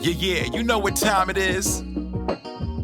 Yeah, you know what time it is.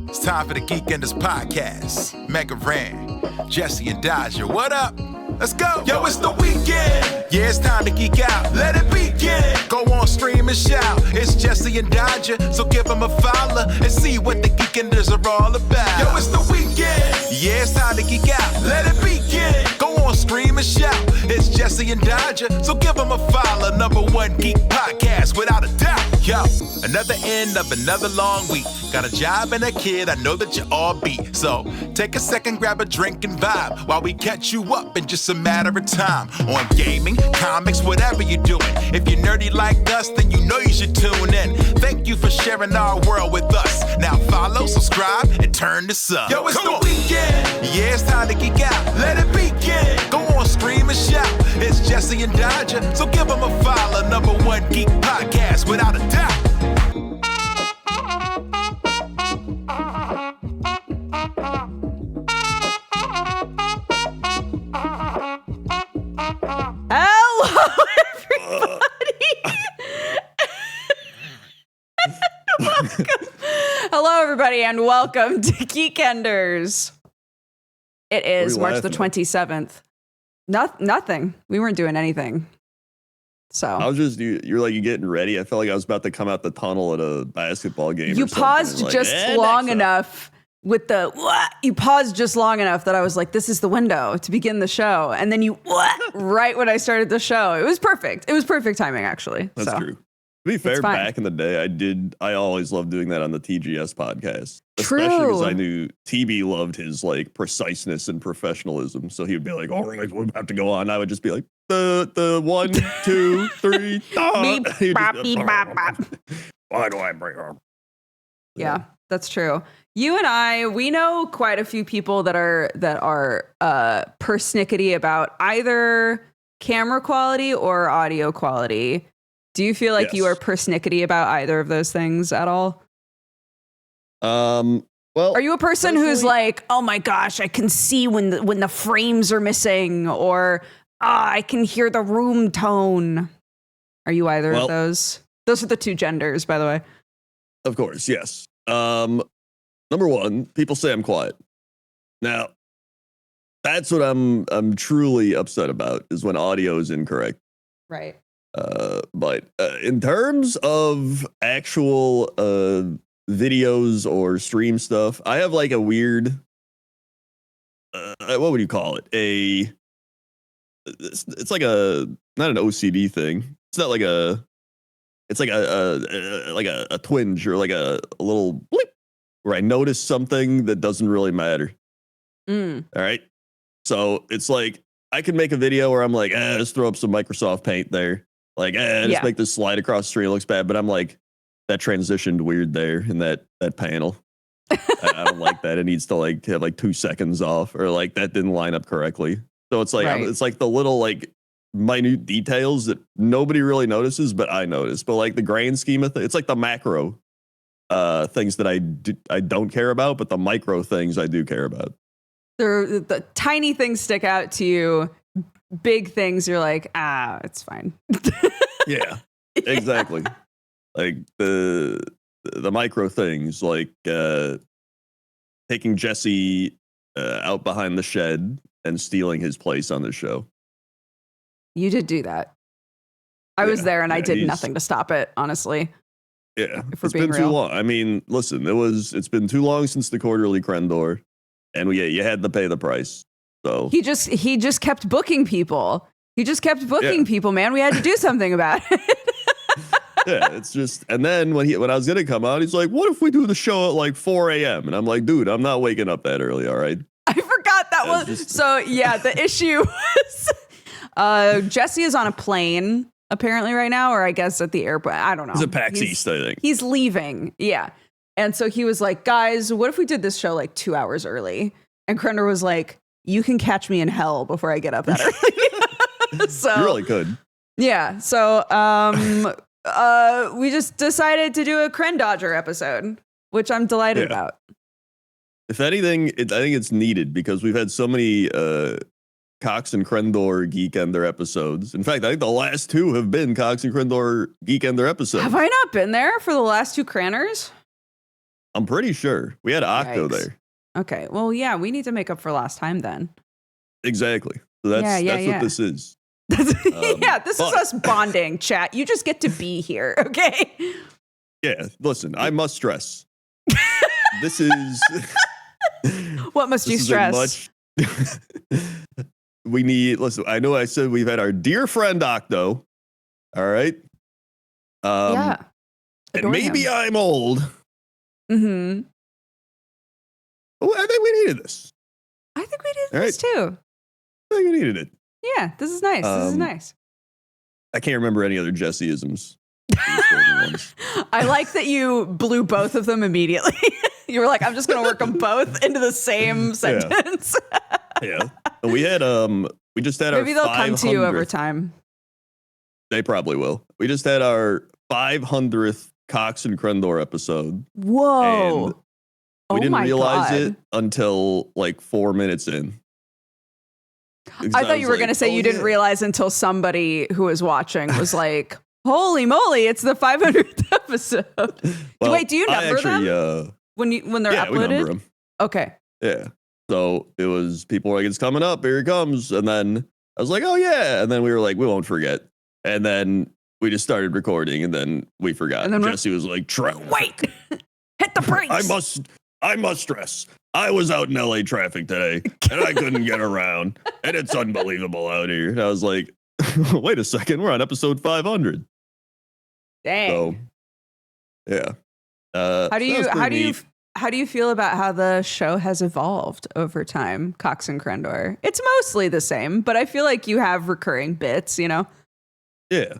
It's time for the Geekenders podcast. MegaRan, Jesse and Dodger, what up? Let's go. Yo, it's the weekend. Yeah, it's time to geek out. Let it begin. Go on, stream and shout. It's Jesse and Dodger, so give them a follow and see what the Geekenders are all about. Yo, it's the weekend. Yeah, it's time to geek out. Let it begin. Go on, stream and shout. It's Jesse and Dodger, so give them a follow. #1 geek podcast, without a doubt. Yo, another end of another long week. Got a job and a kid, I know that you all beat. So take a second, grab a drink and vibe while we catch you up in just a matter of time. On gaming, comics, whatever you're doing. If you're nerdy like us, then you know you should tune in. Thank you for sharing our world with us. Now follow, subscribe, and turn this up. Yo, it's the weekend. Yeah, it's time to geek out. Let it begin. Go on, scream and shout. It's Jesse and Dodger, so give them a follow. #1 geek podcast, without a doubt. Hello, everybody. Hello, everybody, and welcome to Geekenders. It is March the 27th. Nothing. We weren't doing anything. So I was just you're like you getting ready. I felt like I was about to come out the tunnel at a basketball game. You paused just long enough with the what? You paused just long enough that I was like, this is the window to begin the show. And then you right when I started the show. It was perfect. It was perfect timing, actually. That's true. To be fair, back in the day, I always loved doing that on the TGS podcast. True. Especially because I knew TB loved his like preciseness and professionalism. So he would be like, all right, we're about to go on. I would just be like, the 1, 2, 3, beep, bop, beep, bop, bop. Why do I bring her? Yeah, that's true. You and we know quite a few people that are persnickety about either camera quality or audio quality. Do you feel like you are persnickety about either of those things at all? Well, are you a person who's like, oh my gosh, I can see when the frames are missing, or I can hear the room tone? Are you either of those? Those are the two genders, by the way. Of course, yes. Number one, people say I'm quiet. Now, that's what I'm truly upset about, is when audio is incorrect. Right. But in terms of actual videos or stream stuff, I have like a weird what would you call it? It's like not an OCD thing. It's not like it's like a twinge or like a little blip where I notice something that doesn't really matter. All right. So it's like I can make a video where I'm like, just throw up some Microsoft Paint there. Like, just make this slide across the screen. It looks bad. But I'm like, that transitioned weird there in that panel. I don't like that. It needs to like have like 2 seconds off, or like that didn't line up correctly. So it's like, it's like the little like minute details that nobody really notices, but I notice. But like the grand scheme of things, it's like the macro things that I don't care about, but the micro things I do care about. The tiny things stick out to you. Big things, you're like, it's fine. Yeah, exactly. Like the micro things, like taking Jesse out behind the shed and stealing his place on the show. You did do that. I was there and I did nothing to stop it, honestly. Yeah, it's been too long. I mean, listen, it's been too long since the quarterly Crendor, and you had to pay the price. So he just kept booking people. He just kept booking people, man. We had to do something about it. Yeah, it's just, and then when I was gonna come out, he's like, "What if we do the show at like 4 a.m.?" And I'm like, "Dude, I'm not waking up that early, all right?" I forgot that was just... So. Yeah, the issue was Jesse is on a plane apparently right now, or I guess at the airport. I don't know. He's at PAX East, I think. He's leaving. Yeah, and so he was like, "Guys, what if we did this show like 2 hours early?" And Crendor was like, "You can catch me in hell before I get up that early." So you really could. Yeah. So we just decided to do a Crendor episode, which I'm delighted about. If anything, I think it's needed because we've had so many Cox and Crendor Geekender episodes. In fact, I think the last two have been Cox and Crendor Geekender episodes. Have I not been there for the last two Cranners? I'm pretty sure. We had Octo Yikes. there. Okay. Well, yeah, we need to make up for last time then. Exactly. So that's what this is. Yeah, this is us bonding, chat. You just get to be here, okay? Yeah, listen, I must stress. This is... What must you stress? We need... Listen, I know I said we've had our dear friend Octo. All right? Yeah. And maybe I'm old. Mm-hmm. Well, I think we needed this. I think we did this too. I think we needed it. Yeah, this is nice. This is nice. I can't remember any other Jesse-isms. I like that you blew both of them immediately. You were like, I'm just going to work them both into the same sentence. Yeah. And we had, we just had Maybe our they'll come to you over time. They probably will. We just had our 500th Cox and Crendor episode. Whoa. And we didn't realize it until like 4 minutes in. I thought you were going to say you didn't realize until somebody who was watching was like, holy moly, it's the 500th episode. Well, Wait, do you number them? When they're uploaded? We number them. Okay. Yeah. So it was, people were like, it's coming up, here it comes. And then I was like, oh yeah. And then we were like, we won't forget. And then we just started recording and then we forgot. And then Jesse was like, wait, hit the brakes. I must stress. I was out in LA traffic today and I couldn't get around and it's unbelievable out here. And I was like, wait a second, we're on episode 500. Dang. So, yeah. How do you feel about how the show has evolved over time, Cox and Crendor? It's mostly the same, but I feel like you have recurring bits, you know? Yeah.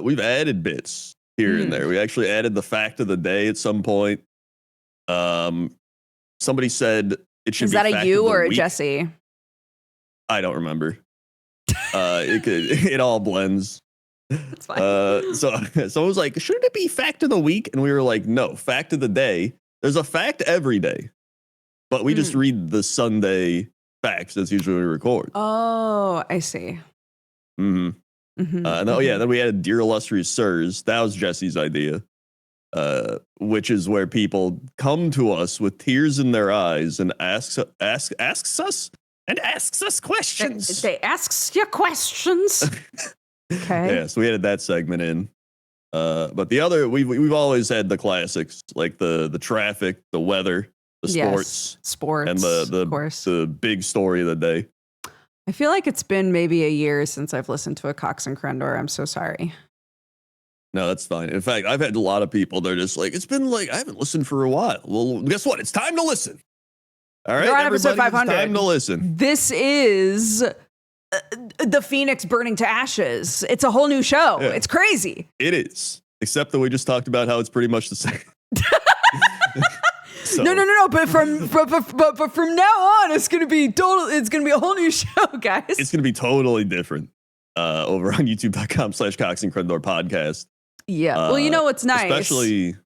We've added bits here and there. We actually added the fact of the day at some point. Somebody said it should be. Is that a you or a week. Jesse? I don't remember. It all blends. That's fine. So someone was like, shouldn't it be fact of the week? And we were like, no, fact of the day. There's a fact every day, but we just read the Sunday facts. That's usually when we record. Oh, I see. And then we added Dear Illustrious Sirs. That was Jesse's idea. Which is where people come to us with tears in their eyes and asks us questions. They asks you questions. Okay. Yeah, so we added that segment in. But the other, we've always had the classics like the traffic, the weather, the sports, and the big story of the day. I feel like it's been maybe a year since I've listened to a Cox and Crendor. I'm so sorry. No, that's fine. In fact, I've had a lot of people, they're just like, it's been like, I haven't listened for a while. Well, guess what? It's time to listen. All right, you're on episode 500. It's time to listen. This is the Phoenix burning to ashes. It's a whole new show. Yeah. It's crazy. It is. Except that we just talked about how it's pretty much the same. So. No. But from now on, it's gonna be a whole new show, guys. It's gonna be totally different. Over on youtube.com/Cox and Crendor podcast. Yeah. Well, you know what's nice? Especially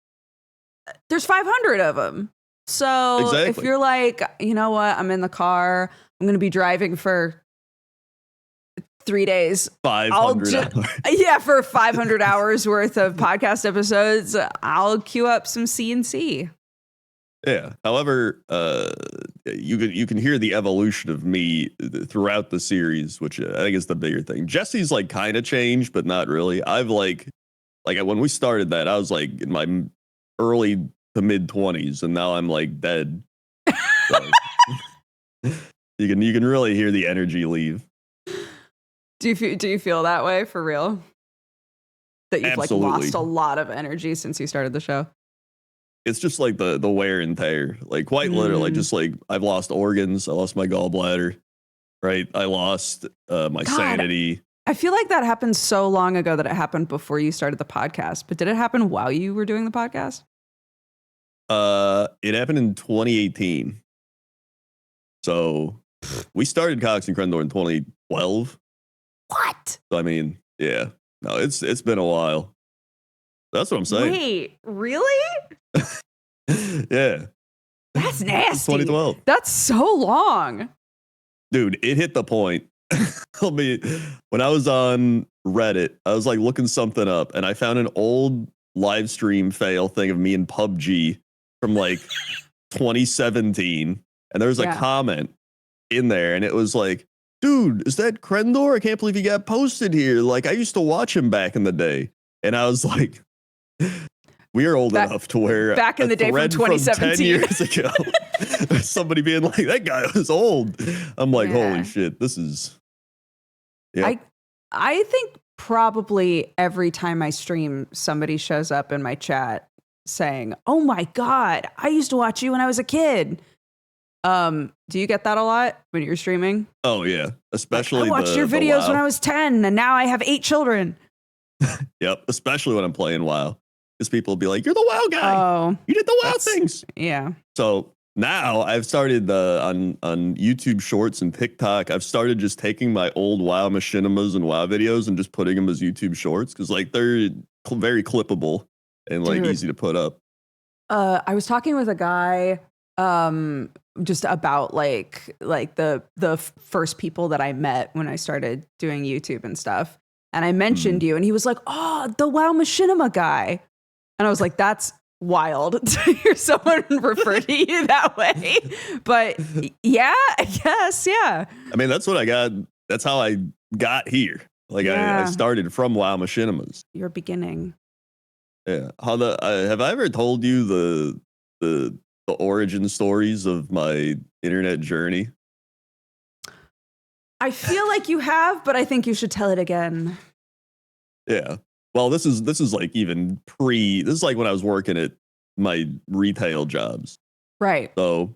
there's 500 of them. So if you're like, you know what, I'm in the car, I'm gonna be driving for 3 days. 500 hours. Yeah, for 500 hours worth of podcast episodes, I'll queue up some C&C. Yeah. However, you can hear the evolution of me throughout the series, which I think is the bigger thing. Jesse's like kind of changed, but not really. I've like when we started that, I was like in my early to mid 20s, and now I'm like dead. So, you can really hear the energy leave. Do you feel that way for real? That you've Absolutely. like lost a lot of energy since you started the show? It's just like the wear and tear, like quite literally, just like I've lost organs. I lost my gallbladder, right? I lost my sanity. I feel like that happened so long ago that it happened before you started the podcast. But did it happen while you were doing the podcast? It happened in 2018. So we started Cox and Crendor in 2012. What? So I mean, yeah, no, it's been a while. That's what I'm saying. Wait, really? Yeah. That's nasty. 2012. That's so long. Dude, it hit the point when I was on Reddit, I was like looking something up and I found an old live stream fail thing of me in PUBG from like 2017. And there was a comment in there and it was like, dude, is that Crendor? I can't believe he got posted here. Like I used to watch him back in the day. And I was like, we are old enough to where back in the day from 2017 10 years ago, somebody being like, that guy was old. I'm like, holy shit, this is. Yeah. I think probably every time I stream, somebody shows up in my chat saying, oh my God, I used to watch you when I was a kid. Do you get that a lot when you're streaming? Oh yeah. Especially I watched your videos when I was 10 and now I have 8 children. Yep. Especially when I'm playing WoW. Because people will be like, you're the WoW guy. Oh, you did the WoW things. Yeah. So now I've started on YouTube Shorts and TikTok. I've started just taking my old WoW machinimas and WoW videos and just putting them as YouTube Shorts because like they're very clippable and like easy to put up. I was talking with a guy just about like the first people that I met when I started doing YouTube and stuff. And I mentioned you and he was like, oh, the WoW machinima guy. And I was like, that's wild to hear someone refer to you that way. But yeah, I guess, yeah. I mean, that's what I got. That's how I got here. Like I started from WoW machinimas. Your beginning. Yeah. How have I ever told you the origin stories of my internet journey? I feel like you have, but I think you should tell it again. Yeah. Well, this is like even this is like when I was working at my retail jobs. Right. So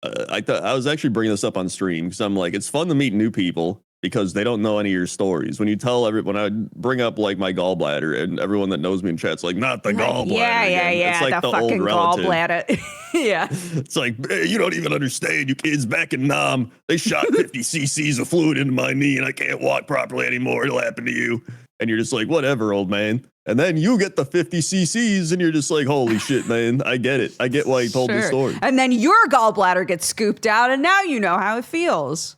I was actually bringing this up on stream because I'm like, it's fun to meet new people because they don't know any of your stories. When you tell when I bring up like my gallbladder and everyone that knows me in chat's like, not the gallbladder. Yeah. It's like the fucking gallbladder. Yeah. It's like, hey, you don't even understand. You kids back in Nam, they shot 50 cc's of fluid into my knee and I can't walk properly anymore. It'll happen to you. And you're just like, whatever, old man. And then you get the 50 cc's and you're just like, holy shit, man. I get it. I get why you told the story. And then your gallbladder gets scooped out and now you know how it feels.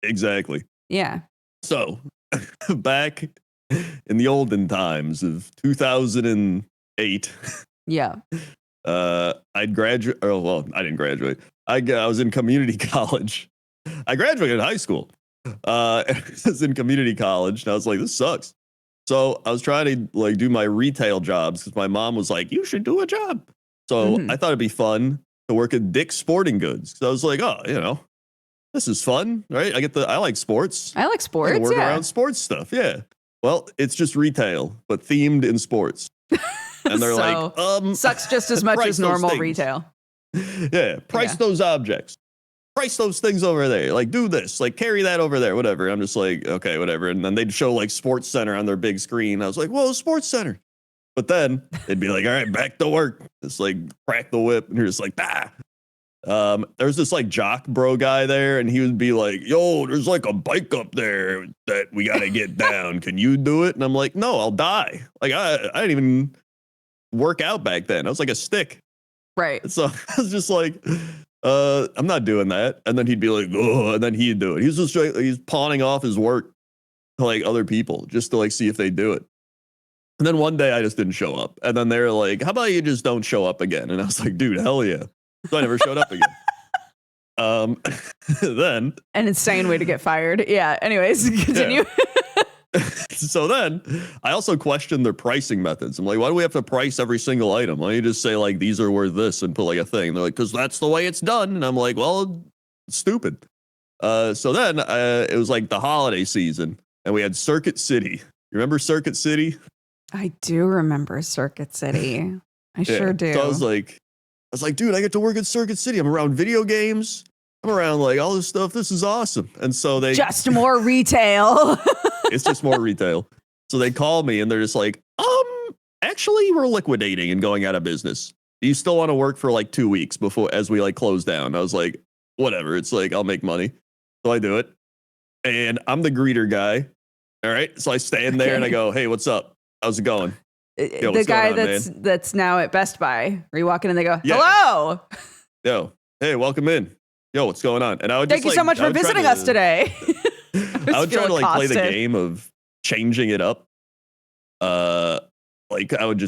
Exactly. Yeah. So back in the olden times of 2008. Yeah. I'd graduate. Oh, well, I didn't graduate. I was in community college. I graduated high school. I was in community college and I was like, this sucks. So I was trying to like do my retail jobs because my mom was like, you should do a job. So I thought it'd be fun to work at Dick's Sporting Goods. So I was like, oh, this is fun, right? I like sports. I like sports. I work around sports stuff. Yeah. Well, it's just retail, but themed in sports. And they're like, sucks just as much as normal retail. Yeah. Price those objects. Price those things over there. Like, do this. Like, carry that over there. Whatever. I'm just like, okay, whatever. And then they'd show like Sports Center on their big screen. I was like, whoa, Sports Center. But then they'd be like, all right, back to work. It's like crack the whip. And you're just like, there's this like jock bro guy there. And he would be like, yo, there's like a bike up there that we got to get down. Can you do it? And I'm like, no, I'll die. Like, I didn't even work out back then. I was like a stick. Right. So I was just like, I'm not doing that. And then he'd be like, oh, and then he'd do it. He's pawning off his work to like other people just to like see if they do it. And then one day I just didn't show up. And then they're like, how about you just don't show up again? And I was like, dude, hell yeah. So I never showed up again. Then an insane way to get fired. Yeah. Anyways, continue. Yeah. So then I also questioned their pricing methods. I'm like, why do we have to price every single item? Why don't you just say like, these are worth this and put like a thing? They're like, because that's the way it's done. And I'm like, well, it's stupid. So then it was like the holiday season and we had Circuit City. You remember Circuit City? I do remember Circuit City. I sure do. So I was like, dude, I get to work at Circuit City. I'm around video games. I'm around like all this stuff. This is awesome. And so they just more retail. It's just more retail. So they call me and they're just like, actually we're liquidating and going out of business. Do you still want to work for like 2 weeks as we like close down? I was like, whatever. It's like, I'll make money. So I do it. And I'm the greeter guy. All right. So I stand there and I go, hey, what's up? How's it going? Yo, the guy that's now at Best Buy, where you walk in and they go, hello. Yo, hey, welcome in. Yo, what's going on? And I would thank you so much for visiting us today. I would try to like play the game of changing it up. Like I would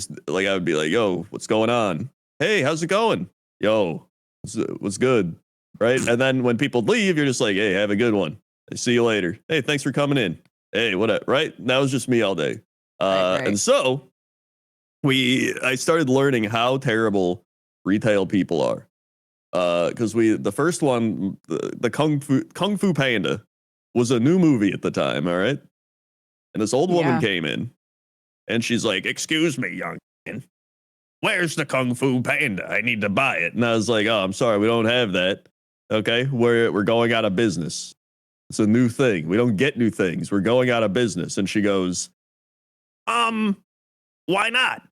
be like, yo, what's going on? Hey, how's it going? Yo, what's good? Right. And then when people leave, you're just like, hey, have a good one. See you later. Hey, thanks for coming in. Hey, what up? Right. That was just me all day. Right. And so I started learning how terrible retail people are. Because the first one, the Kung Fu Panda was a new movie at the time. All right. And this old woman came in and she's like, excuse me, young man, where's the Kung Fu Panda? I need to buy it. And I was like, oh, I'm sorry, we don't have that. Okay, we're going out of business. It's a new thing. We don't get new things. We're going out of business. And she goes, why not?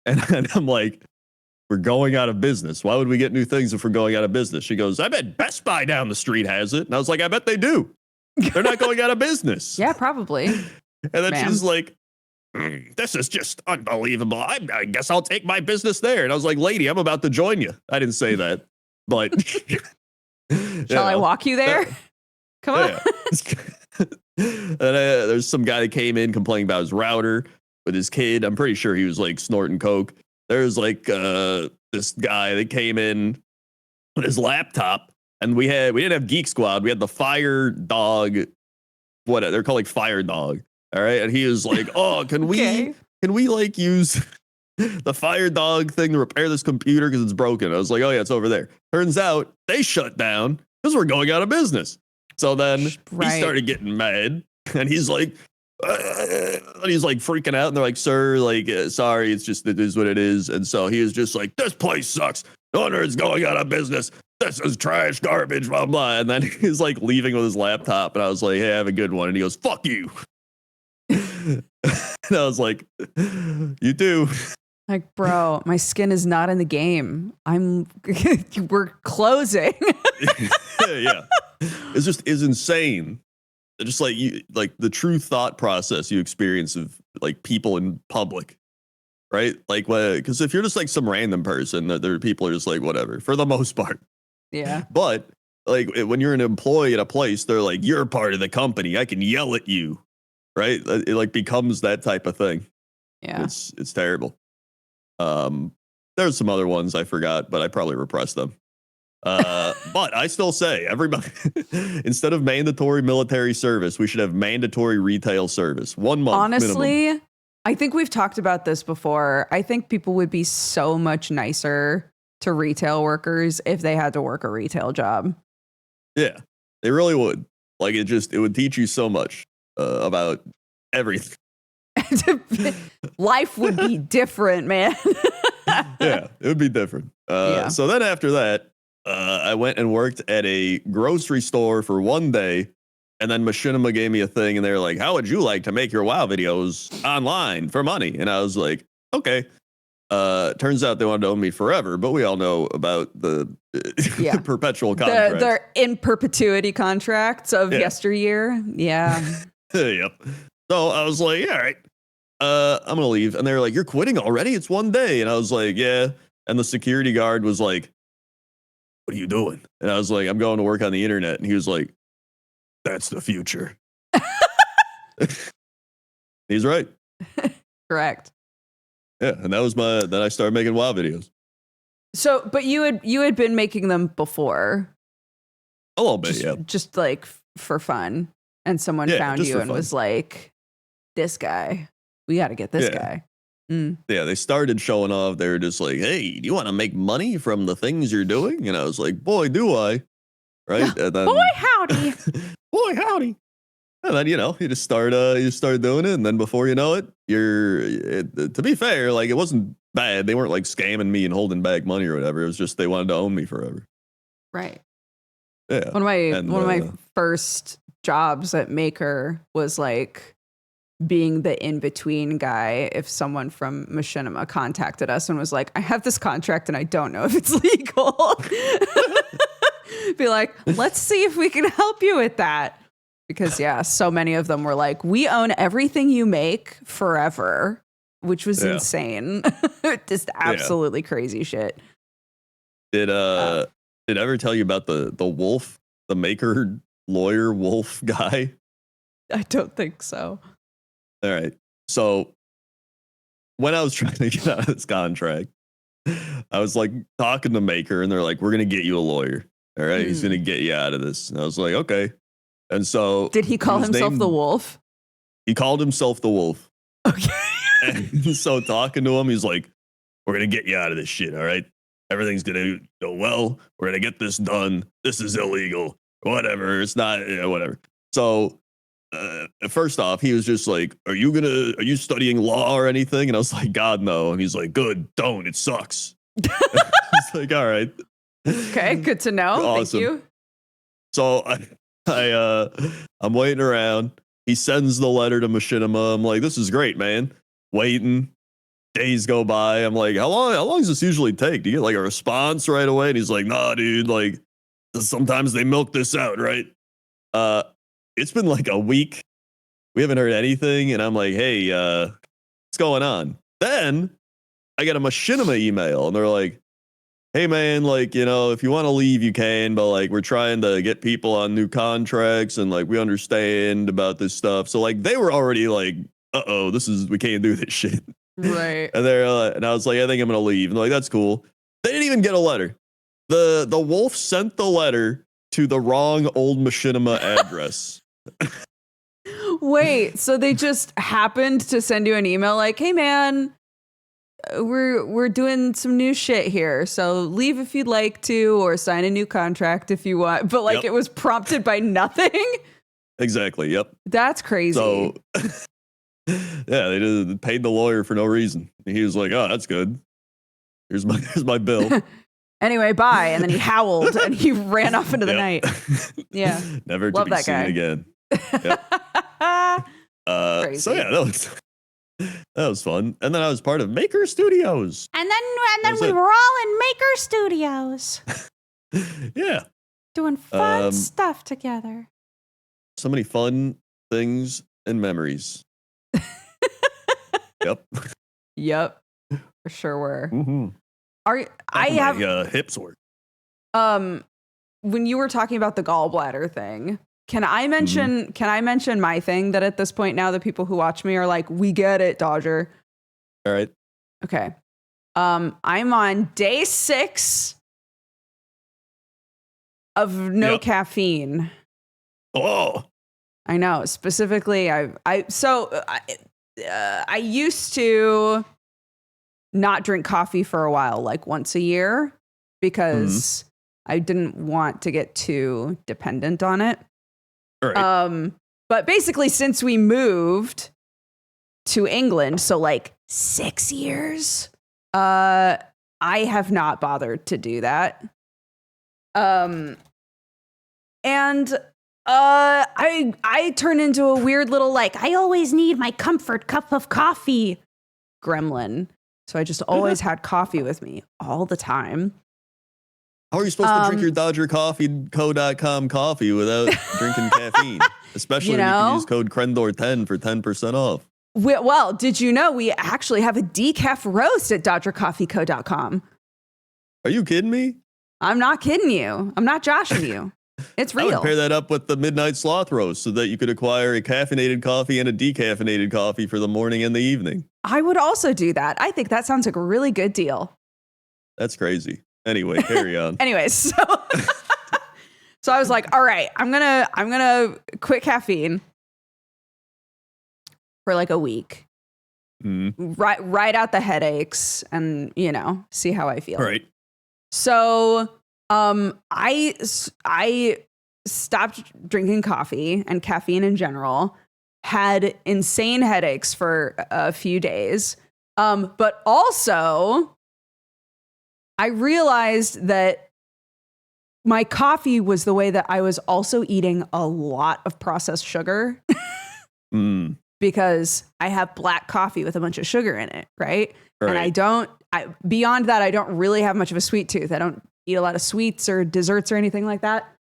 And I'm like, we're going out of business. Why would we get new things if we're going out of business? She goes, I bet Best Buy down the street has it. And I was like, I bet they do. They're not going out of business. Yeah, probably. And then she's like, this is just unbelievable. I guess I'll take my business there. And I was like, lady, I'm about to join you. I didn't say that, but shall I walk you there? Come on. And there's some guy that came in complaining about his router with his kid. I'm pretty sure he was like snorting coke. There's like this guy that came in with his laptop, and we didn't have Geek Squad. We had the Fire Dog. What they're called, like Fire Dog. All right, and he was like, "Oh, can we like use the Fire Dog thing to repair this computer because it's broken?" I was like, "Oh yeah, it's over there." Turns out they shut down because we're going out of business. So then he started getting mad, and he's like, freaking out, and they're like, "Sir, like, sorry, it is what it is." And so he was just like, "This place sucks. No wonder it's going out of business. This is trash, garbage, blah blah." And then he's like leaving with his laptop, and I was like, "Hey, have a good one." And he goes, "Fuck you." And I was like, "You do." Like, bro, my skin is not in the game. We're closing. Yeah. It's just is insane. Just like the true thought process you experience of like people in public, right? Like, because if you're just like some random person, there people are just like whatever for the most part. Yeah. But like when you're an employee at a place, they're like, you're part of the company. I can yell at you, right? It like becomes that type of thing. Yeah. It's terrible. There's some other ones I forgot, but I probably repressed them. But I still say everybody, instead of mandatory military service, we should have mandatory retail service. 1 month. Honestly, minimum. I think we've talked about this before. I think people would be so much nicer to retail workers if they had to work a retail job. Yeah, they really would. Like it would teach you so much about everything. Life would be different, man. Yeah, it would be different. So then after that, I went and worked at a grocery store for 1 day, and then Machinima gave me a thing, and they were like, how would you like to make your WoW videos online for money? And I was like, okay. Turns out they wanted to own me forever, but we all know about the perpetual contracts. Their in perpetuity contracts of yesteryear. Yeah. Yep. So I was like, all right, I'm going to leave. And they were like, you're quitting already? It's 1 day. And I was like, yeah. And the security guard was like, what are you doing? And I was like, I'm going to work on the internet. And he was like, that's the future. He's right. Correct. Yeah. And that was then I started making WoW videos. So, but you had been making them before. A little bit, yeah. Just like for fun. And someone found you and was like, this guy, we got to get this guy. Mm. Yeah, they started showing off. They were just like, hey, do you want to make money from the things you're doing? And I was like, boy, do I. Right? And then, boy, howdy. Boy, howdy. And then, you just start doing it. And then before you know it, to be fair, like it wasn't bad. They weren't like scamming me and holding back money or whatever. It was just they wanted to own me forever. Right. Yeah. One of my first jobs at Maker was like being the in-between guy if someone from Machinima contacted us and was like, I have this contract and I don't know if it's legal. Be like, let's see if we can help you with that. Because so many of them were like, we own everything you make forever, which was insane. Just absolutely crazy shit. Did I ever tell you about the wolf, the Maker lawyer wolf guy? I don't think so. All right. So when I was trying to get out of this contract, I was like talking to Maker, and they're like, "We're gonna get you a lawyer. All right, he's gonna get you out of this." And I was like, "Okay." And so did he call himself the Wolf? He called himself the Wolf. Okay. And so talking to him, he's like, "We're gonna get you out of this shit. All right, everything's gonna go well. We're gonna get this done. This is illegal. Whatever. It's not. Whatever." So. First off, he was just like, are you studying law or anything? And I was like, God, no. And he's like, good, don't, it sucks. It's like, all right. Okay, good to know. Awesome. Thank you. So I'm waiting around. He sends the letter to Machinima. I'm like, this is great, man. Waiting. Days go by. I'm like, how long does this usually take? Do you get like a response right away? And he's like, nah, dude, like sometimes they milk this out, right? It's been like a week. We haven't heard anything. And I'm like, hey, what's going on? Then I get a Machinima email, and they're like, hey, man, like, if you want to leave, you can. But like, we're trying to get people on new contracts, and like, we understand about this stuff. So like, they were already like, uh-oh, we can't do this shit. Right. And and I was like, I think I'm going to leave. And they're like, that's cool. They didn't even get a letter. The Wolf sent the letter to the wrong old Machinima address. Wait, so they just happened to send you an email like, hey man, we're doing some new shit here, so leave if you'd like to, or sign a new contract if you want. But like, It was prompted by nothing. Exactly. Yep. That's crazy. So yeah, they just paid the lawyer for no reason. He was like, oh, that's good. Here's my bill. Anyway, bye. And then he howled and he ran off into the night. Yeah. Never Love to be that seen guy. again. Yep. So yeah, that was fun. And then I was part of Maker Studios. And then we were all in Maker Studios. Yeah. Doing fun stuff together. So many fun things and memories. Yep. Yep. For sure were. Mm-hmm. My hips work. When you were talking about the gallbladder thing, can I mention my thing that at this point now the people who watch me are like, we get it, Dodger. All right. Okay. I'm on day 6 of no caffeine. Oh. I know. Specifically, I used to not drink coffee for a while, like once a year, because I didn't want to get too dependent on it. All right. But basically, since we moved to England, so like 6 years, I have not bothered to do that. And I turn into a weird little, like, I always need my comfort cup of coffee gremlin. So I just always had coffee with me all the time. How are you supposed to drink your DodgerCoffeeCo.com coffee without drinking caffeine? Especially when you can use code Crendor10 for 10% off. Well, did you know we actually have a decaf roast at DodgerCoffeeCo.com? Are you kidding me? I'm not kidding you. I'm not joshing you. It's real. I would pair that up with the Midnight Sloth roast so that you could acquire a caffeinated coffee and a decaffeinated coffee for the morning and the evening. I would also do that. I think that sounds like a really good deal. That's crazy. Anyway, carry on. Anyways, so I was like, all right, I'm gonna quit caffeine for like a week. Ride out the headaches and, see how I feel. All right. So I stopped drinking coffee and caffeine in general, had insane headaches for a few days. But also I realized that my coffee was the way that I was also eating a lot of processed sugar because I have black coffee with a bunch of sugar in it. Right. And beyond that, I don't really have much of a sweet tooth. I don't eat a lot of sweets or desserts or anything like that.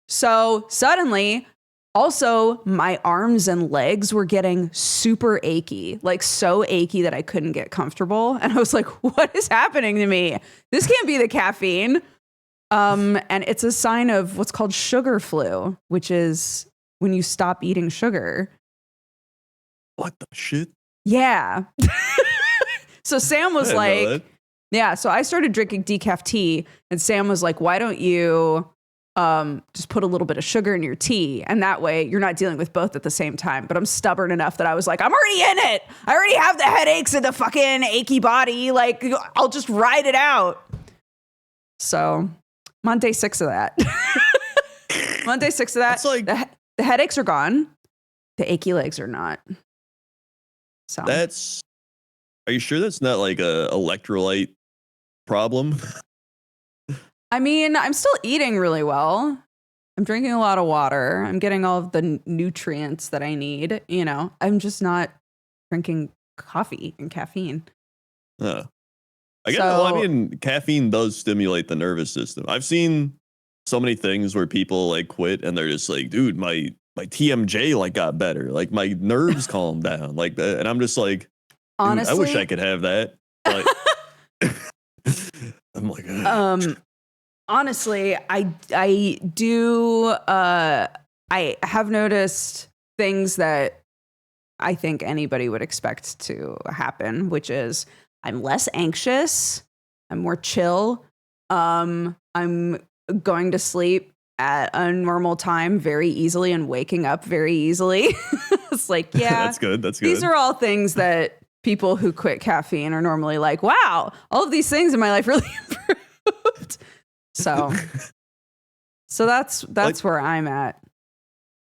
So suddenly, also, my arms and legs were getting super achy, like so achy that I couldn't get comfortable. And I was like, what is happening to me? This can't be the caffeine. And it's a sign of what's called sugar flu, which is when you stop eating sugar. What the shit? Yeah. So Sam was like, yeah, so I started drinking decaf tea, and Sam was like, why don't you just put a little bit of sugar in your tea, and that way you're not dealing with both at the same time. But I'm stubborn enough that I was like, I'm already in it. I already have the headaches and the fucking achy body. Like, I'll just ride it out. So I'm on day 6 of that. I'm on day 6 of that. That's like, the headaches are gone. The achy legs are not. So are you sure that's not like a electrolyte problem? I mean, I'm still eating really well. I'm drinking a lot of water. I'm getting all of the nutrients that I need. You know, I'm just not drinking coffee and caffeine. I guess, well, I mean, caffeine does stimulate the nervous system. I've seen so many things where people like quit and they're just like, dude, my TMJ like got better. Like my nerves calmed down like that. And I'm just like, honestly, I wish I could have that. Like, I'm like, honestly, I do. I have noticed things that I think anybody would expect to happen, which is I'm less anxious. I'm more chill. I'm going to sleep at a normal time very easily and waking up very easily. It's like, yeah, that's good. That's good. These are all things that people who quit caffeine are normally like, wow, all of these things in my life really improved. So that's like, where I'm at.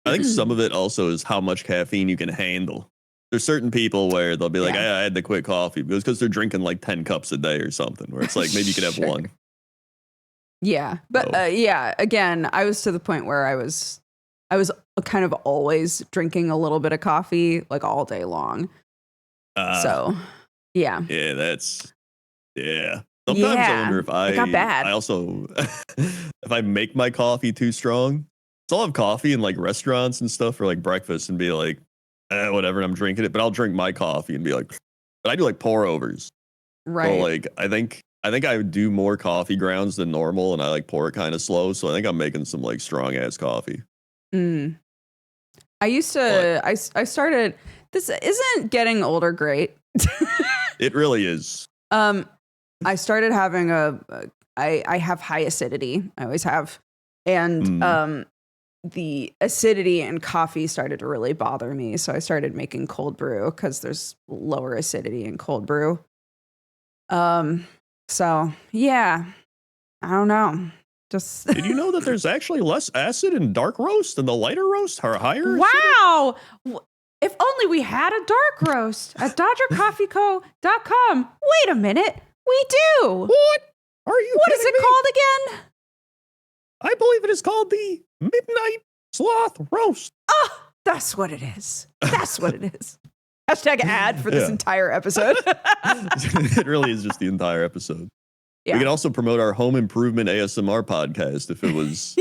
I think some of it also is how much caffeine you can handle. There's certain people where they'll be like, I had to quit coffee because they're drinking like 10 cups a day or something, where it's like, maybe you could have one. Yeah. But yeah, again, I was to the point where I was kind of always drinking a little bit of coffee like all day long. So yeah. Yeah, that's sometimes I wonder if it got bad. I also if I make my coffee too strong. So I'll have coffee in like restaurants and stuff for like breakfast and be like, whatever, and I'm drinking it, but I'll drink my coffee and be like, but I do like pour overs. Right. So like I think I do more coffee grounds than normal, and I like pour it kind of slow. So I think I'm making some like strong ass coffee. I used to I started, this isn't getting older great. It really is. I started having I have high acidity. I always have. And the acidity in coffee started to really bother me. So I started making cold brew because there's lower acidity in cold brew. So yeah, I don't know. Just Did you know that there's actually less acid in dark roast than the lighter roast or higher? Wow. If only we had a dark roast at DodgerCoffeeCo.com. Wait a minute. We do. What? Are you What is it me? called again? I believe it is called the Midnight Sloth Roast. Oh, that's what it is. That's what it is. Hashtag ad for this entire episode. It really is just the entire episode. Yeah. We could also promote our home improvement ASMR podcast if it was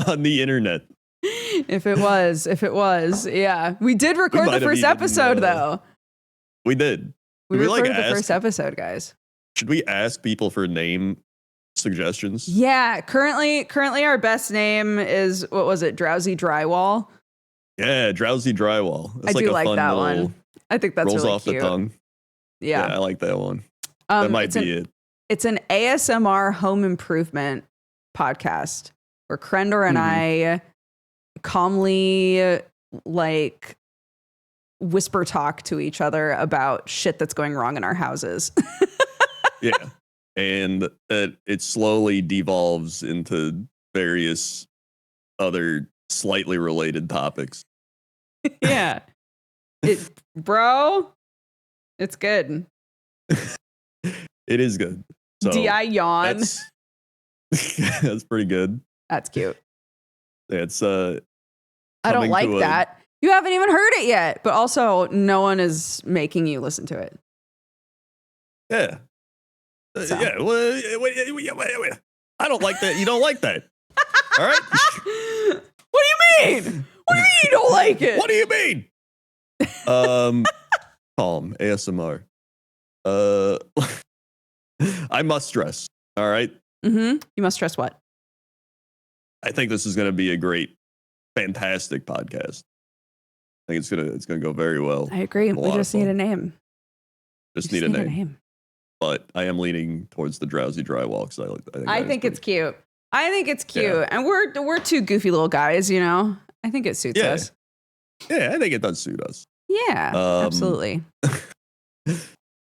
on the internet. If it was, yeah. We did record the first episode, though. We did. We recorded the first episode, guys. Should we ask people for name suggestions? Yeah. Currently, our best name is, what was it? Drowsy Drywall. Yeah, Drowsy Drywall. That's I do like fun that one. I think that's rolls really off cute. the tongue. Yeah, I like that one. That might be it. It's an ASMR home improvement podcast where Crendor and I calmly like whisper talk to each other about shit that's going wrong in our houses. Yeah. And it slowly devolves into various other slightly related topics. Yeah. Bro, it's good. It is good. So D.I. yawn. That's pretty good. That's cute. It's I don't like that. You haven't even heard it yet, but also no one is making you listen to it. Yeah. So. Yeah. Wait. I don't like that. You don't like that. All right. What do you mean? What do you mean you don't like it? What do you mean? Calm ASMR. I must stress. All right. You must stress what? I think this is going to be a great fantastic podcast. I think it's gonna go very well. I agree. We just need a name. Just need a name. But I am leaning towards the Drowsy Drywall because I think it's cute. I think it's cute, Yeah. and we're two goofy little guys, you know. I think it suits us. Yeah, I think it does suit us. Yeah, absolutely.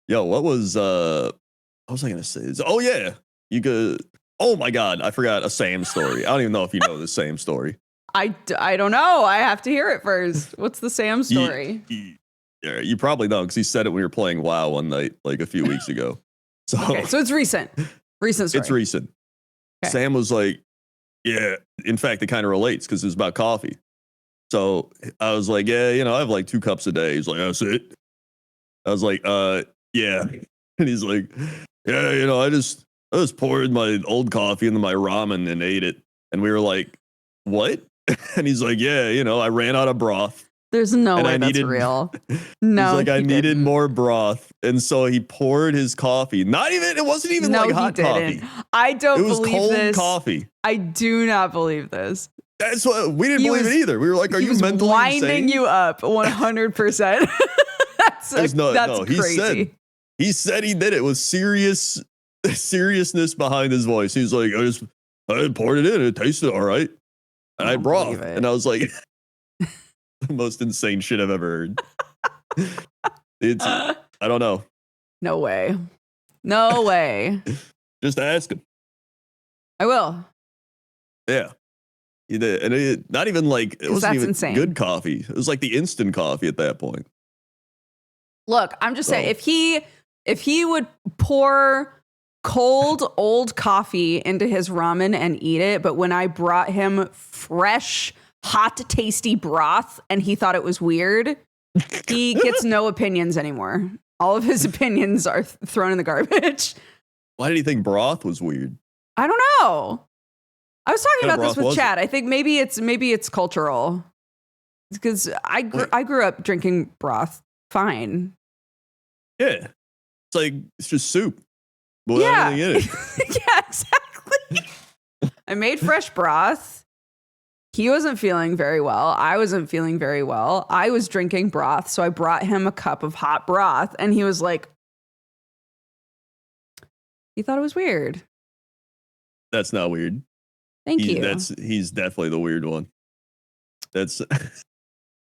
Yo, what was I gonna say? Oh yeah, you could. Oh my God, I forgot a Sam story. I don't even know if you know the Sam story. I don't know. I have to hear it first. What's the Sam story? You probably know because he said it when we were playing WoW one night, like a few weeks ago. So, Okay, so it's recent. Recent story. It's recent. Okay. Sam was like, yeah. In fact, it kind of relates because it's about coffee. So I was like, yeah, I have like 2 cups a day. He's like, that's it. I was like, yeah. And he's like, yeah, I just poured my old coffee into my ramen and ate it. And we were like, what? And he's like, yeah, I ran out of broth. There's no way that's real. No, he's like, I needed more broth. And so he poured his coffee. It wasn't even like hot coffee. I don't believe this. It was cold coffee. I do not believe this. That's what we didn't believe it either. We were like, are you mentally winding insane? you up 100%. That's crazy. He said he did it with seriousness behind his voice. He's like, I poured it in. It tasted all right. And I broth. And I was like, the most insane shit I've ever heard. I don't know. No way. No way. Just ask him. I will. Yeah. He did. And not even like, it wasn't even insane. Good coffee. It was like the instant coffee at that point. Look, I'm just saying, if he would pour cold old coffee into his ramen and eat it, but when I brought him fresh, hot, tasty broth and he thought it was weird, he gets no opinions anymore. All of his opinions are thrown in the garbage. Why did he think broth was weird? I don't know. I was talking about this with Chad. I think maybe it's cultural. Because I grew up drinking broth fine. Yeah. It's just soup. Without anything in it. Yeah, exactly. I made fresh broth. He wasn't feeling very well. I wasn't feeling very well. I was drinking broth, so I brought him a cup of hot broth, and he was like, he thought it was weird. That's not weird. Thank you. He's definitely the weird one. That's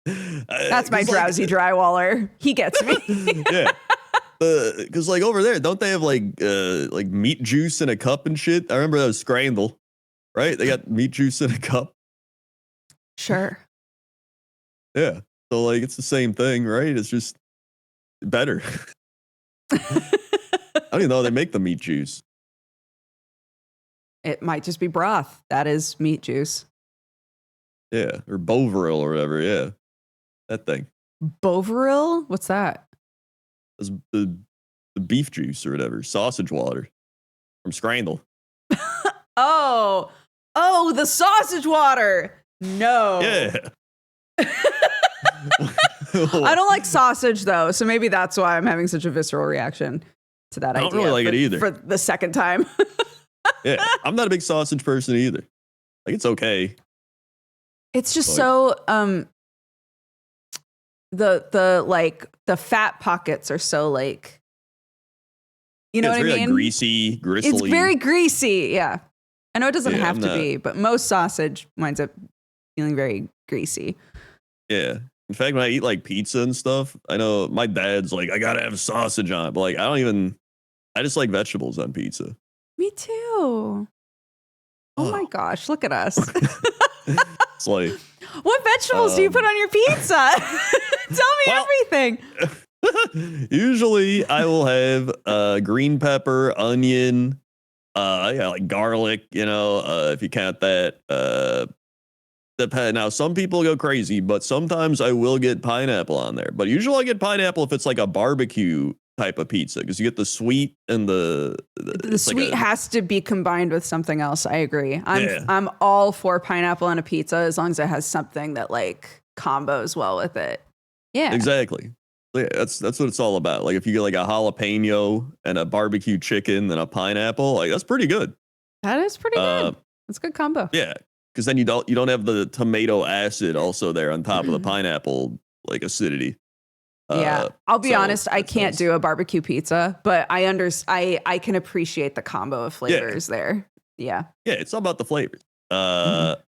my drowsy drywaller. He gets me. Yeah. Because like over there, don't they have like meat juice in a cup and shit? I remember that was Scrandle, right? They got meat juice in a cup. Sure. Yeah. So like it's the same thing, right? It's just better. I don't even know how they make the meat juice. It might just be broth. That is meat juice. Yeah. Or Bovril or whatever. Yeah. That thing. Bovril? What's that? That's the beef juice or whatever. Sausage water from Scrandle. Oh, the sausage water. No. Yeah. I don't like sausage though, so maybe that's why I'm having such a visceral reaction to that idea. I don't really like it either. For the second time. Yeah, I'm not a big sausage person either. Like it's okay. It's just so the fat pockets are so like, you know what I mean? Like greasy, gristly. It's very greasy. Yeah, I know it doesn't have to be, but most sausage winds up feeling very greasy. Yeah. In fact, when I eat like pizza and stuff, I know my dad's like, I gotta have sausage on it, but like I just like vegetables on pizza. Me too. Oh my gosh, look at us. It's like, what vegetables do you put on your pizza? Tell me everything. Usually I will have green pepper, onion, like garlic, if you count that. Now, some people go crazy, but sometimes I will get pineapple on there. But usually I get pineapple if it's like a barbecue type of pizza because you get the sweet and the sweet has to be combined with something else. I agree. I'm all for pineapple on a pizza as long as it has something that like combos well with it. Yeah, exactly. Yeah, that's what it's all about. Like if you get like a jalapeno and a barbecue chicken and a pineapple, like that's pretty good. That is pretty good. That's a good combo. Yeah. because then you don't have the tomato acid also there on top of the pineapple like acidity. Yeah, I'll be honest. I can't do a barbecue pizza, but I can appreciate the combo of flavors there. Yeah. Yeah, it's all about the flavors.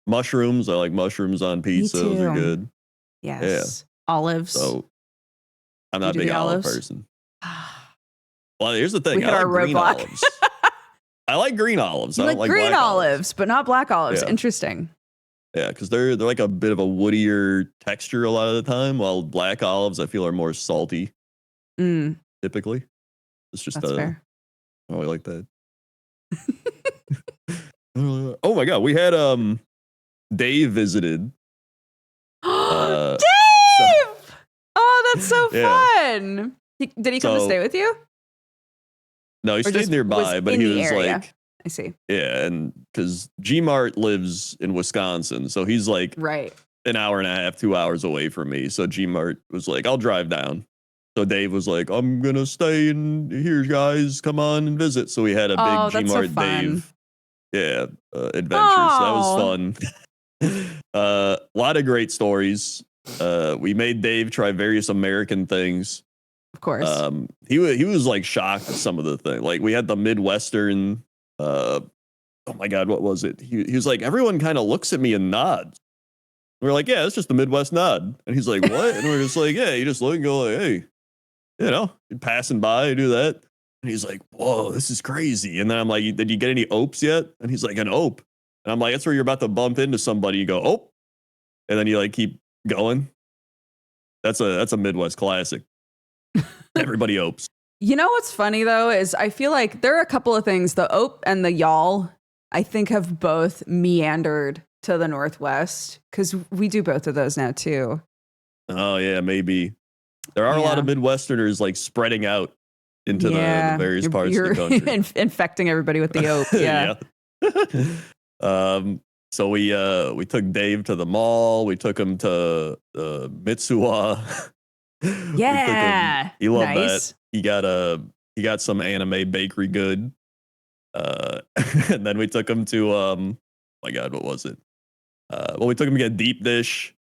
Mushrooms. I like mushrooms on pizza. Those are good. Yes. Yeah. Olives. So I'm not a big olive person. Well, here's the thing. We hit our roadblock. Olives. I like green olives. You I don't like green black olives, but not black olives. Yeah. Interesting. Yeah, because they're like a bit of a woodier texture a lot of the time, while black olives I feel are more salty. Typically, it's just fair. Oh, I like that. Oh my god, we had Dave visited. Dave! Oh, that's so fun. Did he come to stay with you? No, he stayed nearby, but he was area. like, I see. Yeah, and because Gmart lives in Wisconsin, so he's like an hour and a half, 2 hours away from me. So Gmart was like, I'll drive down. So Dave was like, I'm gonna stay in here, guys. Come on and visit. So we had a big Gmart Dave, adventure. So that was fun. A lot of great stories. We made Dave try various American things. Of course. He was like shocked at some of the things. Like we had the Midwestern. Oh my god, what was it? He was like, everyone kind of looks at me and nods. We're like, yeah, it's just the Midwest nod. And he's like, what? And we're just like, yeah, you just look and go like, hey, you're passing by, do that. And he's like, whoa, this is crazy. And then I'm like, did you get any opes yet? And he's like, an ope. And I'm like, that's where you're about to bump into somebody. You go, ope. And then you like keep going. That's a Midwest classic. Everybody opes. You know what's funny though is I feel like there are a couple of things. The ope and the y'all, I think, have both meandered to the Northwest because we do both of those now too. Oh yeah, maybe. There are a lot of Midwesterners like spreading out into the various parts of the country. Infecting everybody with the ope. Yeah. So we took Dave to the mall. We took him to Mitsuwa. Yeah. He loved that. He got some anime bakery good. And then we took him to my god, what was it? We took him to get deep dish.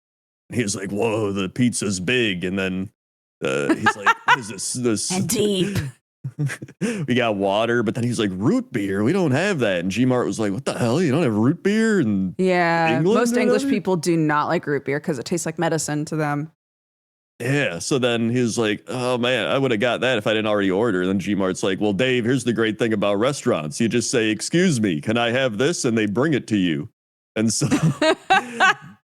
He was like, whoa, the pizza's big. And then he's like, what is this? And deep. We got water, but then he's like, root beer, we don't have that. And Gmart was like, what the hell? You don't have root beer? And most English people do not like root beer because it tastes like medicine to them. Yeah, so then he was like, oh man, I would have got that if I didn't already order. And then Gmart's like, well, Dave, here's the great thing about restaurants. You just say, excuse me, can I have this? And they bring it to you. And so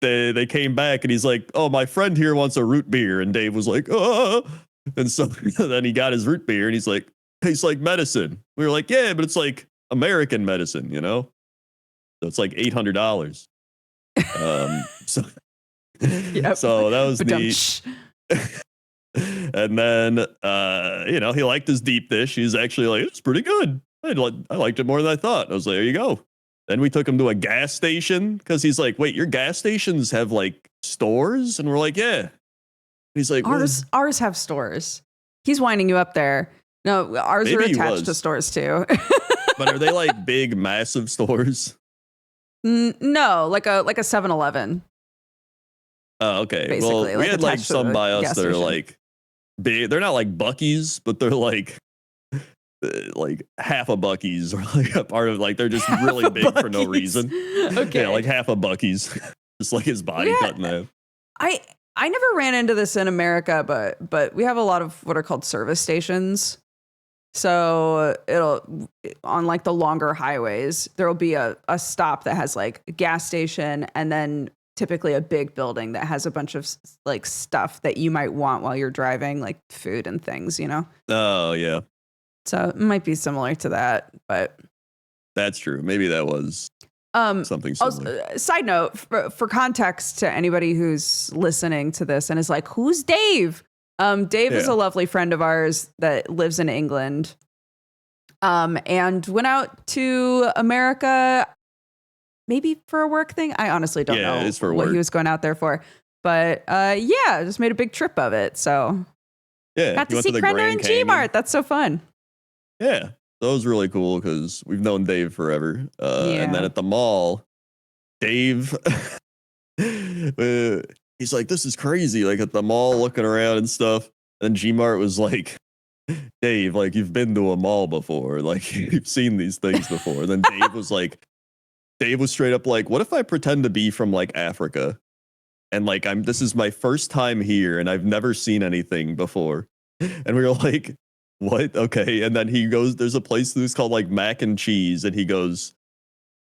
they came back and he's like, oh, my friend here wants a root beer. And Dave was like, oh. And so then he got his root beer and he's like, tastes like medicine. We were like, yeah, but it's like American medicine, So it's like $800. So that was neat. And then he liked his deep dish. He's actually like, it's pretty good. I liked it more than I thought. I was like, there you go. Then we took him to a gas station because he's like, wait, your gas stations have like stores? And we're like, yeah. And he's like, ours have stores. He's winding you up there. No, ours are attached to stores too. But are they like big, massive stores? No, like a 7-Eleven. Oh, okay. Basically, well, we had like some by us that are like big. They're not like Buc-ee's, but they're like half a Buc-ee's or like a part of like they're just really big for no reason. Okay, yeah, like half a Buc-ee's, just like his body cut in half. I never ran into this in America, but we have a lot of what are called service stations. So it'll on like the longer highways, there will be a stop that has like a gas station and then typically a big building that has a bunch of like stuff that you might want while you're driving, like food and things, Oh, yeah. So it might be similar to that, but. That's true. Maybe that was something similar. Also, side note, for context to anybody who's listening to this and is like, who's Dave? Dave is a lovely friend of ours that lives in England and went out to America maybe for a work thing. I honestly don't know it's for what work. he was going out there for. But just made a big trip of it. So got to see Crendor and Gmart. That's so fun. Yeah, that was really cool because we've known Dave forever. And then at the mall, Dave, he's like, this is crazy. Like at the mall looking around and stuff. And then Gmart was like, Dave, like you've been to a mall before. Like you've seen these things before. And then Dave was straight up like, what if I pretend to be from like Africa? And like, this is my first time here and I've never seen anything before. And we were like, what? Okay. And then he goes, there's a place that's called like Mac and Cheese. And he goes,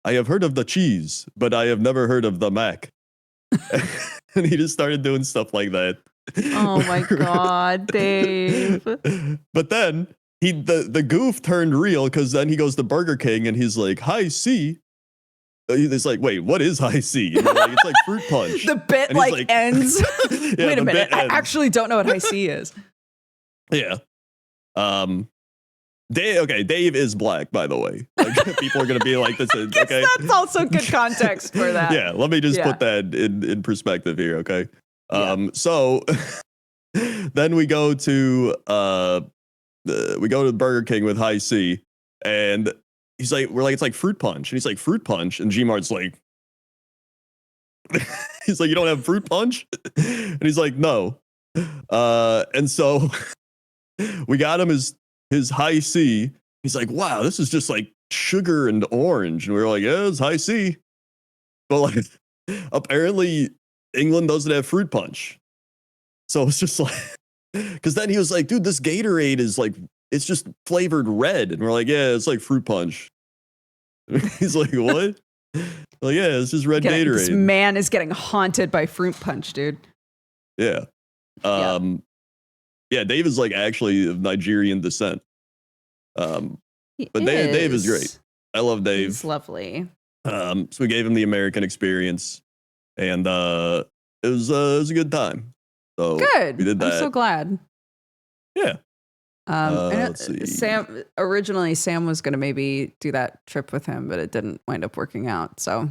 I have heard of the cheese, but I have never heard of the Mac. And he just started doing stuff like that. Oh my God, Dave. But then the goof turned real because then he goes to Burger King and he's like, High C. He's like, wait, what is High C? And like, it's like fruit punch. The bit and like ends. Yeah, Wait a minute. I actually don't know what High C is. Yeah. Dave is black, by the way. Like, people are gonna be like, "This is okay." That's also good context for that. Yeah, let me just put that in perspective here, okay? So then we go to Burger King with High C, and he's like, we're like, it's like fruit punch, and he's like, fruit punch, and Gmart's like, he's like, you don't have fruit punch, and he's like, no, and so we got him his High C. He's like, wow, this is just like sugar and orange. And we were like, yeah, it's High C. But like, apparently England doesn't have fruit punch. So it's just like, because then he was like, dude, this Gatorade is like, it's just flavored red. And we're like, yeah, it's like fruit punch. He's like, what? Like, yeah, it's just red Gatorade. This man is getting haunted by fruit punch, dude. Yeah. Yeah, Dave is like actually of Nigerian descent. But Dave is great. I love Dave. He's lovely. So we gave him the American experience, and it was a good time. So good. We did that. I'm so glad. Yeah. Let's see. Sam was going to maybe do that trip with him, but it didn't wind up working out. So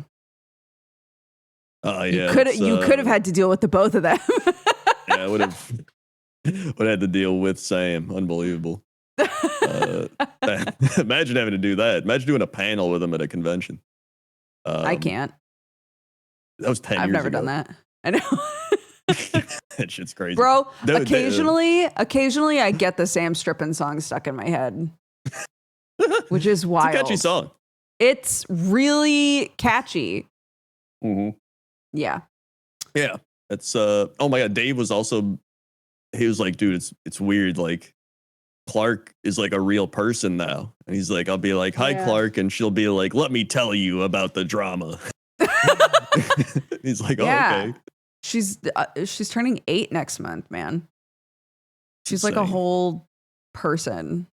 yeah, you could have had to deal with the both of them. Yeah, I would have had to deal with Sam. Unbelievable. Imagine having to do that. Imagine doing a panel with him at a convention. I can't. That was 10 years ago. I've never done that. I know. That shit's crazy. Bro, occasionally I get the Sam Strippin song stuck in my head. Which is wild. It's a catchy song. It's really catchy. Mm-hmm. Yeah. Yeah. It's oh my God, Dave was also, he was like, dude, it's weird, like Clark is like a real person now. And he's like, I'll be like, hi, Clark. And she'll be like, let me tell you about the drama. He's like, oh, okay. She's turning 8 next month, man. She's insane. like a whole person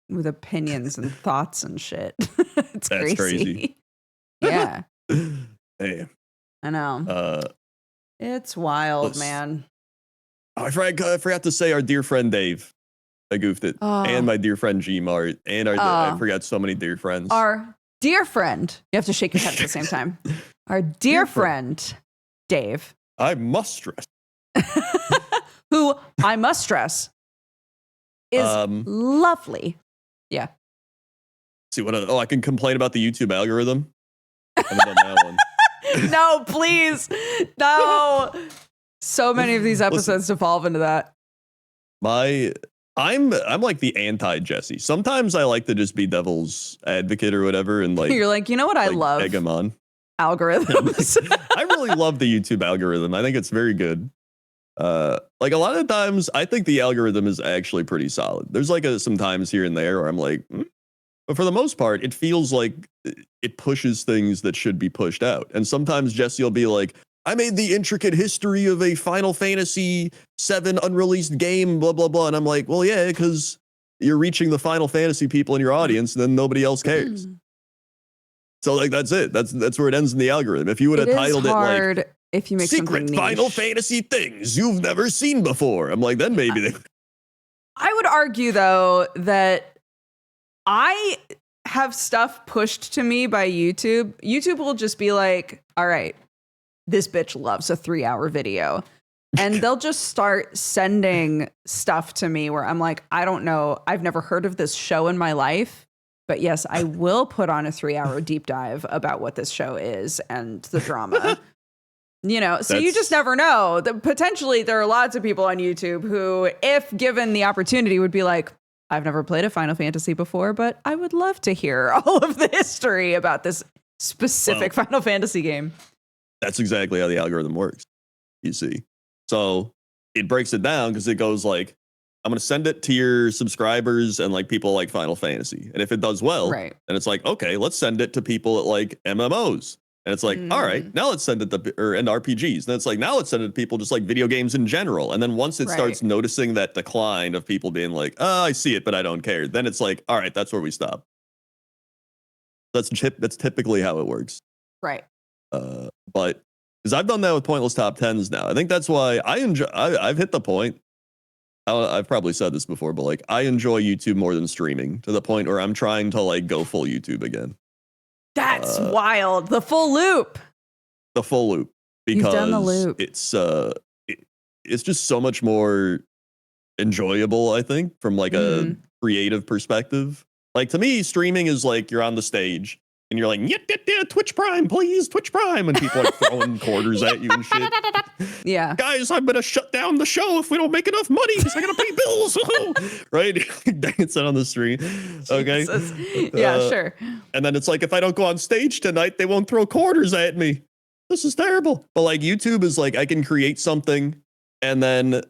with opinions and thoughts and shit. It's That's crazy. Yeah. Hey. I know. It's wild, man. Oh, I forgot to say our dear friend Dave. I goofed it. And my dear friend Gmart. And I forgot so many dear friends. Our dear friend. You have to shake your head at the same time. Our dear friend, Dave. I must stress. Who I must stress is lovely. Yeah. See what? I can complain about the YouTube algorithm. I haven't done that one. No, please. No. So many of these episodes devolve into that. I'm like the anti-Jesse. Sometimes I like to just be devil's advocate or whatever, and like you're like, you know what I love? Egg 'em on. Algorithms. I really love the YouTube algorithm. I think it's very good. Like a lot of times, I think the algorithm is actually pretty solid. There's like some times here and there where I'm like, but for the most part, it feels like it pushes things that should be pushed out. And sometimes Jesse will be like, I made the intricate history of a Final Fantasy VII unreleased game, blah, blah, blah. And I'm like, well, yeah, because you're reaching the Final Fantasy people in your audience, and then nobody else cares. So like, that's it. That's where it ends in the algorithm. If you would have titled it like, if you make secret Final Fantasy things you've never seen before, I'm like, then maybe they. I would argue though that I have stuff pushed to me by YouTube. YouTube will just be like, all right, this bitch loves a 3-hour video. And they'll just start sending stuff to me where I'm like, I don't know. I've never heard of this show in my life. But yes, I will put on a 3-hour deep dive about what this show is and the drama. So you just never know. Potentially, there are lots of people on YouTube who, if given the opportunity, would be like, I've never played a Final Fantasy before, but I would love to hear all of the history about this specific Final Fantasy game. That's exactly how the algorithm works, you see. So it breaks it down because it goes like, I'm going to send it to your subscribers and like people like Final Fantasy. And if it does well, then it's like, okay, let's send it to people that like MMOs. And it's like, all right, now let's send it to and RPGs. And it's like, now let's send it to people just like video games in general. And then once it starts noticing that decline of people being like, oh, I see it, but I don't care. Then it's like, all right, that's where we stop. That's typically how it works. Right. But because I've done that with pointless top 10s now. I think that's why I've hit the point. I've probably said this before, but like I enjoy YouTube more than streaming to the point where I'm trying to like go full YouTube again. That's wild. The full loop. Because you've done the loop. It's just so much more enjoyable, I think, from like a creative perspective. Like to me, streaming is like you're on the stage and you're like, yeah, Twitch Prime, please, Twitch Prime, and people like throwing quarters at you and shit. Yeah, guys, I'm gonna shut down the show if we don't make enough money because I gotta pay bills. Right? Dancing on the street. Okay. Yeah, sure. And then it's like if I don't go on stage tonight, they won't throw quarters at me. This is terrible. But like YouTube is like I can create something and then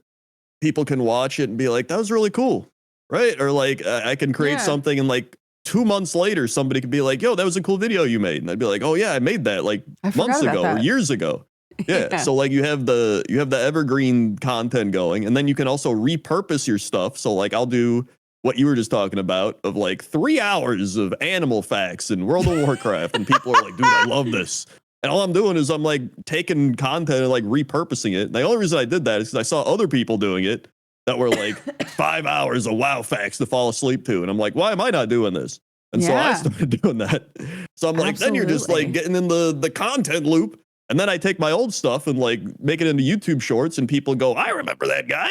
people can watch it and be like, that was really cool. Right? Or like I can create something and like 2 months later, somebody could be like, yo, that was a cool video you made. And I'd be like, oh yeah, I made that like months ago or years ago. Yeah. So like you have the evergreen content going, and then you can also repurpose your stuff. So like I'll do what you were just talking about of like 3 hours of animal facts in World of Warcraft. And people are like, dude, I love this. And all I'm doing is I'm like taking content and like repurposing it. And the only reason I did that is because I saw other people doing it that were like 5 hours of WoW facts to fall asleep to. And I'm like, why am I not doing this? And so I started doing that. So I'm like, then you're just like getting in the content loop. And then I take my old stuff and like make it into YouTube shorts and people go, I remember that guy.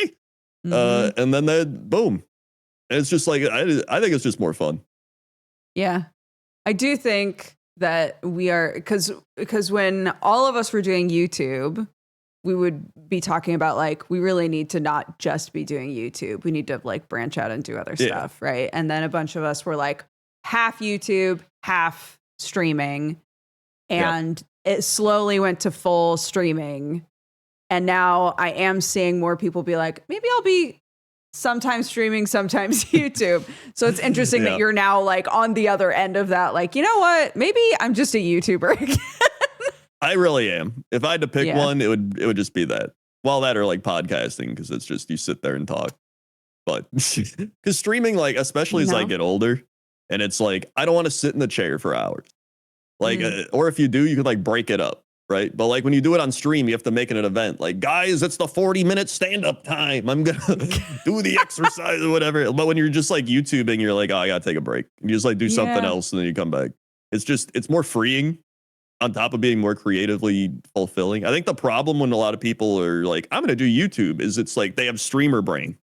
And then boom. And it's just like, I think it's just more fun. Yeah. I do think that we are, because when all of us were doing YouTube, we would be talking about like, we really need to not just be doing YouTube. We need to like branch out and do other stuff. Right. And then a bunch of us were like half YouTube, half streaming. And it slowly went to full streaming. And now I am seeing more people be like, maybe I'll be sometimes streaming, sometimes YouTube. So it's interesting that you're now like on the other end of that. Like, you know what? Maybe I'm just a YouTuber again. I really am. If I had to pick one, it would just be that. Well, that or like podcasting, because it's just you sit there and talk. But because streaming, like, especially as I get older, and it's like, I don't want to sit in the chair for hours. Like, or if you do, you could like break it up, right? But like when you do it on stream, you have to make it an event. Like, guys, it's the 40-minute stand-up time. I'm going to do the exercise or whatever. But when you're just like YouTubing, you're like, oh, I got to take a break. You just like do something else and then you come back. It's more freeing on top of being more creatively fulfilling. I think the problem when a lot of people are like, I'm going to do YouTube is it's like they have streamer brain.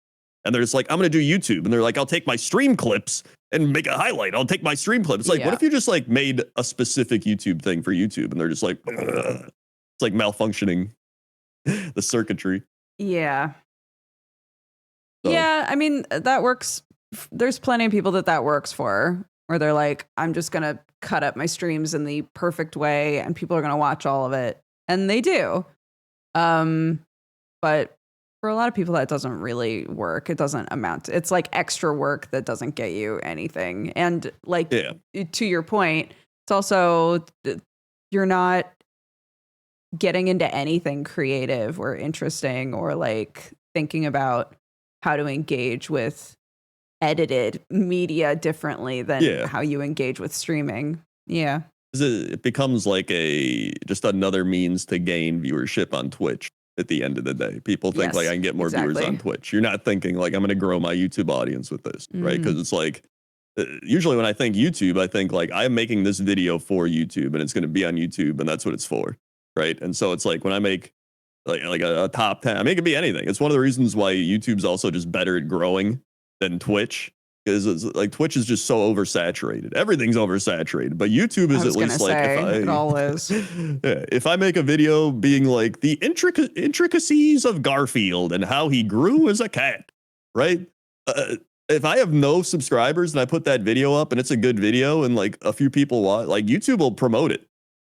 And they're just like, I'm going to do YouTube. And they're like, I'll take my stream clips and make a highlight. I'll take my stream clips. It's like, what if you just like made a specific YouTube thing for YouTube? And they're just like, ugh. It's like malfunctioning the circuitry. Yeah. So. Yeah. I mean, that works. There's plenty of people that works for, where they're like, I'm just going to cut up my streams in the perfect way and people are going to watch all of it. And they do. But for a lot of people, that doesn't really work. It doesn't amount to, it's like extra work that doesn't get you anything. And like, to your point, it's also, you're not getting into anything creative or interesting or like thinking about how to engage with edited media differently than how you engage with streaming. Yeah. It becomes like just another means to gain viewership on Twitch. At the end of the day, people think like I can get more viewers on Twitch. You're not thinking like I'm going to grow my YouTube audience with this, right? Because it's like usually when I think YouTube, I think like I'm making this video for YouTube and it's going to be on YouTube and that's what it's for, right? And so it's like when I make like a top 10, I mean, it could be anything. It's one of the reasons why YouTube's also just better at growing than Twitch, Because like Twitch is just so oversaturated. Everything's oversaturated, but YouTube is at least like it all is. Yeah, if I make a video being like the intricacies of Garfield and how he grew as a cat, right? If I have no subscribers and I put that video up and it's a good video and like a few people watch, like YouTube will promote it.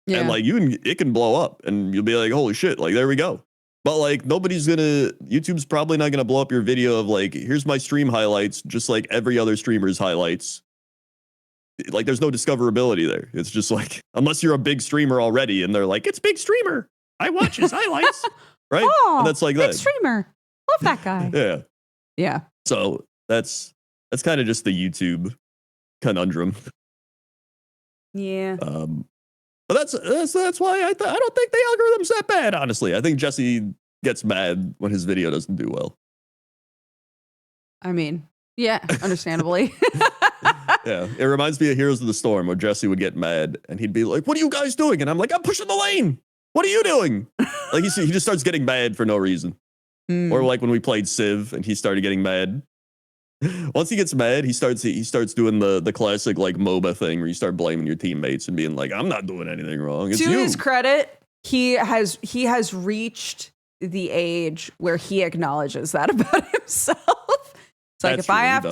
Yeah. And like it can blow up and you'll be like, holy shit, like there we go. But like YouTube's probably not gonna blow up your video of like, here's my stream highlights, just like every other streamer's highlights. Like there's no discoverability there. It's just like, unless you're a big streamer already and they're like, it's big streamer, I watch his highlights. Right? Oh, and that's like big that. streamer. Love that guy. Yeah. Yeah. So that's kind of just the YouTube conundrum. Yeah. But that's why I don't think the algorithm's that bad, honestly. I think Jesse gets mad when his video doesn't do well. I mean, yeah, understandably. Yeah, it reminds me of Heroes of the Storm, where Jesse would get mad and he'd be like, "What are you guys doing?" And I'm like, "I'm pushing the lane. What are you doing?" Like he just starts getting mad for no reason. Or like when we played Civ and he started getting mad. Once he gets mad, he starts doing the classic like MOBA thing where you start blaming your teammates and being like, "I'm not doing anything wrong. It's to you." his credit, he has reached the age where he acknowledges that about himself. It's like That's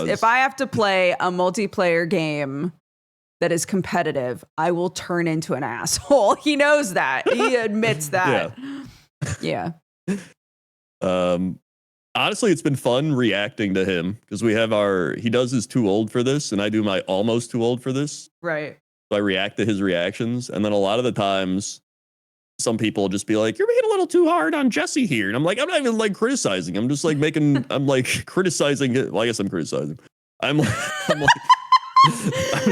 if I have to play a multiplayer game that is competitive, I will turn into an asshole. He knows that. He admits that. Yeah. Honestly, it's been fun reacting to him because he does his too old for this and I do my almost too old for this. Right. So I react to his reactions. And then a lot of the times some people will just be like, "You're being a little too hard on Jesse here." And I'm like, I'm not even like criticizing. I'm just like I'm like criticizing it. Well, I guess I'm criticizing. I'm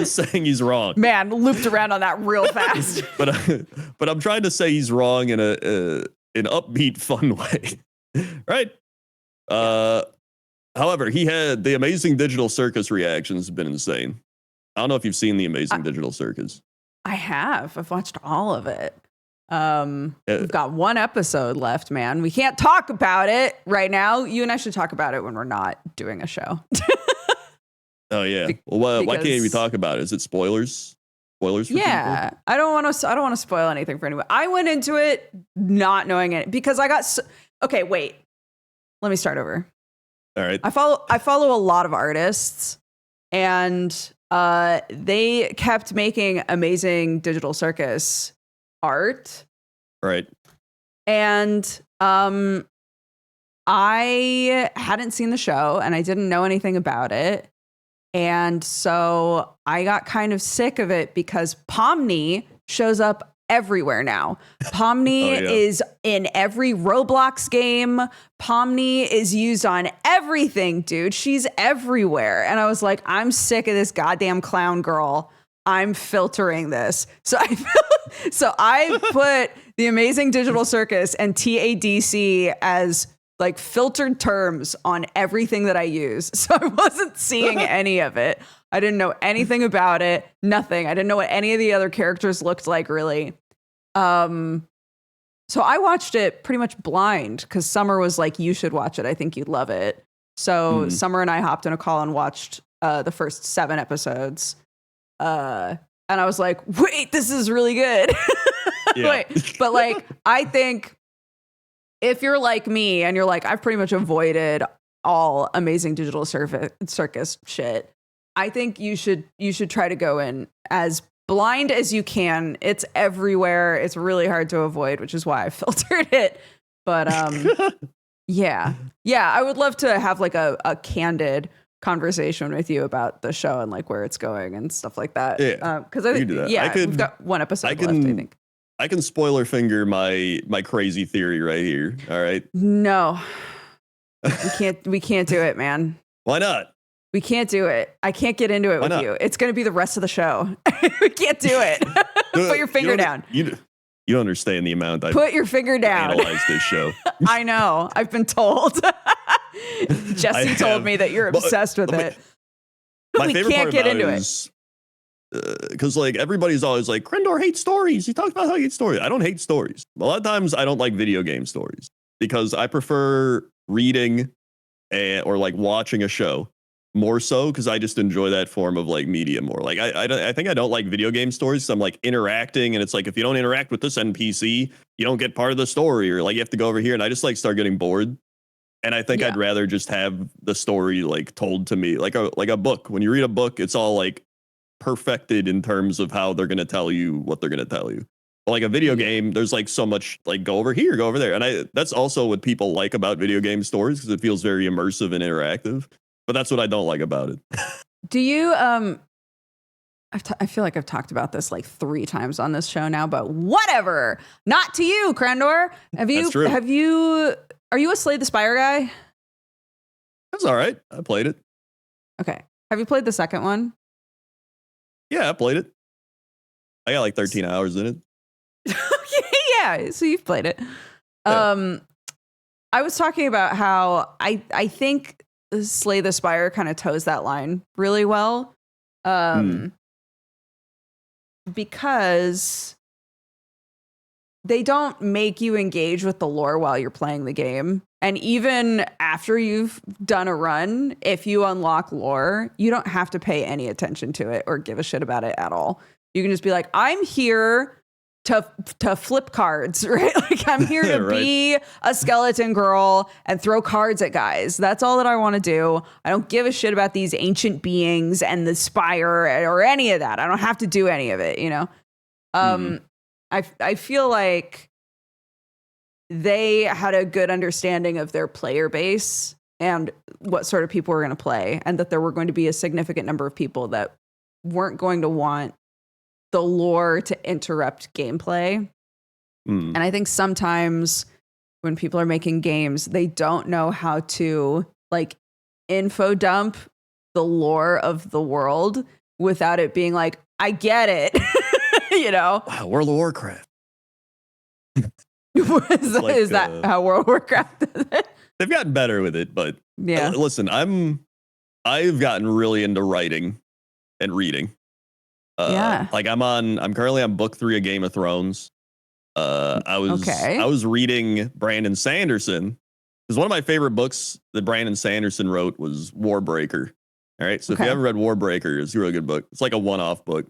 saying he's wrong. Man, looped around on that real fast. but I'm trying to say he's wrong in an upbeat, fun way. Right? However, he had the Amazing Digital Circus reactions have been insane. I don't know if you've seen the Amazing Digital Circus. I have. I've watched all of it. We've got one episode left, man. We can't talk about it right now. You and I should talk about it when we're not doing a show. Oh yeah. Well, why can't we talk about it? Is it spoilers? Spoilers for people? I don't want to spoil anything for anyone. I went into it not knowing it because I got okay, wait. Let me start over. All right. I follow a lot of artists and they kept making Amazing Digital Circus art. Right. And I hadn't seen the show and I didn't know anything about it. And so I got kind of sick of it because Pomni shows up everywhere now. Pomni is in every Roblox game. Pomni is used on everything, dude. She's everywhere. And I was like, I'm sick of this goddamn clown girl. I'm filtering this. So I put the Amazing Digital Circus and TADC as like filtered terms on everything that I use. So I wasn't seeing any of it. I didn't know anything about it. Nothing. I didn't know what any of the other characters looked like, really. So I watched it pretty much blind because Summer was like, "You should watch it. I think you'd love it." So Summer and I hopped in a call and watched the first 7 episodes. And I was like, "Wait, this is really good." Wait, but like, I think if you're like me and you're like, I've pretty much avoided all Amazing Digital Circus shit, I think you should try to go in as blind as you can. It's everywhere. It's really hard to avoid, which is why I filtered it. But yeah, I would love to have like a candid conversation with you about the show and like where it's going and stuff like that. Yeah, because I think we've got one episode left, I think. I can spoiler finger my crazy theory right here. All right. No, we can't do it, man. Why not? We can't do it. I can't get into it with you. It's going to be the rest of the show. We can't do it. Put your finger down. You don't understand the amount I put your finger down. Analyze this show. I know. I've been told. Jesse told me that you're obsessed with it. My we favorite can't part get about into it. Because like everybody's always like, Crendor hates stories. He talks about how he hates stories. I don't hate stories. A lot of times I don't like video game stories because I prefer reading or like watching a show more so because I just enjoy that form of like media more. Like I think I don't like video game stories. So I'm like interacting, and it's like if you don't interact with this NPC, you don't get part of the story, or like you have to go over here, and I just like start getting bored. And I think I'd rather just have the story like told to me, like a book. When you read a book, it's all like perfected in terms of how they're gonna tell you what they're gonna tell you. But like a video game, there's like so much like go over here, go over there, and that's also what people like about video game stories because it feels very immersive and interactive. But that's what I don't like about it. Do you I feel like I've talked about this like 3 times on this show now, but whatever. Not to you, Crendor. Are you a Slay the Spire guy? That's all right. I played it. Okay. Have you played the second one? Yeah, I played it. I got like 13 hours in it. Yeah, so you've played it. I was talking about how I think Slay the Spire kind of toes that line really well. Because they don't make you engage with the lore while you're playing the game. And even after you've done a run, if you unlock lore, you don't have to pay any attention to it or give a shit about it at all. You can just be like, I'm here to flip cards, right? Like I'm here to be a skeleton girl and throw cards at guys. That's all that I want to do. I don't give a shit about these ancient beings and the spire or any of that. I don't have to do any of it, you know? I feel like they had a good understanding of their player base and what sort of people were going to play, and that there were going to be a significant number of people that weren't going to want the lore to interrupt gameplay. And I think sometimes when people are making games, they don't know how to like info dump the lore of the world without it being like, I get it. You know? Wow, World of Warcraft. Is that how World of Warcraft is it? They've gotten better with it, but listen, I've gotten really into writing and reading. Like I'm currently on book 3 of Game of Thrones. I was reading Brandon Sanderson, because one of my favorite books that Brandon Sanderson wrote was Warbreaker. All right, so if you haven't read Warbreaker, it's a really good book. It's like a one-off book.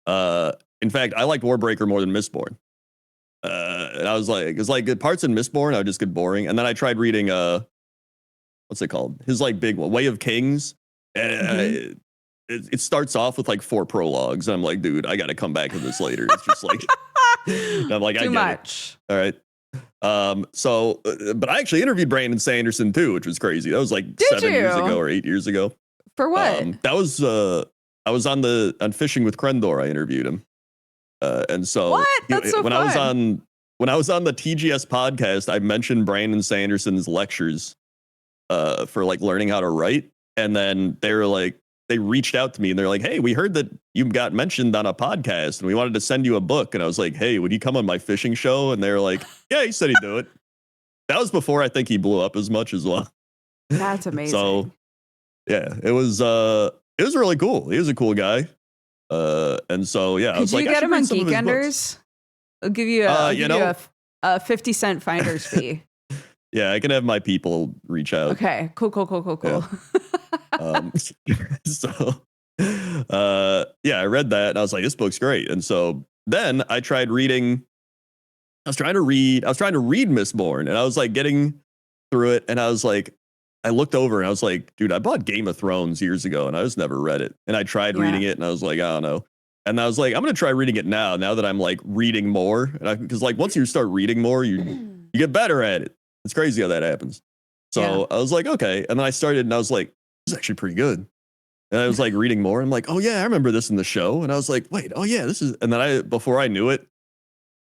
In fact, I liked Warbreaker more than Mistborn. And I was like, it's like good parts in Mistborn, I would just get boring. And then I tried reading what's it called? His like big one, Way of Kings. And it starts off with like 4 prologues. And I'm like, dude, I gotta come back to this later. It's just like I'm like, too much. All right. But I actually interviewed Brandon Sanderson too, which was crazy. That was like 7 years ago or 8 years ago. For what? That was I was on Fishing with Crendor. I interviewed him. And so what? That's so when fun. When I was on the TGS podcast, I mentioned Brandon Sanderson's lectures for like learning how to write. And then they reached out to me and they're like, hey, we heard that you got mentioned on a podcast and we wanted to send you a book. And I was like, hey, would you come on my fishing show? And they were like, yeah, he said he'd do it. That was before I think he blew up as much as well. That's amazing. So yeah, it was really cool. He was a cool guy. And so, yeah. Could you get him on Geekenders? I'll give you a 50-cent finder's fee. Yeah, I can have my people reach out. Okay, cool. Yeah. I read that and I was like, this book's great. And so then I tried reading. I was trying to read Mistborn, and I was like getting through it, and I was like, I looked over and I was like, dude, I bought Game of Thrones years ago and I just never read it. And I tried reading it and I was like, I don't know. And I was like, I'm going to try reading it now that I'm like reading more. Because like once you start reading more, you get better at it. It's crazy how that happens. So I was like, okay. And then I started and I was like, this is actually pretty good. And I was like reading more. I'm like, oh yeah, I remember this in the show. And I was like, wait, oh yeah, this is. And then before I knew it,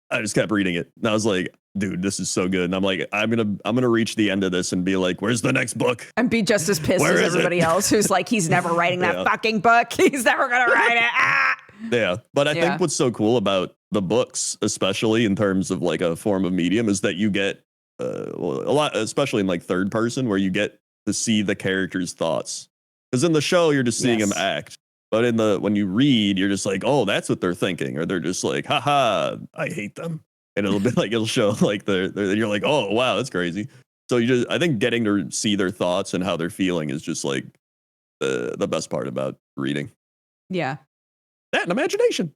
I just kept reading it. And I was like, dude, this is so good. And I'm like, I'm gonna reach the end of this and be like, where's the next book? And be just as pissed as everybody else who's like, he's never writing that fucking book. He's never gonna write it. Ah! Yeah. But I think what's so cool about the books, especially in terms of like a form of medium, is that you get a lot, especially in like third person, where you get to see the character's thoughts. Because in the show, you're just seeing them act. But when you read, you're just like, oh, that's what they're thinking. Or they're just like, haha, I hate them. And it'll show like you're like, oh, wow, that's crazy. So I think getting to see their thoughts and how they're feeling is just like, the best part about reading. Yeah. That and imagination.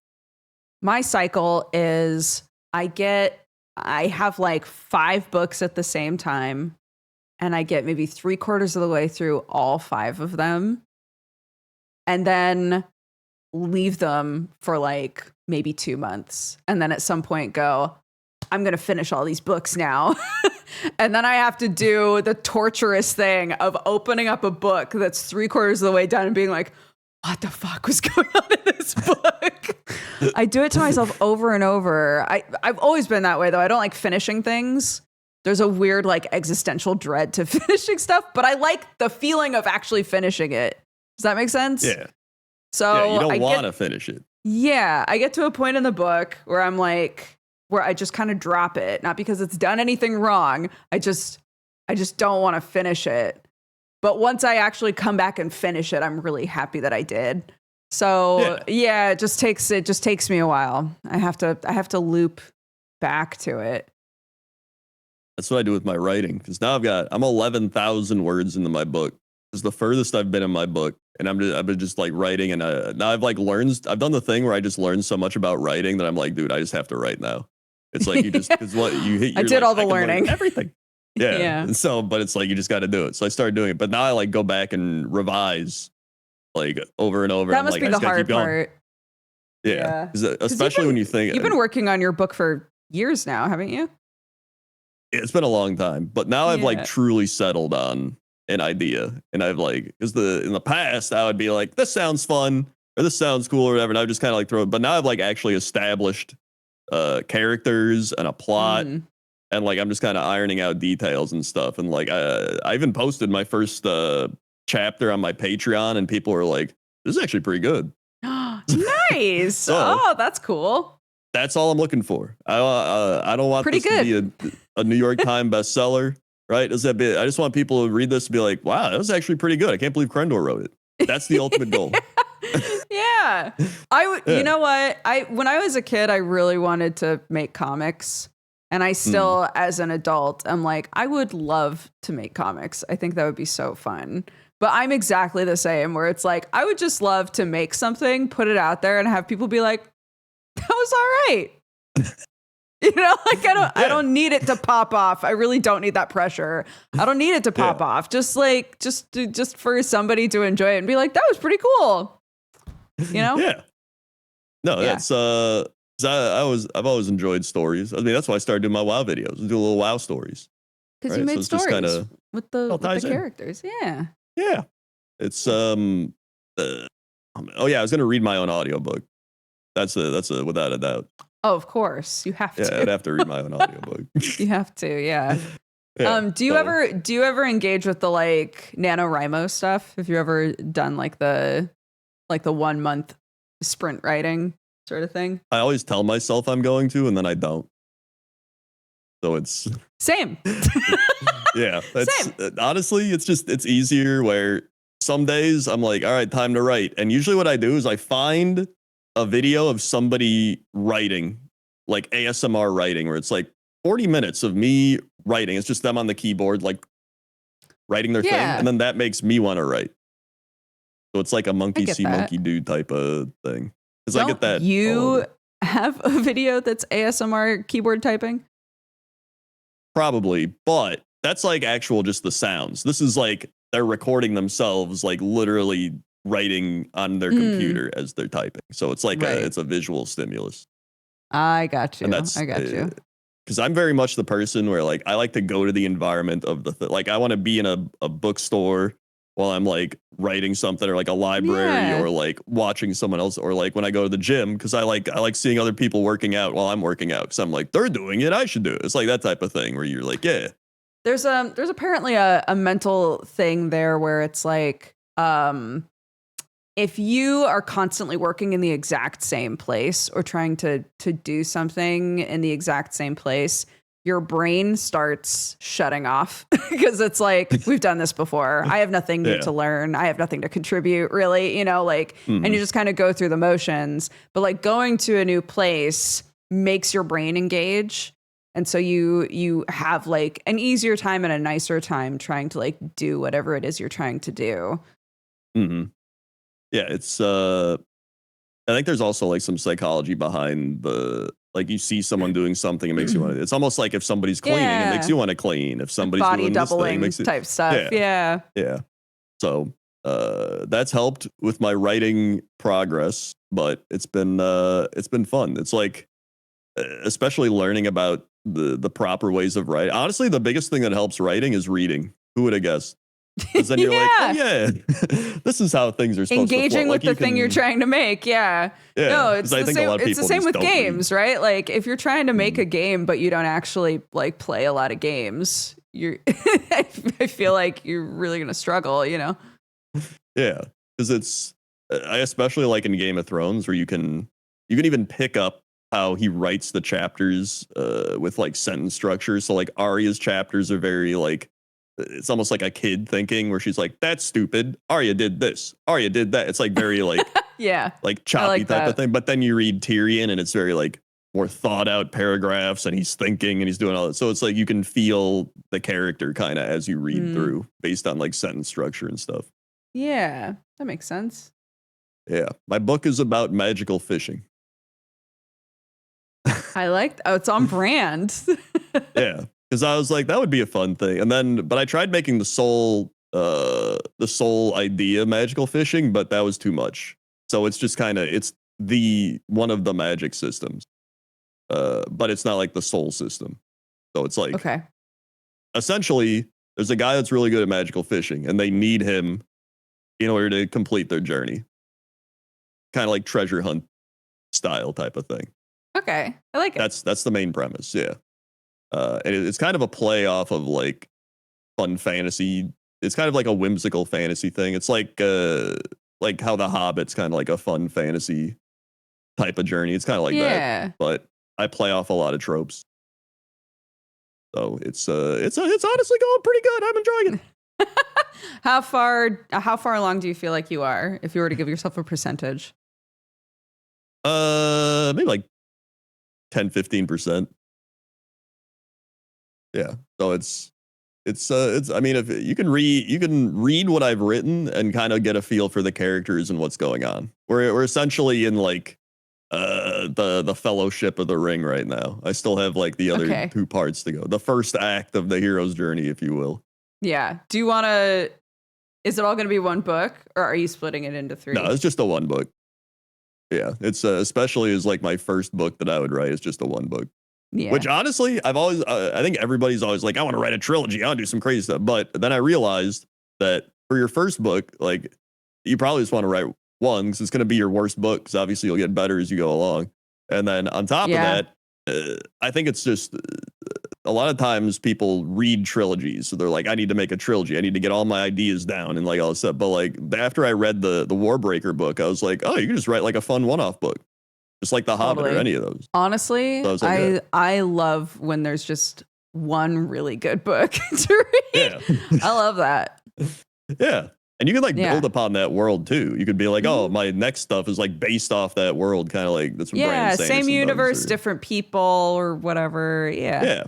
My cycle is I have like 5 books at the same time, and I get maybe 3/4 of the way through all 5 of them, and then leave them for like maybe 2 months. And then at some point go, I'm going to finish all these books now. And then I have to do the torturous thing of opening up a book that's 3/4 of the way done and being like, what the fuck was going on in this book? I do it to myself over and over. I've always been that way, though. I don't like finishing things. There's a weird like existential dread to finishing stuff, but I like the feeling of actually finishing it. Does that make sense? Yeah. So you don't want to finish it. Yeah. I get to a point in the book where I'm like, where I just kind of drop it. Not because it's done anything wrong. I just don't want to finish it. But once I actually come back and finish it, I'm really happy that I did. So yeah, it just takes me a while. I have to loop back to it. That's what I do with my writing, because now I'm 11,000 words into my book. It's the furthest I've been in my book, and I've been just like writing, and now I've done the thing where I just learned so much about writing that I'm like, dude, I just have to write now. It's like you just because what you hit. I did all the learning, everything. Yeah. And so, but it's like you just got to do it. So I started doing it, but now I like go back and revise like over and over. That must be the hard part. Yeah. Especially when you think you've been working on your book for years now, haven't you? It's been a long time, but now I've like truly settled on an idea, and I've like because in the past I would be like, this sounds fun or this sounds cool or whatever, and I would just kind of like throw it. But now I've like actually established characters and a plot. And like I'm just kind of ironing out details and stuff. And like I even posted my first chapter on my Patreon, and people were like, "This is actually pretty good." Nice. So, oh, that's cool. That's all I'm looking for. I don't want pretty this to be a New York Times bestseller, right? I just want people to read this and be like, "Wow, that was actually pretty good. I can't believe Crendor wrote it." That's the ultimate goal. Yeah. You know what? When I was a kid, I really wanted to make comics. And I still, as an adult, I'm like, I would love to make comics. I think that would be so fun. But I'm exactly the same, where it's like, I would just love to make something, put it out there, and have people be like, that was all right. Like I don't need it to pop off. I really don't need that pressure. I don't need it to pop off. Just for somebody to enjoy it and be like, that was pretty cool. Yeah. No, that's I've always enjoyed stories. I mean, that's why I started doing my WoW videos. Do little WoW stories. Because you made stories with the characters. Yeah. Yeah. It's I was gonna read my own audiobook. That's a without a doubt. Oh, of course. You have to. Yeah, I'd have to read my own audiobook. You have to, yeah. Do you ever engage with the like NaNoWriMo stuff? Have you ever done like the 1 month sprint writing sort of thing? I always tell myself I'm going to, and then I don't. So it's same. Yeah, honestly, it's easier where some days I'm like, all right, time to write. And usually what I do is I find a video of somebody writing, like ASMR writing, where it's like 40 minutes of me writing. It's just them on the keyboard, like writing their thing. And then that makes me want to write. So it's like a monkey see, monkey do type of thing. Because I get that. You have a video that's ASMR keyboard typing? Probably, but that's like actual just the sounds. This is like they're recording themselves, like literally writing on their computer as they're typing. So it's like it's a visual stimulus. I got you. I got you. Because I'm very much the person where like I like to go to the environment of like I want to be in a bookstore while I'm like writing something, or like a library, or like watching someone else, or like when I go to the gym, because I like seeing other people working out while I'm working out, because I'm like, they're doing it, I should do it. It's like that type of thing where you're like, yeah. There's apparently a mental thing there where it's like, if you are constantly working in the exact same place or trying to do something in the exact same place, your brain starts shutting off because it's like, we've done this before. I have nothing new to learn. I have nothing to contribute, really, and you just kind of go through the motions. But like going to a new place makes your brain engage. And so you have like an easier time and a nicer time trying to like do whatever it is you're trying to do. Hmm. Yeah, it's I think there's also like some psychology behind the like you see someone doing something, it makes you want to. It's almost like if somebody's cleaning, it makes you want to clean. If somebody's body doing this thing, it doubling makes it, type stuff. Yeah. yeah. So that's helped with my writing progress, but it's been fun. It's like especially learning about the proper ways of writing. Honestly, the biggest thing that helps writing is reading. Who would have guessed? Because then you're like, oh yeah, this is how things are supposed engaging to with the thing you're trying to make. Yeah. No, it's the same. It's the same with games, right? Like if you're trying to make a game, but you don't actually like play a lot of games, you're. I feel like you're really gonna struggle. You know. Yeah, because it's. I especially like in Game of Thrones where you can even pick up how he writes the chapters with like sentence structure. So like Arya's chapters are very like. It's almost like a kid thinking where she's like, that's stupid. Arya did this. Arya did that. It's like very like, yeah, like choppy type of thing. But then you read Tyrion and it's very like more thought out paragraphs and he's thinking and he's doing all that. So it's like you can feel the character kind of as you read through based on like sentence structure and stuff. Yeah, that makes sense. Yeah. My book is about magical fishing. I like it's on brand. Yeah. Because I was like, that would be a fun thing. And then, but I tried making the soul idea magical fishing, but that was too much. So it's just kind of, it's one of the magic systems. But it's not like the soul system. So it's like, okay. Essentially, there's a guy that's really good at magical fishing and they need him in order to complete their journey. Kind of like treasure hunt style type of thing. Okay. I like it. That's the main premise. Yeah. And it's kind of a play off of like fun fantasy. It's kind of like a whimsical fantasy thing. It's like how The Hobbit's kind of like a fun fantasy type of journey. It's kind of like that, but I play off a lot of tropes. So it's honestly going pretty good. I'm enjoying it. How far along do you feel like you are if you were to give yourself a percentage? Maybe like 10-15%. Yeah. So it's I mean, if you can read what I've written and kind of get a feel for the characters and what's going on. We're essentially in like the Fellowship of the Ring right now. I still have like the other 2 parts to go. The first act of the hero's journey, if you will. Yeah. Do you want to is it all going to be one book or are you splitting it into 3? No, it's just a one book. Yeah. It's especially as like my first book that I would write is just a one book. Yeah. Which honestly, I've always, I think everybody's always like, I want to write a trilogy. I want to do some crazy stuff. But then I realized that for your first book, like you probably just want to write one because it's going to be your worst book because obviously you'll get better as you go along. And then on top of that, I think it's just a lot of times people read trilogies. So they're like, I need to make a trilogy. I need to get all my ideas down and like all this stuff. But like after I read the Warbreaker book, I was like, oh, you can just write like a fun one-off book. Just like The Hobbit or any of those. Honestly, so like, I love when there's just one really good book to read. Yeah. I love that. Yeah. And you can like build upon that world too. You could be like, oh, my next stuff is like based off that world. Kind of like that's what Brandon Sanderson same universe, does, different people or whatever. Yeah. Yeah.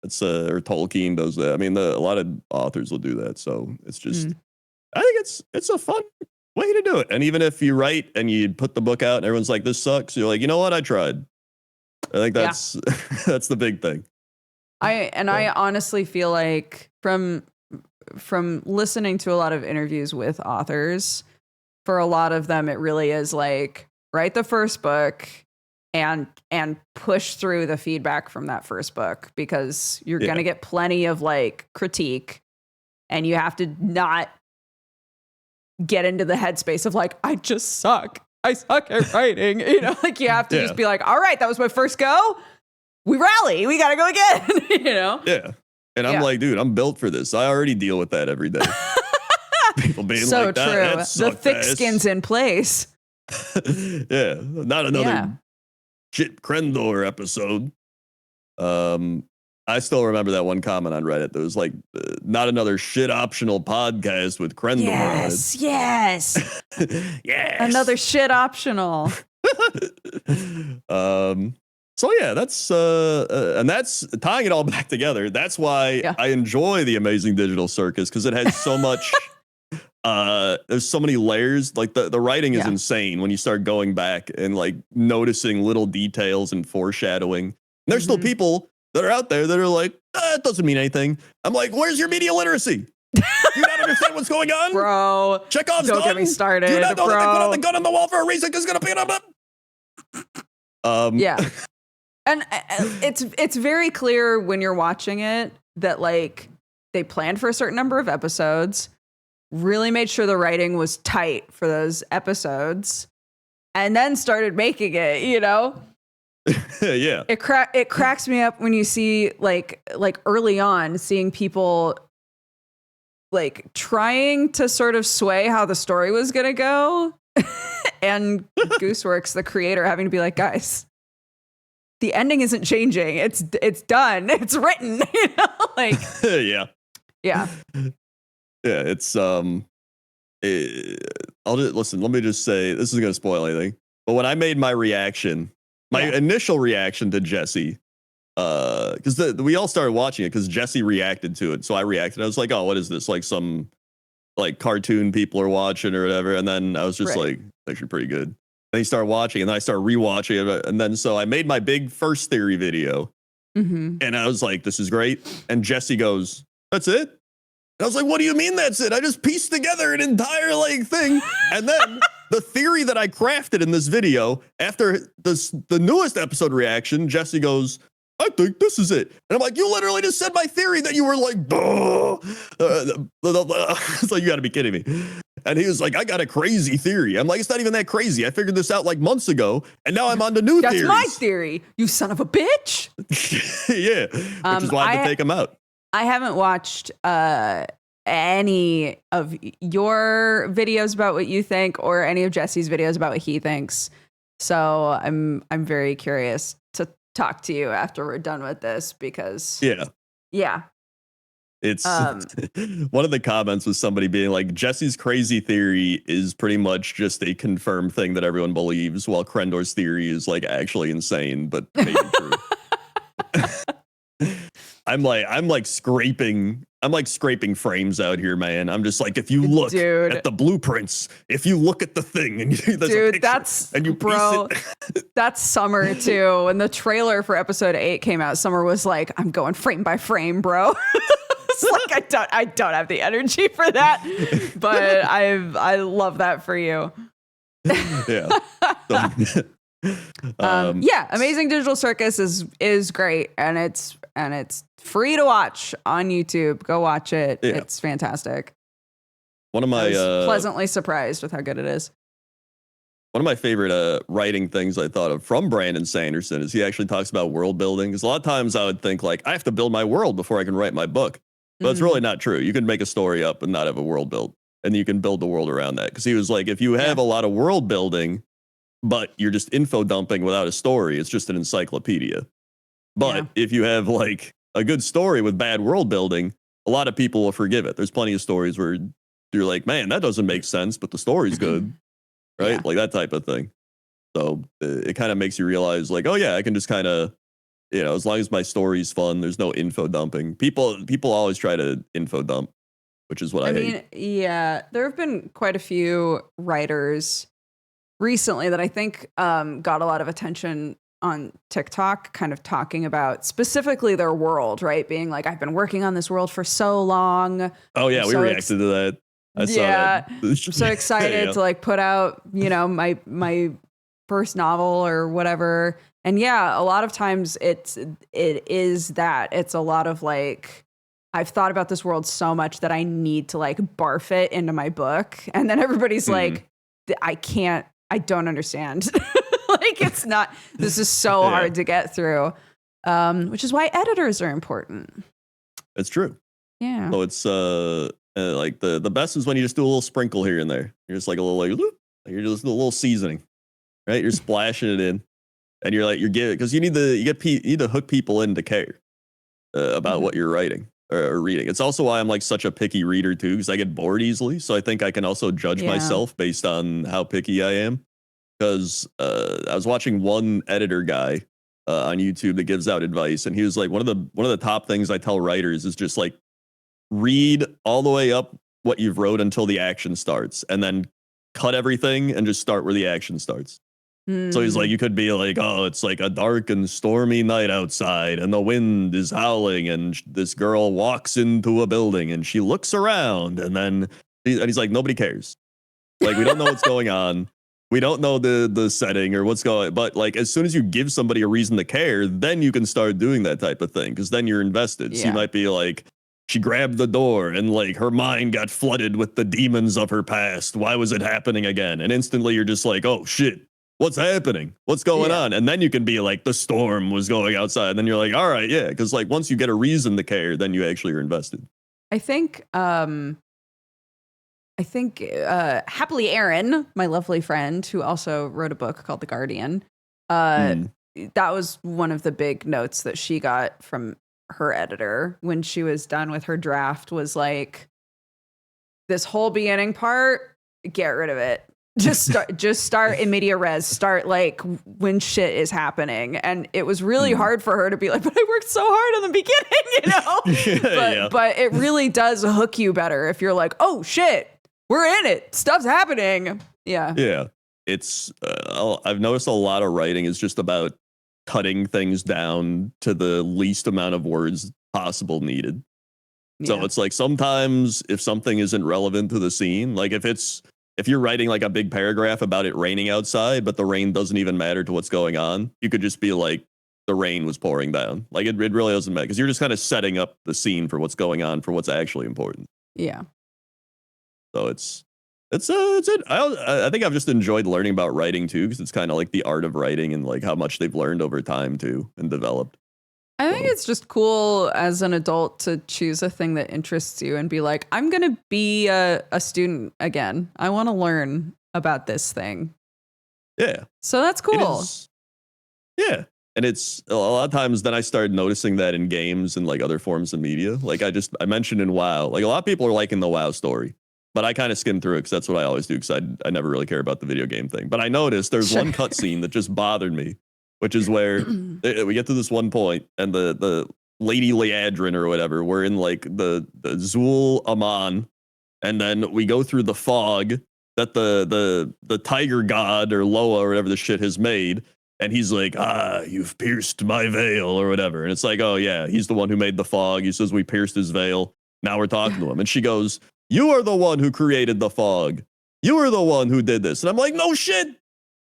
It's or Tolkien does that. I mean, a lot of authors will do that. So it's just, I think it's a fun way to do it. And even if you write and you put the book out and everyone's like, this sucks, you're like, you know what? I tried. I think that's that's the big thing. I honestly feel like from listening to a lot of interviews with authors, for a lot of them, it really is like write the first book and push through the feedback from that first book because you're going to get plenty of like critique and you have to not get into the headspace of like, I just suck. I suck at writing. You know, like you have to just be like, all right, that was my first go. We rally. We got to go again. You know? Yeah. And I'm like, dude, I'm built for this. I already deal with that every day. People being so like, that the thick skin's in place. Yeah. Not another shit Crendor episode. I still remember that one comment on Reddit that was like, not another shit optional podcast with Crendor yes, on it. Yes. Yes. Another shit optional. So yeah, that's and that's tying it all back together. That's why I enjoy the Amazing Digital Circus because it has so much there's so many layers. Like the writing is insane when you start going back and like noticing little details and foreshadowing. And there's still people that are out there that are like, it doesn't mean anything. I'm like, where's your media literacy? Do you not understand what's going on? Bro, Chekhov's don't gun? get me started, Do you not know bro. that they put out the gun on the wall for a reason? Because it's going to be yeah. And it's very clear when you're watching it that like they planned for a certain number of episodes, really made sure the writing was tight for those episodes, and then started making it, you know? Yeah. It cracks me up when you see like early on seeing people like trying to sort of sway how the story was going to go and Gooseworks, the creator, having to be like, guys, the ending isn't changing. It's done. It's written, you know? Like, yeah. Yeah. Yeah, it's I'll just listen, let me just say, this isn't gonna spoil anything, but when I made my reaction, my initial reaction to Jesse, because we all started watching it because Jesse reacted to it. So I reacted. I was like, oh, what is this? Like some like cartoon people are watching or whatever. And then I was just like, actually pretty good. Then he started watching, and then I started rewatching it. And then so I made my big first theory video. And I was like, this is great. And Jesse goes, that's it? And I was like, what do you mean that's it? I just pieced together an entire like thing. And then the theory that I crafted in this video, after the newest episode reaction, Jesse goes, I think this is it. And I'm like, you literally just said my theory that you were like, it's like, you gotta be kidding me. And he was like, I got a crazy theory. I'm like, it's not even that crazy. I figured this out like months ago, and now I'm on the new theories. That's my theory, you son of a bitch. Yeah, which is why I had to take him out. I haven't watched any of your videos about what you think or any of Jesse's videos about what he thinks. So I'm very curious to talk to you after we're done with this because yeah. It's one of the comments was somebody being like, Jesse's crazy theory is pretty much just a confirmed thing that everyone believes, while Crendor's theory is like actually insane, but maybe true. I'm like scraping frames out here, man. I'm just like, if you look at the blueprints, if you look at the thing and there's a picture, that's and you bro, that's Summer too. When the trailer for episode 8 came out, Summer was like, I'm going frame by frame, bro. It's like I don't have the energy for that, but I love that for you. Yeah. Amazing Digital Circus is great, and it's free to watch on YouTube. Go watch it. Yeah. It's fantastic. One of my I was pleasantly surprised with how good it is. One of my favorite writing things I thought of from Brandon Sanderson is he actually talks about world building. Because a lot of times I would think like, I have to build my world before I can write my book. But it's really not true. You can make a story up and not have a world built, and you can build the world around that. Because he was like, if you have a lot of world building, but you're just info dumping without a story, it's just an encyclopedia. But if you have like a good story with bad world building, a lot of people will forgive it. There's plenty of stories where you're like, man, that doesn't make sense, but the story's good, right? Yeah. Like that type of thing. So it kind of makes you realize like, oh yeah, I can just kind of, you know, as long as my story's fun, there's no info dumping. People always try to info dump, which is what I hate. Yeah, there have been quite a few writers recently that I think got a lot of attention on TikTok, kind of talking about specifically their world, right? Being like, I've been working on this world for so long. Oh yeah, we reacted to that. I saw that. I'm so excited to like put out, you know, my first novel or whatever. And yeah, a lot of times it is that. It's a lot of like, I've thought about this world so much that I need to like barf it into my book. And then everybody's like, I don't understand. Like, it's not, this is so hard to get through, which is why editors are important. It's true. Yeah. So it's like the best is when you just do a little sprinkle here and there. You're just like a little like you're just a little seasoning, right? You're splashing it in, and you're like, you're giving, because you need to hook people in to care about what you're writing or reading. It's also why I'm like such a picky reader too, because I get bored easily. So I think I can also judge myself based on how picky I am. Because I was watching one editor guy on YouTube that gives out advice, and he was like, one of the top things I tell writers is just like read all the way up what you've wrote until the action starts, and then cut everything and just start where the action starts. So he's like, you could be like, oh, it's like a dark and stormy night outside, and the wind is howling, and this girl walks into a building, and she looks around, and then he's like, nobody cares. Like, we don't know what's going on. We don't know the setting or what's going. But like, as soon as you give somebody a reason to care, then you can start doing that type of thing, because then you're invested. So you might be like, she grabbed the door and like her mind got flooded with the demons of her past. Why was it happening again? And instantly you're just like, oh shit. What's happening? What's going on? And then you can be like, the storm was going outside. And then you're like, all right, yeah. Because like once you get a reason to care, then you actually are invested. I think Happily Aaron, my lovely friend, who also wrote a book called The Guardian, that was one of the big notes that she got from her editor when she was done with her draft, was like, this whole beginning part, get rid of it. Just start in media res. Start like when shit is happening. And it was really hard for her to be like, but I worked so hard in the beginning, you know? But it really does hook you better if you're like, oh shit, we're in it. Stuff's happening. Yeah. Yeah. It's, I've noticed a lot of writing is just about cutting things down to the least amount of words possible needed. So it's like, sometimes if something isn't relevant to the scene, like if you're writing like a big paragraph about it raining outside, but the rain doesn't even matter to what's going on, you could just be like, the rain was pouring down. Like it really doesn't matter, because you're just kind of setting up the scene for what's going on, for what's actually important. Yeah. So it's it. I think I've just enjoyed learning about writing too, because it's kind of like the art of writing and like how much they've learned over time too and developed. I think it's just cool as an adult to choose a thing that interests you and be like, I'm going to be a student again. I want to learn about this thing. Yeah. So that's cool. Yeah. And it's a lot of times then I started noticing that in games and like other forms of media. Like I mentioned in WoW, like a lot of people are liking the WoW story, but I kind of skim through it because that's what I always do, because I never really care about the video game thing. But I noticed there's one cutscene that just bothered me, which is where we get to this one point and the Lady Leadrin or whatever, we're in like the Zul Aman, and then we go through the fog that the tiger god or Loa or whatever the shit has made, and he's like, you've pierced my veil or whatever. And it's like, oh yeah, he's the one who made the fog. He says we pierced his veil. Now we're talking to him. And she goes, you are the one who created the fog. You are the one who did this. And I'm like, no shit.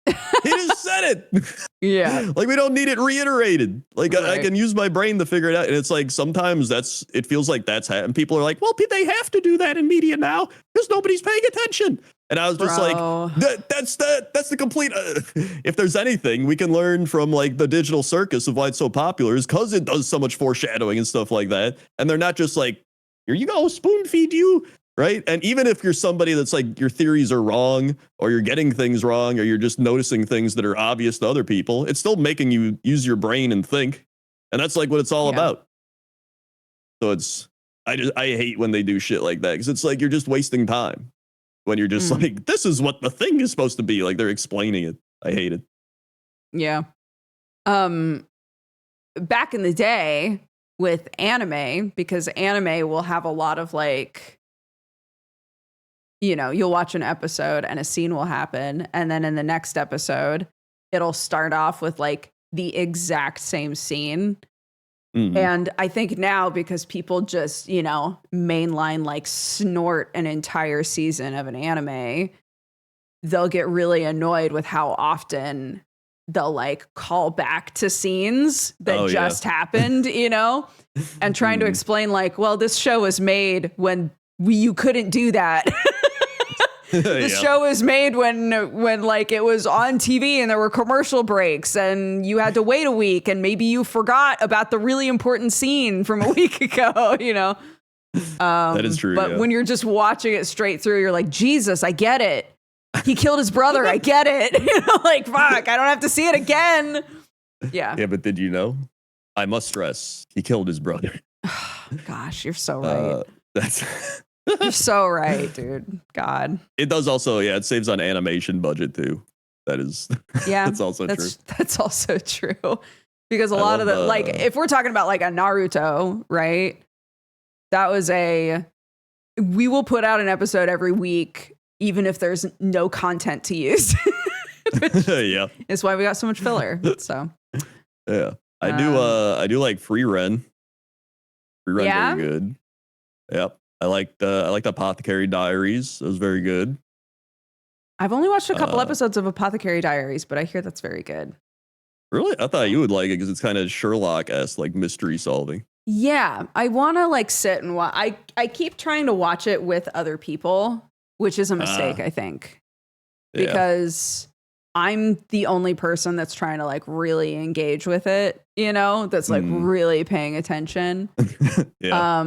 He just said it. Yeah. Like, we don't need it reiterated. Like, right. I can use my brain to figure it out. And it's like, sometimes it feels like that's and people are like, well, they have to do that in media now because nobody's paying attention. And I was just like, that's the complete, if there's anything we can learn from like the digital circus of why it's so popular is because it does so much foreshadowing and stuff like that. And they're not just like, here you go, spoon feed you. Right. And even if you're somebody that's like your theories are wrong, or you're getting things wrong, or you're just noticing things that are obvious to other people, it's still making you use your brain and think. And that's like what it's all about. So I hate when they do shit like that, because it's like you're just wasting time when you're just like, this is what the thing is supposed to be. Like they're explaining it. I hate it. Yeah. Back in the day with anime, because anime will have a lot of like, you know, you'll watch an episode and a scene will happen. And then in the next episode, it'll start off with like the exact same scene. Mm-hmm. And I think now, because people just, you know, mainline like snort an entire season of an anime, they'll get really annoyed with how often they'll like call back to scenes that just happened, you know, and trying to explain like, well, this show was made when you couldn't do that. The show was made when like it was on TV and there were commercial breaks and you had to wait a week and maybe you forgot about the really important scene from a week ago, you know? That is true. But when you're just watching it straight through, you're like, Jesus, I get it. He killed his brother. I get it. You know, like, fuck, I don't have to see it again. Yeah. Yeah, but did you know? I must stress, he killed his brother. Gosh, you're so right. You're so right, dude. God. It does also, it saves on animation budget too. That is, that's also true. That's also true. Because a lot of the, like, if we're talking about like a Naruto, right? That was a we will put out an episode every week, even if there's no content to use. Yeah. It's why we got so much filler. So yeah. I do like Free Ren. Free Ren very good. Yep. I liked Apothecary Diaries. It was very good. I've only watched a couple episodes of Apothecary Diaries, but I hear that's very good. Really? I thought you would like it because it's kind of Sherlock-esque, like mystery solving. Yeah, I want to like sit and watch. I keep trying to watch it with other people, which is a mistake, I think, because I'm the only person that's trying to like really engage with it. You know, that's like really paying attention. Yeah.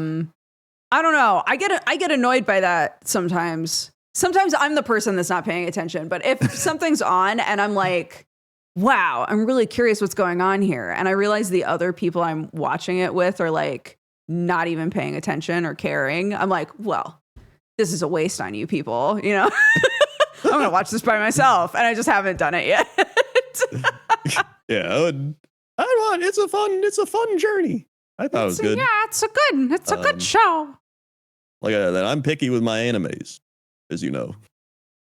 I don't know. I get annoyed by that sometimes. Sometimes I'm the person that's not paying attention, but if something's on and I'm like, wow, I'm really curious what's going on here, and I realize the other people I'm watching it with are like not even paying attention or caring, I'm like, well, this is a waste on you people, you know? I'm gonna watch this by myself, and I just haven't done it yet. Yeah, it's a fun journey. I thought it was good. Yeah, it's a good show. Like that, I'm picky with my animes, as you know.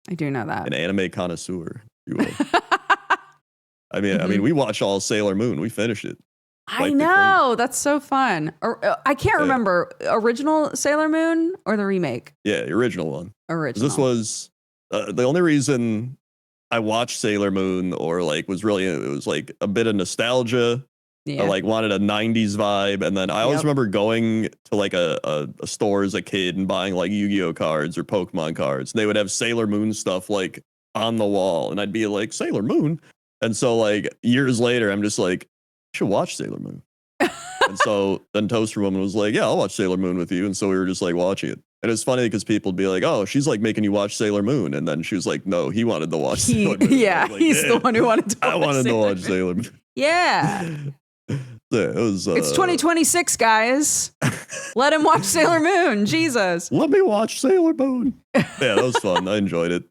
I do know that. An anime connoisseur, if you will. I mean, we watched all Sailor Moon. We finished it. I know. That's so fun. I can't remember original Sailor Moon or the remake. Yeah, the original one. Original. This was the only reason I watched Sailor Moon, or like it was like a bit of nostalgia. Yeah. I like wanted a 90s vibe, and then I always remember going to like a store as a kid and buying like Yu-Gi-Oh cards or Pokemon cards. And they would have Sailor Moon stuff like on the wall, and I'd be like, Sailor Moon. And so like years later, I'm just like, I should watch Sailor Moon. And so then Toaster Woman was like, yeah, I'll watch Sailor Moon with you. And so we were just like watching it. And it's funny because people would be like, oh, she's like making you watch Sailor Moon. And then she was like, no, he wanted to watch Sailor Moon. Yeah, like, he's the one who wanted to watch I wanted to watch Sailor Moon. Yeah. Yeah, it was, it's 2026, guys. Let him watch Sailor Moon. Jesus. Let me watch Sailor Moon. Yeah, that was fun. I enjoyed it.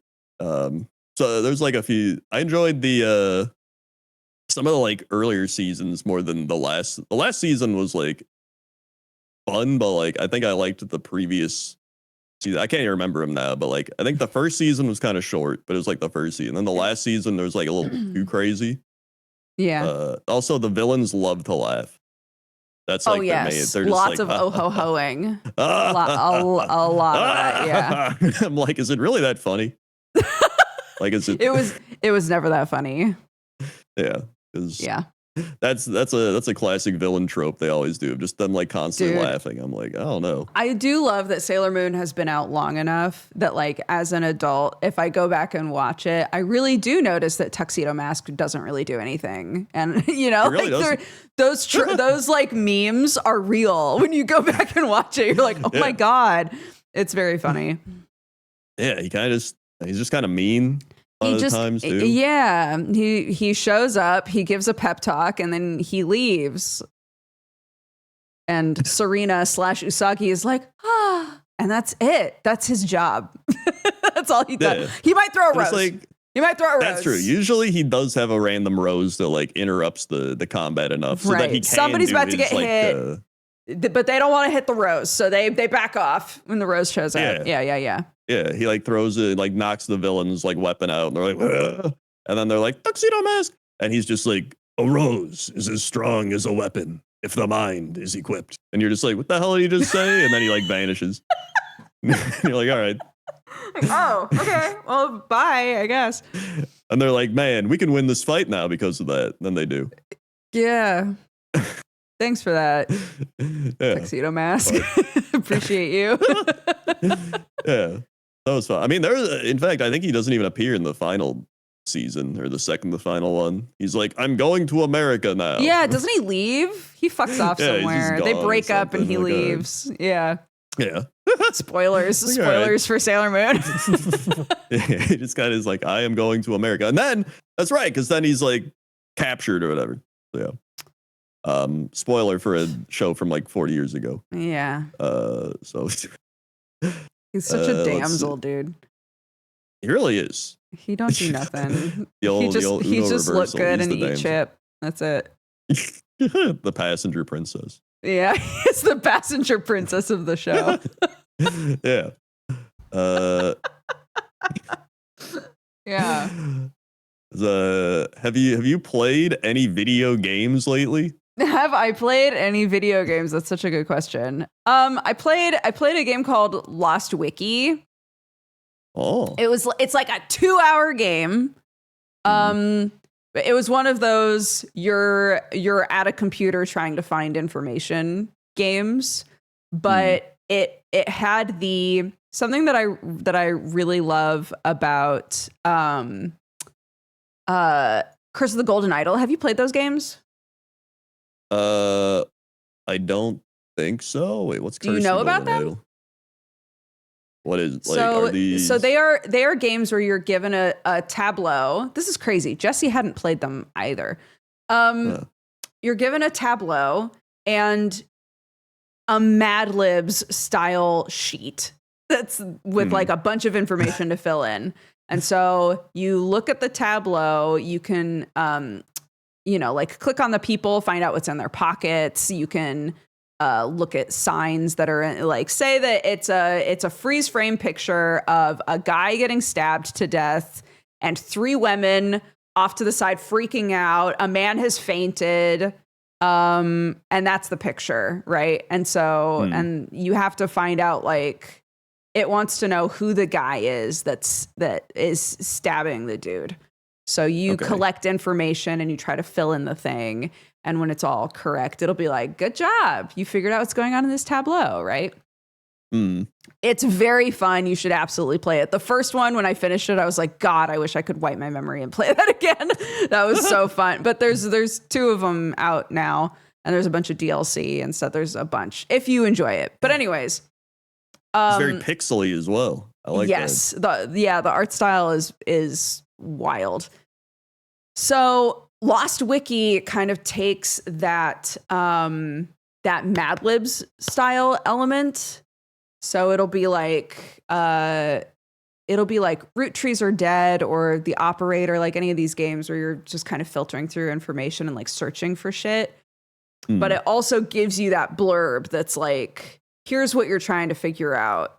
So there's like a few. I enjoyed the some of the like earlier seasons more than the last. The last season was like fun, but like I think I liked the previous season. I can't even remember them now, but like I think the first season was kind of short, but it was like the first season. Then the last season there was like a little too crazy. Yeah. Also, the villains love to laugh. That's like yes. they're lots just of like, oh-ho-hoing. a lot of that, yeah. I'm like, is it really that funny? Like, is it? It was never that funny. Yeah. Yeah. That's a classic villain trope they always do. Just them like constantly laughing. I'm like, I don't know. I do love that Sailor Moon has been out long enough that like as an adult, if I go back and watch it, I really do notice that Tuxedo Mask doesn't really do anything. And you know, really like those like memes are real. When you go back and watch it, you're like, oh my God. It's very funny. Yeah, he's just kind of mean. Times too. Yeah, he shows up, he gives a pep talk, and then he leaves. And Serena / Usagi is like, and that's it. That's his job. That's all he does. He might throw a rose. He might throw a rose. That's true. Usually he does have a random rose that like interrupts the combat enough so that he can Somebody's about to get like, hit, but they don't want to hit the rose, so they back off when the rose shows up. Yeah. Yeah, he like throws it, like knocks the villain's like weapon out, and they're like, ugh. And then they're like, Tuxedo Mask, and he's just like, a rose is as strong as a weapon if the mind is equipped. And you're just like, what the hell did he just say? And then he like vanishes. And you're like, all right. Oh, okay. Well, bye, I guess. And they're like, man, we can win this fight now because of that. And then they do. Yeah. Thanks for that, Tuxedo Mask. Appreciate you. Yeah, that was fun. I mean, in fact, I think he doesn't even appear in the final season or the second to final one. He's like, I'm going to America now. Yeah, doesn't he leave? He fucks off somewhere. They break up and he leaves. Yeah. Yeah. Spoilers for Sailor Moon. Yeah, he just kind of is like, I am going to America. And then, that's right, because then he's like captured or whatever. So, yeah. Spoiler for a show from like 40 years ago. Yeah. So he's such a damsel, dude. He really is. He don't do nothing. He just look good and eat chip. That's it. The passenger princess. Yeah, it's the passenger princess of the show. Yeah. Yeah. Have you played any video games lately? Have I played any video games? That's such a good question. I played a game called Lost Wiki. Oh. It's like a 2-hour game. It was one of those you're at a computer trying to find information games, but it had something that I really love about Curse of the Golden Idol. Have you played those games? I don't think so. Wait, what's Curse Do you know of the about Golden them? Idol? What is are these? So they are games where you're given a tableau. This is crazy. Jesse hadn't played them either. You're given a tableau and a Mad Libs style sheet that's with like a bunch of information to fill in. And so you look at the tableau, you can like click on the people, find out what's in their pockets. You can look at signs that are like, say that it's a freeze frame picture of a guy getting stabbed to death and 3 women off to the side freaking out. A man has fainted. And that's the picture, right? And so, and you have to find out, like, it wants to know who the guy is that is stabbing the dude. So you collect information and you try to fill in the thing. And when it's all correct, it'll be like, good job. You figured out what's going on in this tableau, right? It's very fun. You should absolutely play it. The first one, when I finished it, I was like, God, I wish I could wipe my memory and play that again. That was so fun. But there's 2 of them out now, and there's a bunch of DLC and stuff. There's a bunch if you enjoy it. But anyways, it's very pixely as well. I like that. The art style is wild. So Lost Wiki kind of takes that Mad Libs style element. So it'll be like Root Trees Are Dead or The Operator, like any of these games where you're just kind of filtering through information and like searching for shit. But it also gives you that blurb that's like, here's what you're trying to figure out.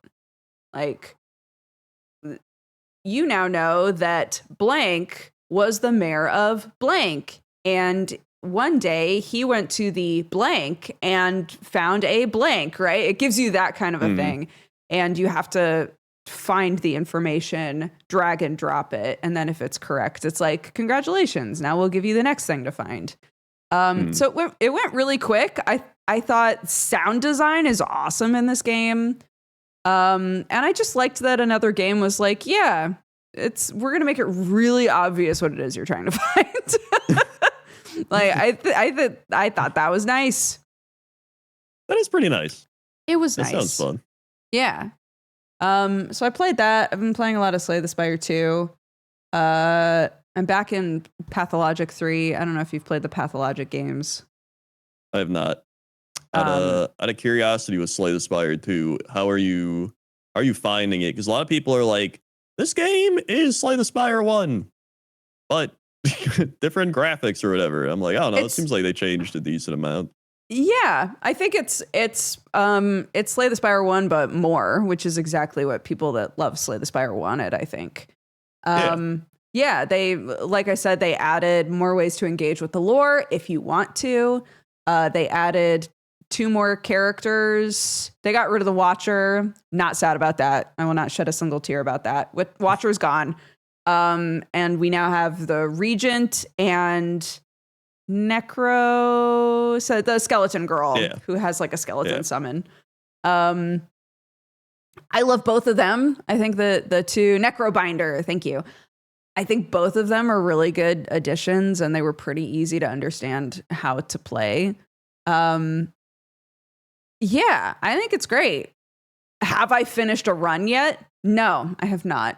Like, you now know that blank was the mayor of blank. And one day he went to the blank and found a blank, right? It gives you that kind of a thing. And you have to find the information, drag and drop it. And then if it's correct, it's like, congratulations. Now we'll give you the next thing to find. So it went really quick. I thought sound design is awesome in this game. And I just liked that another game was like, yeah, we're going to make it really obvious what it is you're trying to find. Like, I thought that was nice. That is pretty nice. It was nice. That sounds fun. Yeah. So I played that. I've been playing a lot of Slay the Spire 2. I'm back in Pathologic 3. I don't know if you've played the Pathologic games. I have not. Out of curiosity with Slay the Spire 2, how are you finding it? Because a lot of people are like, this game is Slay the Spire 1, but different graphics or whatever. I'm like, I don't know. It seems like they changed a decent amount. Yeah, I think it's Slay the Spire 1, but more, which is exactly what people that love Slay the Spire wanted, I think. Yeah, they, like I said, they added more ways to engage with the lore if you want to. They added 2 more characters. They got rid of the Watcher. Not sad about that. I will not shed a single tear about that. Watcher's gone. And we now have the Regent and Necro, so the skeleton girl who has like a skeleton summon. I love both of them. I think the 2 Necrobinder, thank you. I think both of them are really good additions, and they were pretty easy to understand how to play. Yeah, I think it's great. Have I finished a run yet? No, I have not.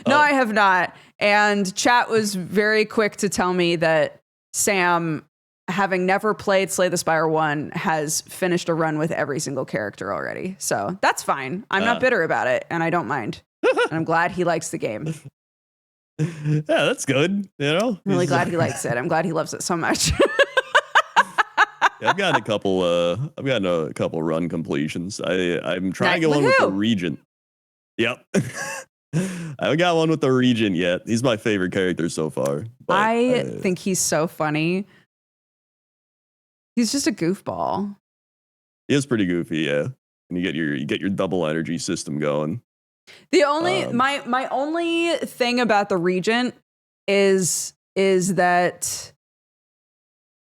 I have not. And chat was very quick to tell me that Sam, having never played Slay the Spire 1, has finished a run with every single character already. So that's fine. I'm not bitter about it, and I don't mind. And I'm glad he likes the game. Yeah, that's good. You know, I'm really glad he likes it. I'm glad he loves it so much. Yeah, I've gotten a couple run completions. I'm trying to Nice. get one With with who? the Regent. Yep. I haven't got one with the Regent yet. He's my favorite character so far. But I think he's so funny. He's just a goofball. he is pretty goofy, yeah. And you get your double energy system going. The only my only thing about the Regent is that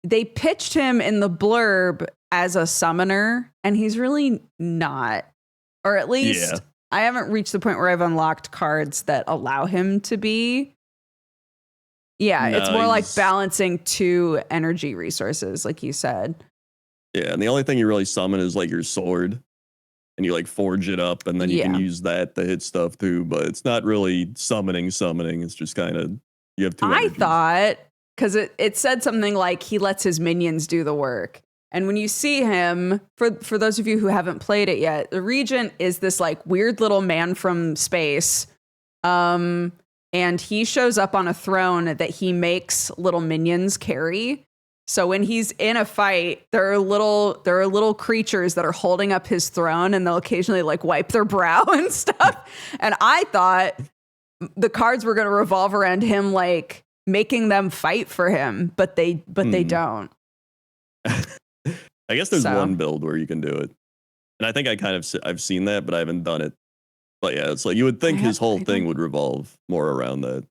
they pitched him in the blurb as a summoner, and he's really not. Or at least I haven't reached the point where I've unlocked cards that allow him to be. Yeah, No, it's more like balancing two energy resources, like you said. Yeah, and the only thing you really summon is like your sword. And you like forge it up, and then you can use that to hit stuff too. But it's not really summoning. It's just kind of you have two. I energies. thought, because it said something like he lets his minions do the work. And when you see him, for those of you who haven't played it yet, the Regent is this like weird little man from space. And he shows up on a throne that he makes little minions carry. So when he's in a fight, there are little creatures that are holding up his throne, and they'll occasionally like wipe their brow and stuff. And I thought the cards were going to revolve around him like making them fight for him, but they don't. I guess there's one build where you can do it, and I think I've seen that, but I haven't done it. But yeah, it's like you would think his whole thing would revolve more around that.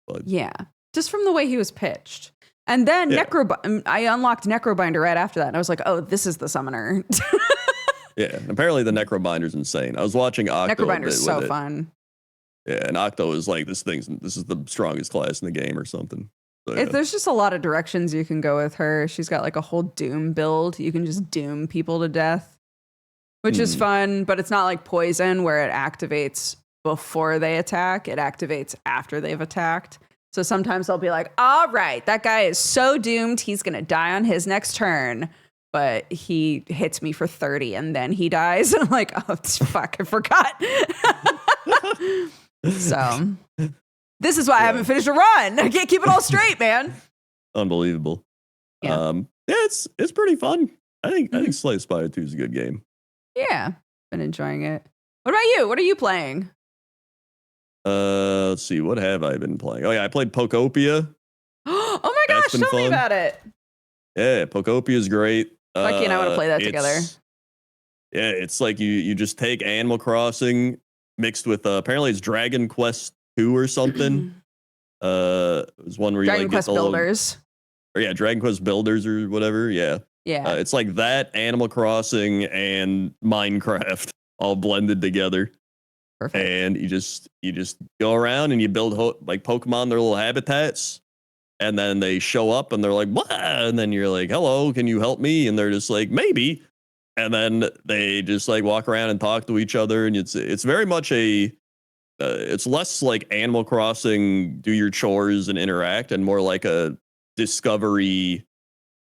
But yeah, just from the way he was pitched. And then I unlocked Necrobinder right after that. And I was like, oh, this is the summoner. Yeah, apparently the Necrobinder's insane. I was watching Octo. Necrobinder's so fun. Yeah, and Octo is like, this is the strongest class in the game or something. So, There's just a lot of directions you can go with her. She's got like a whole Doom build. You can just doom people to death, which is fun, but it's not like Poison where it activates before they attack. It activates after they've attacked. So sometimes I'll be like, all right, that guy is so doomed. He's going to die on his next turn. But he hits me for 30 and then he dies. And I'm like, oh, fuck, I forgot. So this is why I haven't finished a run. I can't keep it all straight, man. Unbelievable. Yeah, it's pretty fun. I think Slay Spire 2 is a good game. Yeah, been enjoying it. What about you? What are you playing? Let's see. What have I been playing? Oh yeah, I played Pokopia. Oh my gosh, tell me about it. Yeah, Pokopia is great. Mikey and I want to play that together. Yeah, it's like you just take Animal Crossing mixed with apparently it's Dragon Quest 2 or something. It was one where you Dragon like Quest get the Builders. Dragon Quest Builders or whatever. Yeah. Yeah. It's like that, Animal Crossing, and Minecraft all blended together. Perfect. And you just go around and you build like Pokemon their little habitats, and then they show up and they're like, what? And then you're like, hello, can you help me? And they're just like, maybe. And then they just like walk around and talk to each other, and it's very much it's less like Animal Crossing, do your chores and interact, and more like a discovery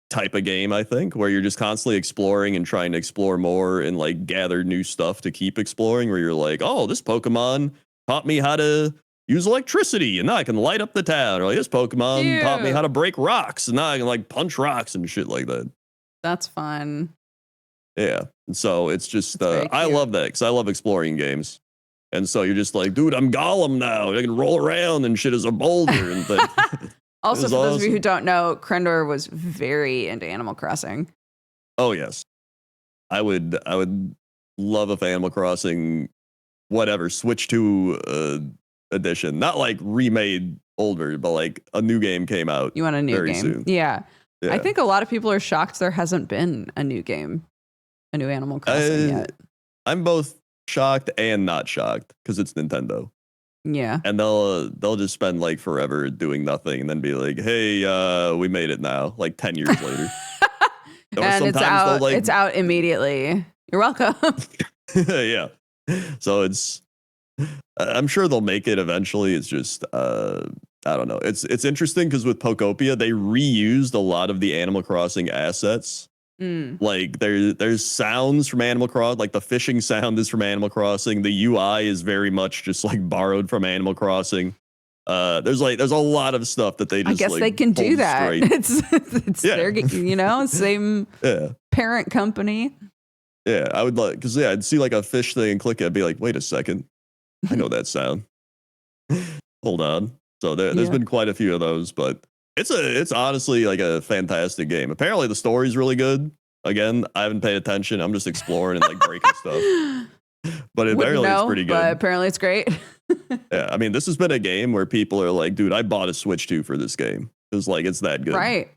type of game, I think, where you're just constantly exploring and trying to explore more and like gather new stuff to keep exploring, where you're like, oh, this Pokemon taught me how to use electricity and now I can light up the town, or like, this Pokemon taught me how to break rocks and now I can like punch rocks and shit like that. That's fun. Yeah. And so it's just I love that because I love exploring games. And so you're just like, dude, I'm Gollum now. I can roll around and shit as a boulder and things. Also, for those of you who don't know, Crendor was very into Animal Crossing. Oh yes, I would love if Animal Crossing, whatever, Switch 2 edition, not like remade older, but like a new game came out. You want a new game? Soon. Yeah. I think a lot of people are shocked there hasn't been a new game, a new Animal Crossing yet. I'm both shocked and not shocked because it's Nintendo. Yeah. And they'll just spend like forever doing nothing and then be like, hey, we made it now, like 10 years later. And it's out, it's out immediately. You're welcome. Yeah. So I'm sure they'll make it eventually. It's just, I don't know. It's interesting because with Pokopia, they reused a lot of the Animal Crossing assets. Like there's sounds from Animal Crossing, like the fishing sound is from Animal Crossing. The UI is very much just like borrowed from Animal Crossing. There's a lot of stuff that they just, I guess like, they can do pulled that. straight. It's their, same parent company. Yeah, I would like, because I'd see like a fish thing and click it. I'd be like, wait a second, I know that sound. Hold on. So there's been quite a few of those, but it's honestly like a fantastic game. Apparently the story's really good. Again, I haven't paid attention. I'm just exploring and like breaking stuff. But apparently it's pretty good. But apparently it's great. Yeah, I mean, this has been a game where people are like, dude, I bought a Switch 2 for this game. It's like, it's that good. Right.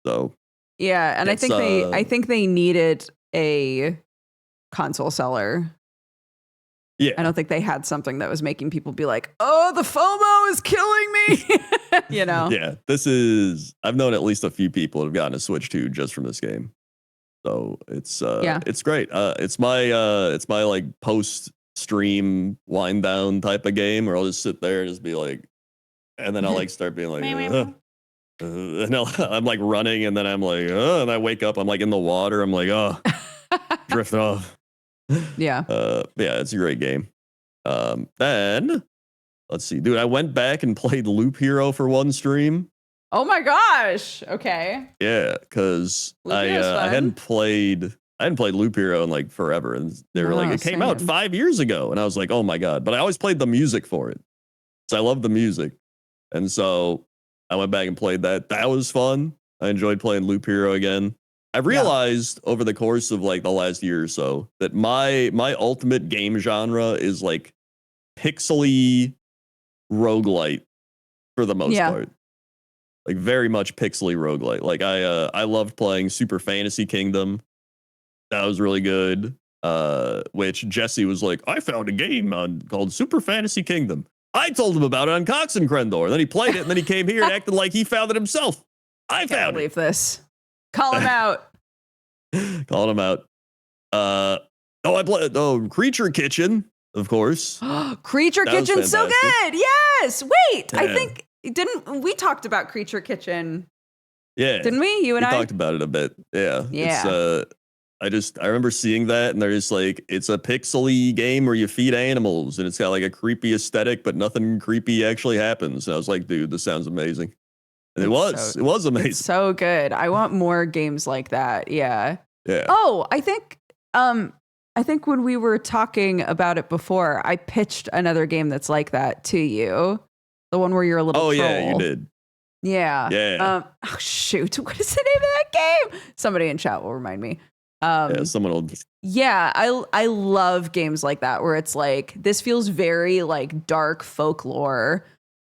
So yeah, and I think they needed a console seller. Yeah. I don't think they had something that was making people be like, oh, the FOMO is killing me. Yeah, I've known at least a few people who have gotten a Switch 2 just from this game. So it's great. It's my like post stream wind down type of game where I'll just sit there and just be like, and then I'll like start being like, and I'm like running, and then I'm like, and I wake up, I'm like in the water, I'm like, drift off. Yeah. It's a great game. Then let's see, dude, I went back and played Loop Hero for one stream. Oh my gosh. Okay. Yeah, because I hadn't played Loop Hero in like forever, and they were like, it came out 5 years ago, and I was like, oh my god! But I always played the music for it, so I love the music, and so I went back and played that. That was fun. I enjoyed playing Loop Hero again. I've realized over the course of like the last year or so that my ultimate game genre is like pixely roguelite for the most part. Like very much pixely roguelite. Like I loved playing Super Fantasy Kingdom. That was really good. Which Jesse was like, I found a game called Super Fantasy Kingdom. I told him about it on Cox and Crendor. Then he played it, and then he came here and acted like he found it himself. I can't believe this. Call him out. Calling him out. I played Creature Kitchen, of course. Creature Kitchen's so good. Yes. Wait, Yeah. I think we talked about Creature Kitchen? Yeah. Didn't we? You and I talked about it a bit. Yeah. Yeah. I remember seeing that, and there's like, it's a pixely game where you feed animals, and it's got like a creepy aesthetic, but nothing creepy actually happens. And I was like, dude, this sounds amazing. And it was amazing. It's so good. I want more games like that. Yeah. Yeah. Oh, I think when we were talking about it before, I pitched another game that's like that to you. The one where you're a little troll. Yeah, you did. Yeah. Yeah. Oh shoot. What is the name of that game? Somebody in chat will remind me. Someone will. Yeah, I love games like that where it's like, this feels very like dark folklore.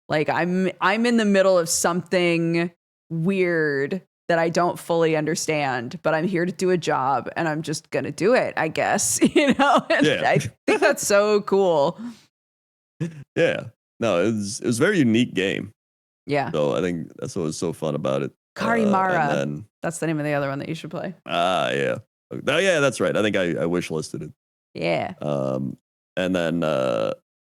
Like I'm in the middle of something weird that I don't fully understand, but I'm here to do a job, and I'm just gonna do it, I guess. And I think that's so cool. Yeah. No, it was a very unique game. Yeah. So I think that's what was so fun about it. Karimara. That's the name of the other one that you should play. Yeah. Oh, yeah, that's right. I think I wish listed it. Yeah. And then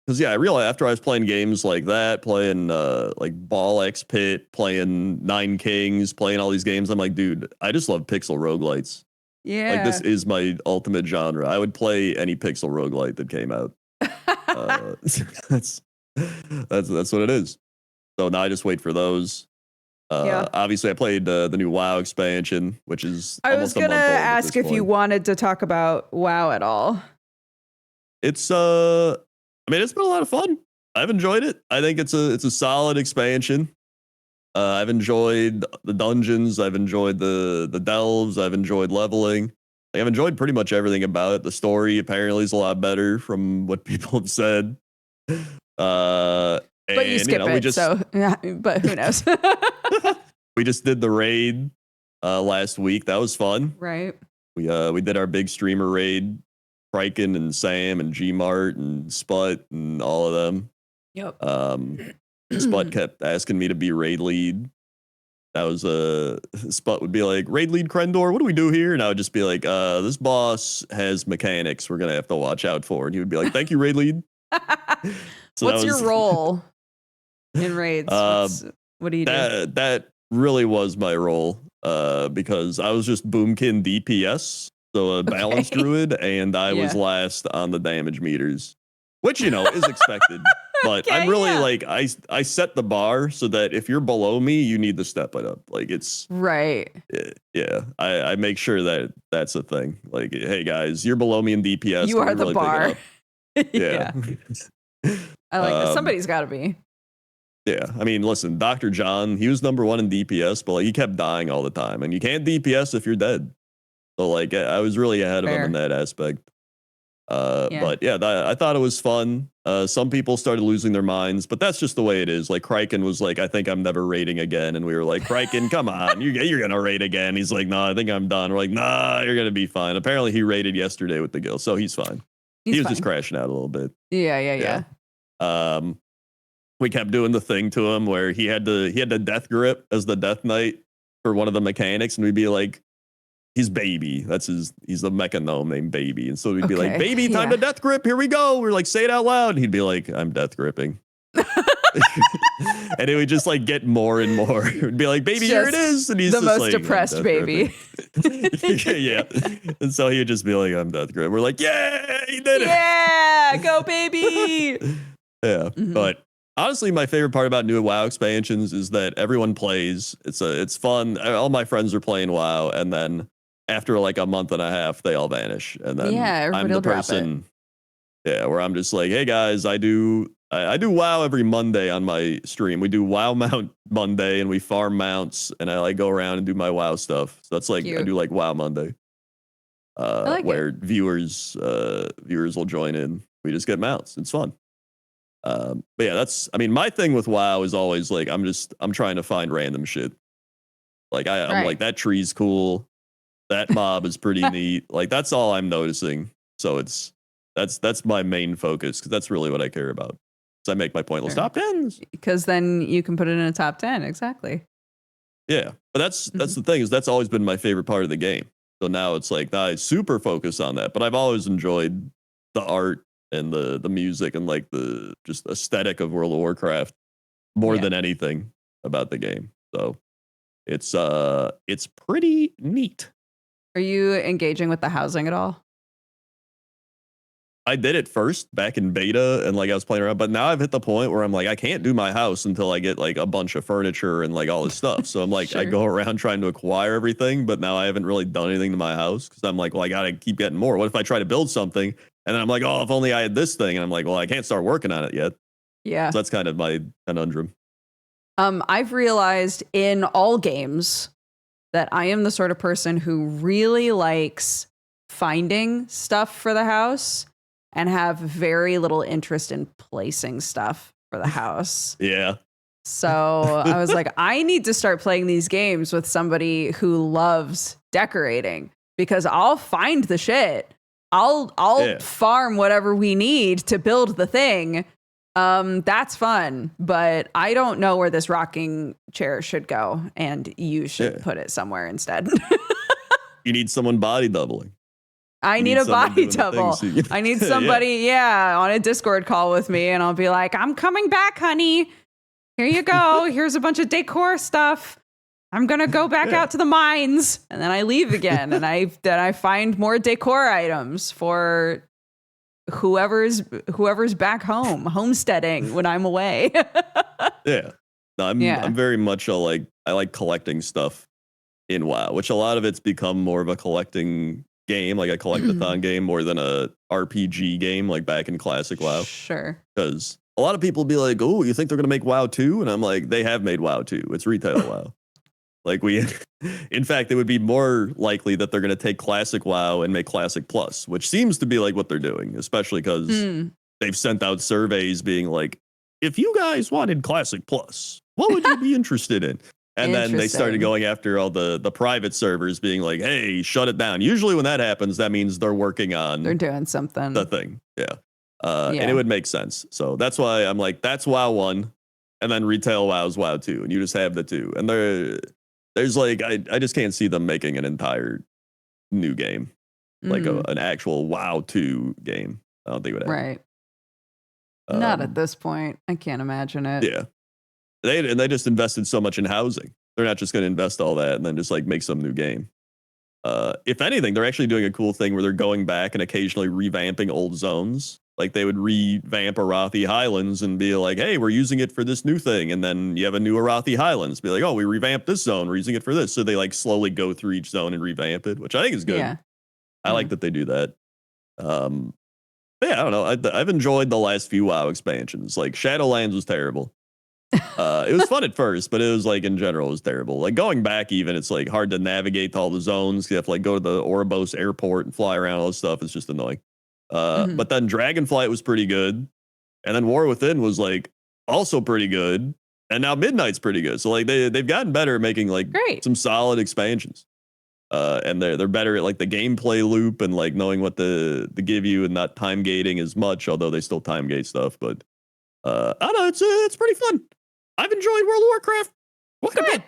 because I realized after I was playing games like that, playing like Ball X Pit, playing Nine Kings, playing all these games, I'm like, dude, I just love pixel roguelites. Yeah. Like, this is my ultimate genre. I would play any pixel roguelite that came out. That's what it is. So now I just wait for those. Obviously, I played the new WoW expansion, which is I was gonna ask if you wanted to talk about WoW at all. It's I mean, it's been a lot of fun. I've enjoyed it. I think it's a solid expansion. I've enjoyed the dungeons. I've enjoyed the delves. I've enjoyed leveling. Like, I've enjoyed pretty much everything about it. The story apparently is a lot better from what people have said. But you skip it, so yeah. But who knows? We just did the raid last week. That was fun. Right. We did our big streamer raid. Priken and Sam and Gmart and Sput and all of them. Yep. Sput kept asking me to be raid lead. That was Sput would be like, raid lead Crendor, what do we do here? And I would just be like, this boss has mechanics we're gonna have to watch out for. And he would be like, thank you, raid lead. So what's your role in raids? What do you do? That really was my role, because I was just boomkin DPS, so a balanced druid, and I was last on the damage meters, which is expected. But Okay, I'm really yeah. like I set the bar so that if you're below me, you need to step it up. Like it's Right. yeah. I make sure that that's a thing. Like, hey guys, you're below me in DPS. You can are we the really pick it bar. up? Yeah. I like that. Um, Somebody's got to be. Yeah, I mean, listen, Dr. John, he was number 1 in DPS, but like, he kept dying all the time, and you can't DPS if you're dead. So like, I was really ahead of him in Fair. that aspect. Yeah. But yeah, I thought it was fun. Some people started losing their minds, but that's just the way it is. Like Kraken was like, I think I'm never raiding again, and we were like, Kraken, come on, you're gonna raid again. He's like, no, I think I'm done. We're like, nah, you're gonna be fine. Apparently, he raided yesterday with the guild, so he's fine. He's He was fine. just crashing out a little bit. Yeah. We kept doing the thing to him where he had the death grip as the death knight for one of the mechanics, and we'd be like, he's Baby. He's the mecha gnome named Baby. And so we'd be like, Baby, time to death grip. Here we go. We're like, say it out loud. And he'd be like, I'm death gripping. And it would just like get more and more. It would be like, Baby, here it is. And he's the just most like, depressed baby. Yeah. And so he would just be like, I'm death grip. We're like, yeah, he did it. Yeah, go baby. Yeah. But honestly, my favorite part about new WoW expansions is that everyone plays. It's fun. All my friends are playing WoW, and then after like a month and a half, they all vanish, and then I'm the person. Yeah, where I'm just like, hey guys, I do WoW every Monday on my stream. We do WoW Mount Monday, and we farm mounts, and I like go around and do my WoW stuff. So that's like I do like WoW Monday, where viewers will join in. We just get mounts. It's fun. But yeah, my thing with WoW is always like I'm trying to find random shit. Like I'm like, that tree's cool, that mob is pretty neat. Like that's all I'm noticing. So that's my main focus, because that's really what I care about. So I make my pointless top 10s. Because then you can put it in a top 10, exactly. Yeah, but that's the thing, is that's always been my favorite part of the game. So now it's like I super focus on that. But I've always enjoyed the art and the music and like the just aesthetic of World of Warcraft more than anything about the game. So it's pretty neat. Are you engaging with the housing at all? I did it first back in beta, and like I was playing around, but now I've hit the point where I'm like, I can't do my house until I get like a bunch of furniture and like all this stuff. So I'm like, I go around trying to acquire everything, but now I haven't really done anything to my house, because I'm like, well, I gotta keep getting more. What if I try to build something and then I'm like, oh, if only I had this thing, and I'm like, well, I can't start working on it yet. Yeah. So that's kind of my conundrum. I've realized in all games that I am the sort of person who really likes finding stuff for the house and have very little interest in placing stuff for the house. Yeah. So I was like, I need to start playing these games with somebody who loves decorating, because I'll find the shit. I'll farm whatever we need to build the thing. That's fun, but I don't know where this rocking chair should go, and you should put it somewhere instead. You need someone body doubling. I need a body double. I need somebody, on a Discord call with me, and I'll be like, I'm coming back, honey. Here you go. Here's a bunch of decor stuff. I'm going to go back out to the mines. And then I leave again, and I find more decor items for whoever's back home, homesteading when I'm away. Yeah. No, I'm very much I like collecting stuff in WoW, which a lot of it's become more of a collecting game, like a collectathon game, more than a RPG game like back in classic WoW. Sure. Because a lot of people be like, oh, you think they're going to make WoW 2? And I'm like, they have made WoW 2. It's retail WoW. Like in fact, it would be more likely that they're going to take classic WoW and make classic plus, which seems to be like what they're doing, especially because they've sent out surveys being like, if you guys wanted classic plus, what would you be interested in? And then they started going after all the private servers, being like, hey, shut it down. Usually when that happens, that means they're working on they're doing something. The thing. Yeah. And it would make sense. So that's why I'm like, that's WoW 1, and then retail WoW is WoW 2, and you just have the two. And there's like, I just can't see them making an entire new game, like an actual WoW 2 game. I don't think it would happen. Right. Not at this point. I can't imagine it. Yeah. They just invested so much in housing. They're not just going to invest all that and then just like make some new game. If anything, they're actually doing a cool thing where they're going back and occasionally revamping old zones. Like they would revamp Arathi Highlands and be like, hey, we're using it for this new thing. And then you have a new Arathi Highlands. Be like, oh, we revamped this zone. We're using it for this. So they like slowly go through each zone and revamp it, which I think is good. Yeah. I like that they do that. Yeah, I don't know. I've enjoyed the last few WoW expansions. Like Shadowlands was terrible. It was fun at first, but it was like in general it was terrible. Like going back even, it's like hard to navigate to all the zones. You have to like go to the Oribos airport and fly around all this stuff. It's just annoying. But then Dragonflight was pretty good. And then War Within was like also pretty good. And now Midnight's pretty good. So like they've gotten better at making like some solid expansions. And they're better at like the gameplay loop and like knowing what to give you and not time gating as much, although they still time gate stuff. But I don't know, it's pretty fun. I've enjoyed World of Warcraft quite a bit.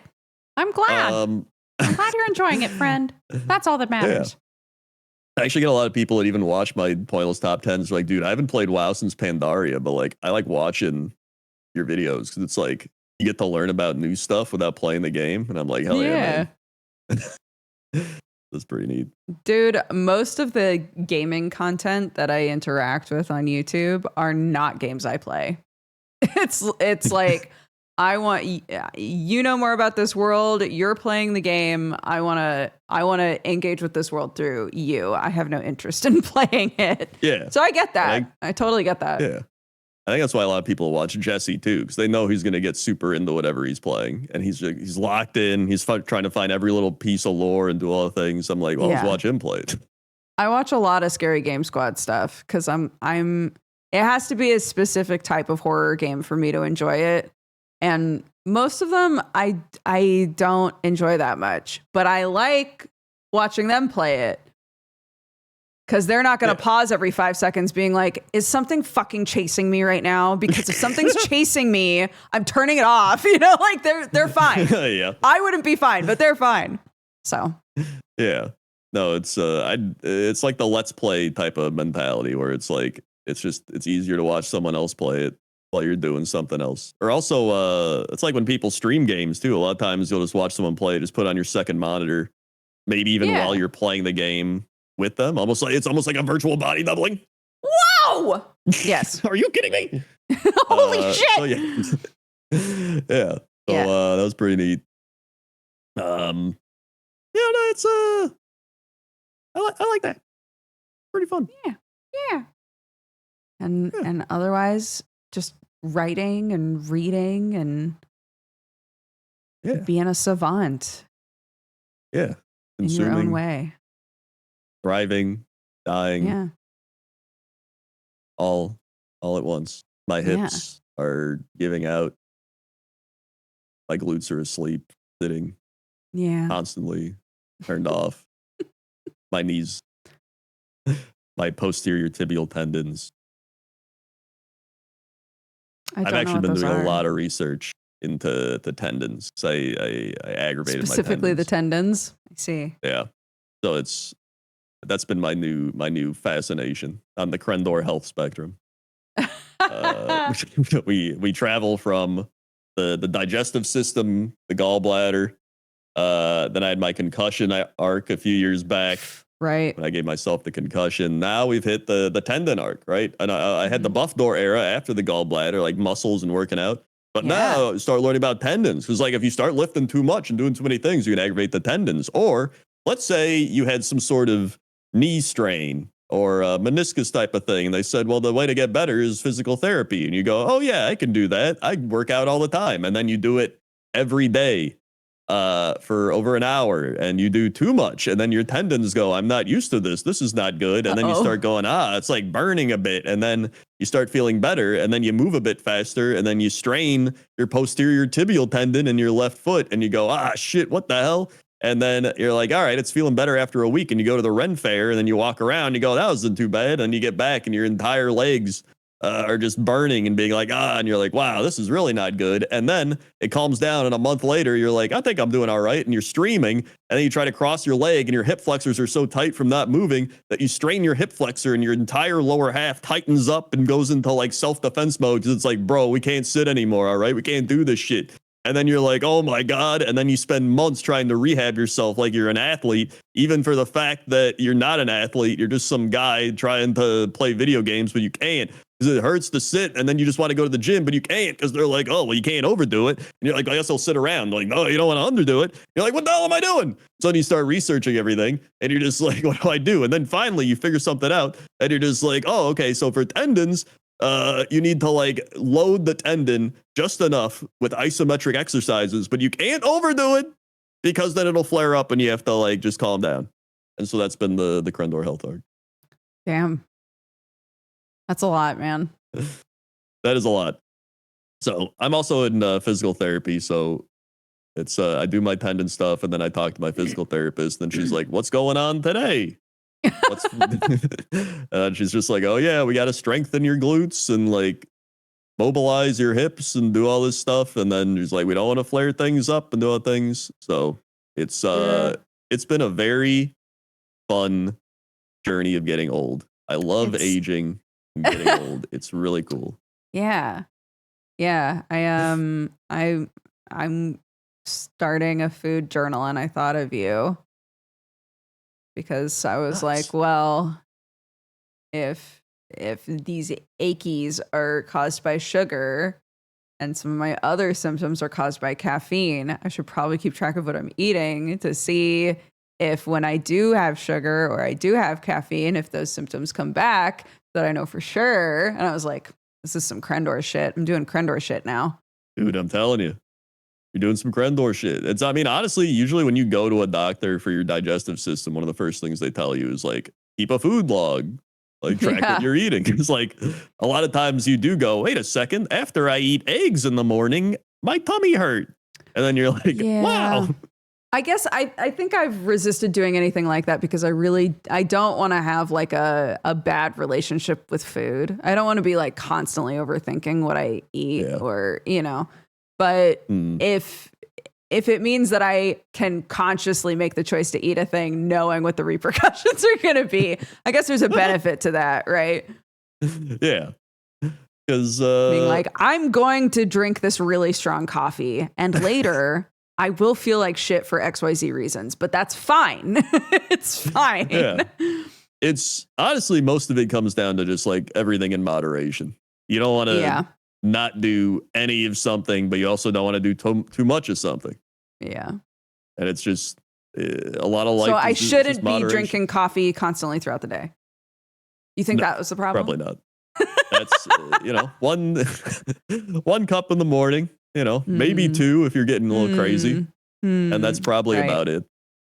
I'm glad. I'm glad you're enjoying it, friend. That's all that matters. I actually get a lot of people that even watch my pointless top 10s like, dude, I haven't played WoW since Pandaria, but like I like watching your videos because it's like you get to learn about new stuff without playing the game. And I'm like, hell yeah, man. That's pretty neat. Dude, most of the gaming content that I interact with on YouTube are not games I play. It's like I want you know more about this world. You're playing the game. I want to engage with this world through you. I have no interest in playing it. Yeah. So I get that. I totally get that. Yeah. I think that's why a lot of people watch Jesse too, because they know he's going to get super into whatever he's playing, and he's locked in. He's trying to find every little piece of lore and do all the things. I'm like, well, let's watch him play it. I watch a lot of Scary Game Squad stuff because I'm. It has to be a specific type of horror game for me to enjoy it. And most of them I don't enjoy that much, but I like watching them play it because they're not going to pause every 5 seconds being like, is something fucking chasing me right now? Because if something's chasing me, I'm turning it off. You know, like they're fine. Yeah. I wouldn't be fine, but they're fine. So. Yeah. No, it's like the let's play type of mentality where it's like, it's easier to watch someone else play it while you're doing something else. Or also, it's like when people stream games too. A lot of times you'll just watch someone play, just put on your second monitor, maybe even while you're playing the game with them. It's almost like a virtual body doubling. Whoa! Yes. Are you kidding me? Holy shit! So yeah. Yeah. So that was pretty neat. Yeah, no, it's I like that. Pretty fun. Yeah. And otherwise, just writing and reading and being a savant. Yeah. In your own way. Thriving, dying. Yeah. All at once. My hips are giving out. My glutes are asleep, sitting. Yeah. Constantly turned off. My knees. My posterior tibial tendons. I've actually been doing a lot of research into the tendons because I aggravated specifically my the tendons. I see. Yeah, so that's been my new fascination on the Crendor health spectrum. We travel from the digestive system, the gallbladder. Then I had my concussion arc a few years back. Right. When I gave myself the concussion. Now we've hit the tendon arc, right? And I had the buff door era after the gallbladder, like muscles and working out. But now I start learning about tendons. Because like if you start lifting too much and doing too many things, you can aggravate the tendons. Or let's say you had some sort of knee strain or a meniscus type of thing. And they said, well, the way to get better is physical therapy. And you go, oh yeah, I can do that. I work out all the time. And then you do it every day. For over an hour, and you do too much, and then your tendons go, I'm not used to this. This is not good. And then you start going, it's like burning a bit, and then you start feeling better, and then you move a bit faster, and then you strain your posterior tibial tendon in your left foot, and you go, shit, what the hell? And then you're like, all right, it's feeling better after a week, and you go to the Ren Fair, and then you walk around, and you go, that wasn't too bad, and you get back, and your entire legs are just burning and being like, and you're like, wow, this is really not good. And then it calms down, and a month later, you're like, I think I'm doing all right. And you're streaming, and then you try to cross your leg, and your hip flexors are so tight from not moving that you strain your hip flexor, and your entire lower half tightens up and goes into like self-defense mode because it's like, bro, we can't sit anymore, all right? We can't do this shit. And then you're like, oh my God. And then you spend months trying to rehab yourself like you're an athlete, even for the fact that you're not an athlete. You're just some guy trying to play video games, but you can't because it hurts to sit. And then you just want to go to the gym, but you can't because they're like, oh, well, you can't overdo it. And you're like, I guess I'll sit around. They're like, no, you don't want to underdo it. You're like, what the hell am I doing? So then you start researching everything and you're just like, what do I do? And then finally you figure something out and you're just like, oh, okay. So for tendons, you need to like load the tendon just enough with isometric exercises, but you can't overdo it because then it'll flare up and you have to like just calm down. And so that's been the Crendor health arc. Damn. That's a lot, man. That is a lot. So I'm also in physical therapy. So it's I do my tendon stuff and then I talk to my physical therapist and she's like, what's going on today? And she's just like, oh yeah, we got to strengthen your glutes and like mobilize your hips and do all this stuff. And then she's like, we don't want to flare things up and do all things. So it's been a very fun journey of getting old. I love aging and getting old. It's really cool. Yeah. I'm starting a food journal and I thought of you. Because I was like, well, if these achies are caused by sugar and some of my other symptoms are caused by caffeine, I should probably keep track of what I'm eating to see if when I do have sugar or I do have caffeine, if those symptoms come back, that I know for sure. And I was like, this is some Crendor shit. I'm doing Crendor shit now. Dude, I'm telling you. You're doing some Crendor shit. It's, I mean, honestly, usually when you go to a doctor for your digestive system, one of the first things they tell you is like, keep a food log, like track what you're eating. It's like a lot of times you do go, wait a second, after I eat eggs in the morning, my tummy hurt. And then you're like, wow. I guess I think I've resisted doing anything like that because I don't want to have like a bad relationship with food. I don't want to be like constantly overthinking what I eat or, you know. But if it means that I can consciously make the choice to eat a thing knowing what the repercussions are going to be, I guess there's a benefit to that, right? Yeah. Because being like, I'm going to drink this really strong coffee and later I will feel like shit for XYZ reasons, but that's fine. It's fine. Yeah. It's honestly, most of it comes down to just like everything in moderation. You don't want to not do any of something, but you also don't want to do too much of something. Yeah. And it's just a lot of life. So I shouldn't be drinking coffee constantly throughout the day. You think that was the problem? Probably not. That's, one cup in the morning, maybe two if you're getting a little crazy. And that's probably about it.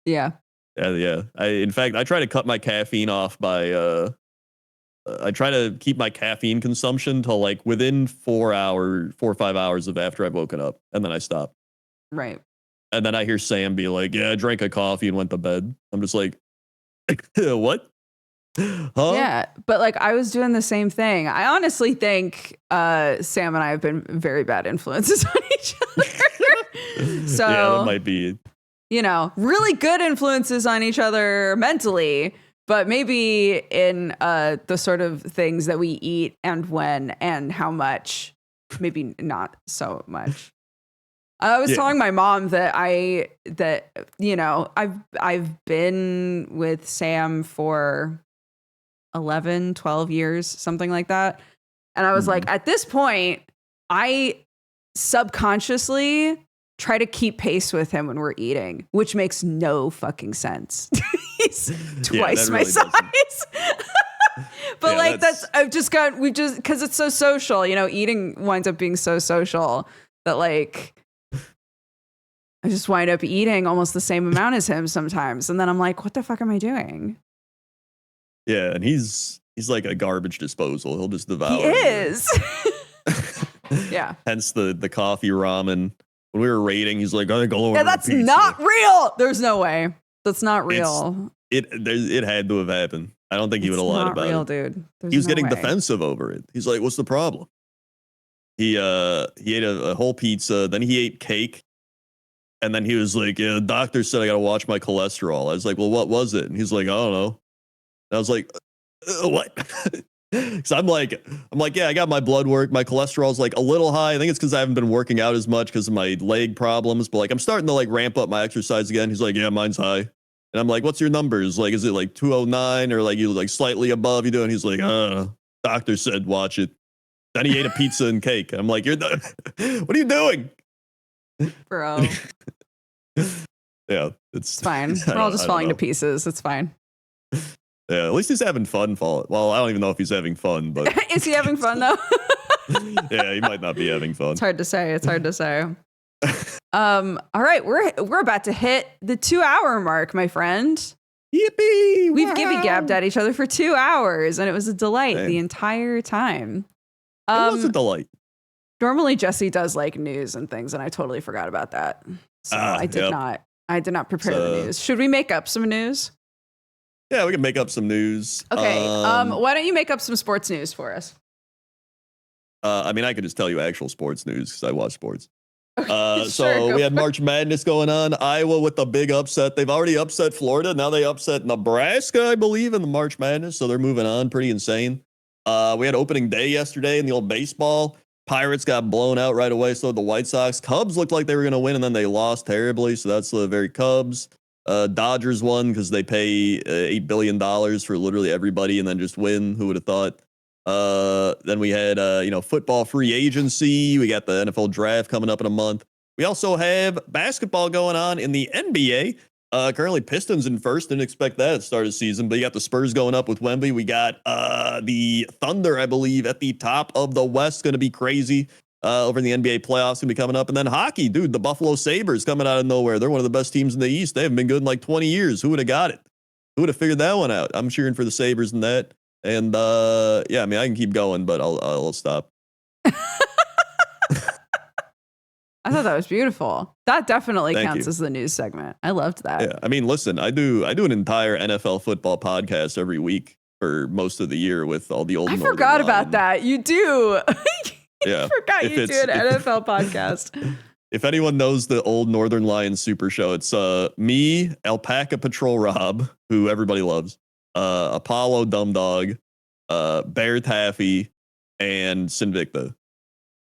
Yeah. Yeah. In fact, I try to cut my caffeine off by, I try to keep my caffeine consumption till like within 4 or 5 hours of after I've woken up, and then I stop. Right. And then I hear Sam be like, yeah, I drank a coffee and went to bed. I'm just like, what? Huh? Yeah, but like I was doing the same thing. I honestly think Sam and I have been very bad influences on each other. So yeah, that might be, really good influences on each other mentally. But maybe in the sort of things that we eat and when and how much, maybe not so much. I was telling my mom that I've been with Sam for 11, 12 years, something like that. And I was like, at this point, I subconsciously try to keip pace with him when we're eating, which makes no fucking sense. He's twice my size. But like because it's so social, eating winds up being so social that like I just wind up eating almost the same amount as him sometimes. And then I'm like, what the fuck am I doing? Yeah, and he's like a garbage disposal. He'll just devour. He is. Yeah. Hence the coffee ramen. When we were raiding, he's like, I go over. Yeah, that's not real. There's no way. That's not real. It had to have happened. I don't think he would have lied about real, it. Dude. He was getting defensive over it. He's like, what's the problem? He ate a whole pizza, then he ate cake. And then he was like, yeah, the doctor said I got to watch my cholesterol. I was like, well, what was it? And he's like, I don't know. And I was like, what? So I'm like, yeah, I got my blood work. My cholesterol's like a little high. I think it's because I haven't been working out as much because of my leg problems. But like, I'm starting to like ramp up my exercise again. He's like, yeah, mine's high. And I'm like, what's your numbers? Like, is it like 209 or like you like slightly above you doing? He's like, doctor said watch it. Then he ate a pizza and cake. I'm like, what are you doing, bro? Yeah, it's fine. We're all just falling to pieces. It's fine. Yeah, at least he's having fun. Well, I don't even know if he's having fun, but is he having fun though? Yeah, he might not be having fun. It's hard to say. All right, we're about to hit the 2-hour mark, my friend. Yippee! We've gibby-gabbed at each other for 2 hours, and it was a delight the entire time. It was a delight. Normally, Jesse does like news and things, and I totally forgot about that. So I did not prepare the news. Should we make up some news? Yeah, we can make up some news. Okay. Why don't you make up some sports news for us? I mean, I could just tell you actual sports news because I watch sports. Okay, so we had March Madness going on. Iowa with the big upset. They've already upset Florida. Now they upset Nebraska, I believe, in the March Madness. So they're moving on. Pretty insane. We had opening day yesterday in the old baseball. Pirates got blown out right away. So the White Sox. Cubs looked like they were going to win, and then they lost terribly. So that's the very Cubs. Dodgers won because they pay $8 billion for literally everybody and then just win. Who would have thought? Then we had, football free agency. We got the NFL draft coming up in a month. We also have basketball going on in the NBA. Currently Pistons in first. Didn't expect that at the start of the season, but you got the Spurs going up with Wemby. We got the Thunder, I believe, at the top of the West. Going to be crazy. Over in the NBA playoffs gonna be coming up. And then hockey, dude, the Buffalo Sabres coming out of nowhere. They're one of the best teams in the East. They haven't been good in like 20 years. Who would have got it? Who would have figured that one out? I'm cheering for the Sabres in that. And yeah, I mean, I can keep going, but I'll stop. I thought that was beautiful. That definitely counts as the news segment. I loved that. Yeah, I mean, listen, I do an entire NFL football podcast every week for most of the year with all the old. I forgot about that. You do. Yeah, I forgot you do an NFL podcast. If anyone knows the old Northern Lions Super Show, it's me, Alpaca Patrol Rob, who everybody loves, Apollo Dumb Dog, Bear Taffy, and Sinvicta.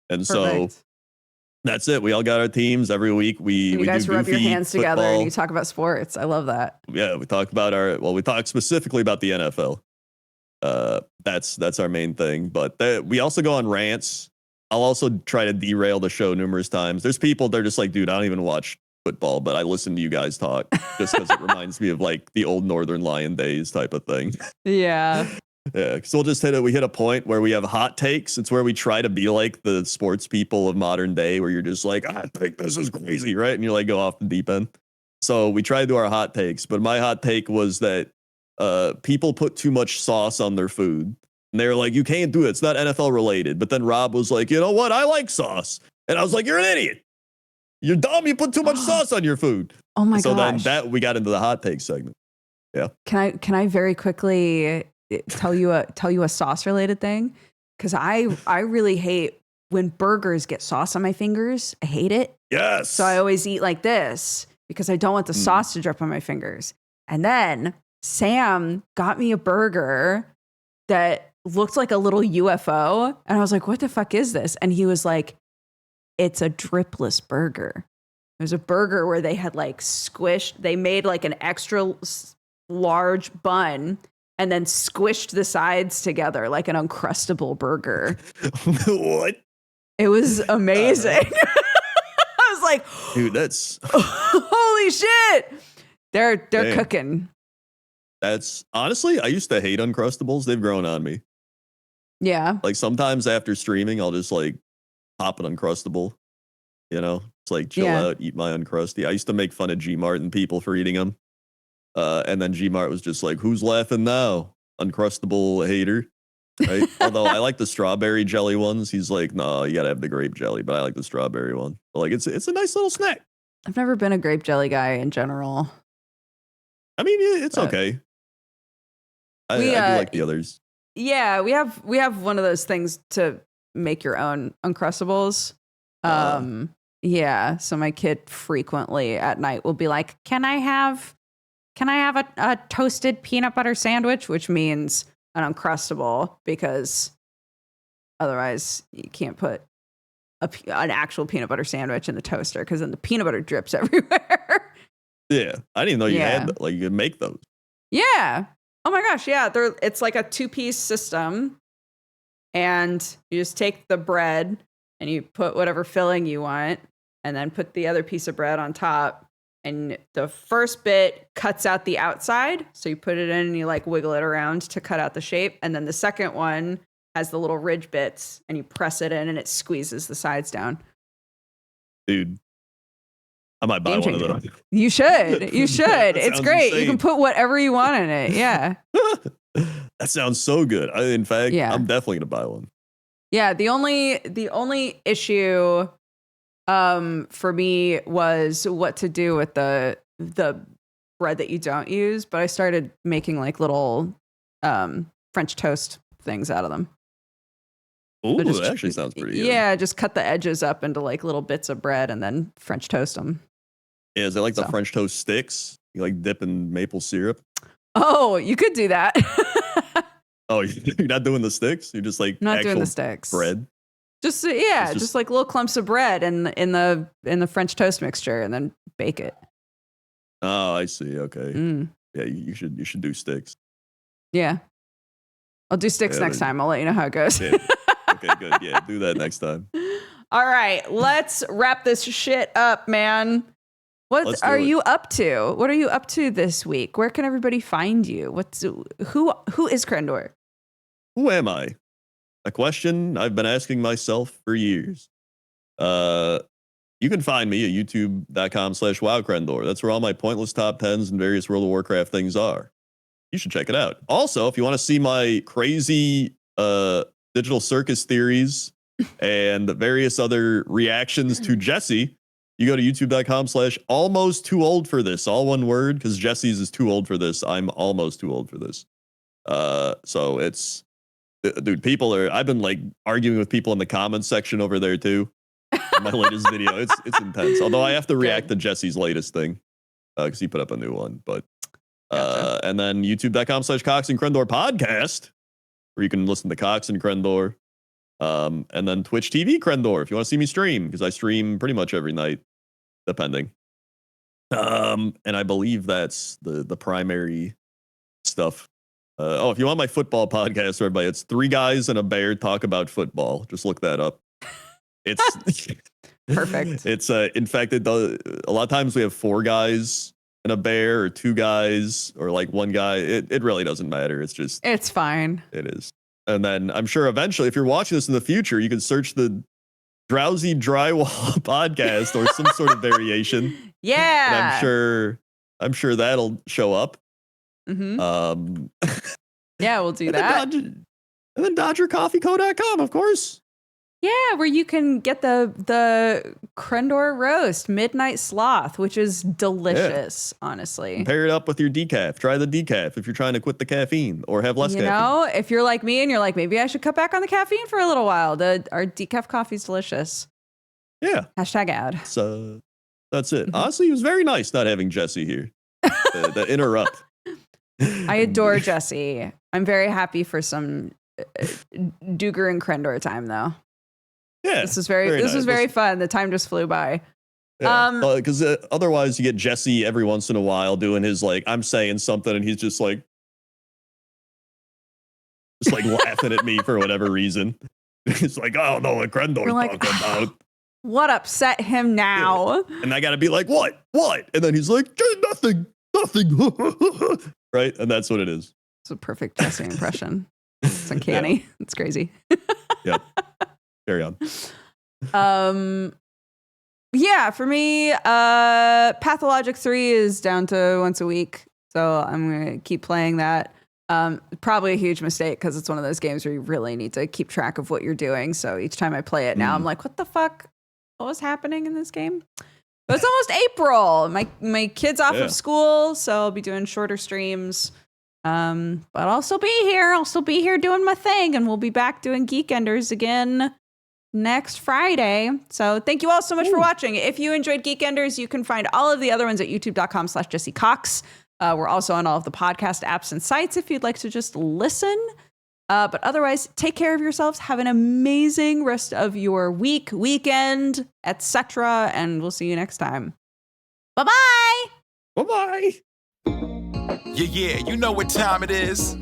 And Perfect. So that's it. We all got our teams every week. We guys do rub your hands football together and you talk about sports. I love that. Yeah, we talk specifically about the NFL. That's our main thing. But we also go on rants. I'll also try to derail the show numerous times. There's people, they're just like, dude, I don't even watch football, but I listen to you guys talk just because it reminds me of like the old Northern Lion days type of thing. Yeah. Yeah. So we'll just we hit a point where we have hot takes. It's where we try to be like the sports people of modern day, where you're just like, I think this is crazy, right? And you like go off the deep end. So we try to do our hot takes, but my hot take was that people put too much sauce on their food. And they were like, you can't do it. It's not NFL related. But then Rob was like, you know what? I like sauce. And I was like, you're an idiot. You're dumb. You put too much sauce on your food. Oh my gosh. So then we got into the hot take segment. Yeah. Can I very quickly tell you a sauce related thing? Because I really hate when burgers get sauce on my fingers. I hate it. Yes. So I always eat like this because I don't want the sauce to drip on my fingers. And then Sam got me a burger that looked like a little UFO. And I was like, what the fuck is this? And he was like, it's a dripless burger. It was a burger where they had like they made like an extra large bun and then squished the sides together like an Uncrustable burger. What? It was amazing. I was like, dude, that's holy shit. They're cooking. That's honestly, I used to hate Uncrustables. They've grown on me. Yeah. Like sometimes after streaming, I'll just like pop an Uncrustable, it's like chill out, eat my Uncrusty. I used to make fun of Gmart and people for eating them. And then Gmart was just like, who's laughing now? Uncrustable hater. Right. Although I like the strawberry jelly ones. He's like, no, you gotta have the grape jelly, but I like the strawberry one. But like it's a nice little snack. I've never been a grape jelly guy in general. I mean, it's okay. I do like the others. Yeah, we have one of those things to make your own Uncrustables. Yeah, so my kid frequently at night will be like, "Can I have a toasted peanut butter sandwich?" Which means an Uncrustable because otherwise you can't put an actual peanut butter sandwich in the toaster because then the peanut butter drips everywhere. Yeah, I didn't even know you had like you could make those. Yeah. Oh my gosh, yeah. It's like a 2-piece system, and you just take the bread and you put whatever filling you want, and then put the other piece of bread on top. And the first bit cuts out the outside, so you put it in and you like wiggle it around to cut out the shape, and then the second one has the little ridge bits, and you press it in and it squeezes the sides down. Dude, I might buy one of those. You should. You should. It's great. Insane. You can put whatever you want in it. Yeah. That sounds so good. In fact, I'm definitely gonna buy one. Yeah. The only issue for me was what to do with the bread that you don't use, but I started making like little French toast things out of them. Ooh, that actually sounds pretty good. Yeah, just cut the edges up into like little bits of bread and then French toast them. Yeah, is it like the French toast sticks? You like dip in maple syrup? Oh, you could do that. Oh, you're not doing the sticks? You're just like not doing the sticks. Bread? Just just like little clumps of bread in the French toast mixture and then bake it. Oh, I see. Okay. Yeah, you should do sticks. Yeah. I'll do sticks next time. I'll let you know how it goes. Yeah. Okay, good. Yeah, do that next time. All right, let's wrap this shit up, man. What are you up to? What are you up to this week? Where can everybody find you? Who is Crendor? Who am I? A question I've been asking myself for years. You can find me at youtube.com/wowcrendor. That's where all my pointless top 10s and various World of Warcraft things are. You should check it out. Also, if you want to see my crazy digital circus theories and various other reactions to Jesse, you go to youtube.com/almost too old for this. All one word, because Jesse's is too old for this. I'm almost too old for this. So it's, dude, I've been like arguing with people in the comments section over there too. My latest video, it's intense. Although I have to react to Jesse's latest thing because he put up a new one. But and then youtube.com/Cox and Crendor podcast, where you can listen to Cox and Crendor. And then Twitch TV Crendor, if you want to see me stream, because I stream pretty much every night, depending. And I believe that's the primary stuff. If you want my football podcast, everybody, it's 3 guys and a bear talk about football. Just look that up. It's perfect. It's in fact, it does. A lot of times we have 4 guys and a bear, or 2 guys, or like 1 guy. It really doesn't matter. It's fine. It is. And then I'm sure eventually, if you're watching this in the future, you can search the Drowsy Drywall podcast or some sort of variation. Yeah. And I'm sure that'll show up. Mm-hmm. Yeah, we'll do that. And then DodgerCoffeeCo.com, of course. Yeah, where you can get the Crendor roast, Midnight Sloth, which is delicious, honestly. Pair it up with your decaf. Try the decaf if you're trying to quit the caffeine or have less caffeine. You know, if you're like me and you're like, maybe I should cut back on the caffeine for a little while, our decaf coffee is delicious. Yeah. #ad. So that's it. Honestly, it was very nice not having Jesse here to interrupt. I adore Jesse. I'm very happy for some Duger and Crendor time, though. Yeah, this was very fun. The time just flew by. Yeah, because otherwise you get Jesse every once in a while doing his like, I'm saying something and he's just like laughing at me for whatever reason. It's like, I don't know what Crendor's talking about. What upset him now? Yeah. And I got to be like, what? And then he's like, nothing. Right? And that's what it is. It's a perfect Jesse impression. It's uncanny. Yeah. It's crazy. Yep. Carry on. Yeah, for me, Pathologic 3 is down to once a week, so I'm gonna keep playing that. Probably a huge mistake because it's one of those games where you really need to keep track of what you're doing. So each time I play it now, I'm like, what the fuck? What was happening in this game? But it's almost April. My kid's off of school, so I'll be doing shorter streams. But I'll still be here. I'll still be here doing my thing, and we'll be back doing Geekenders again next Friday. So thank you all so much for watching. If you enjoyed Geekenders, you can find all of the other ones at youtube.com/Jesse Cox. We're also on all of the podcast apps and sites if you'd like to just listen. But otherwise, take care of yourselves. Have an amazing rest of your week, weekend, etc. And we'll see you next time. Bye-bye. Bye-bye. Yeah, you know what time it is.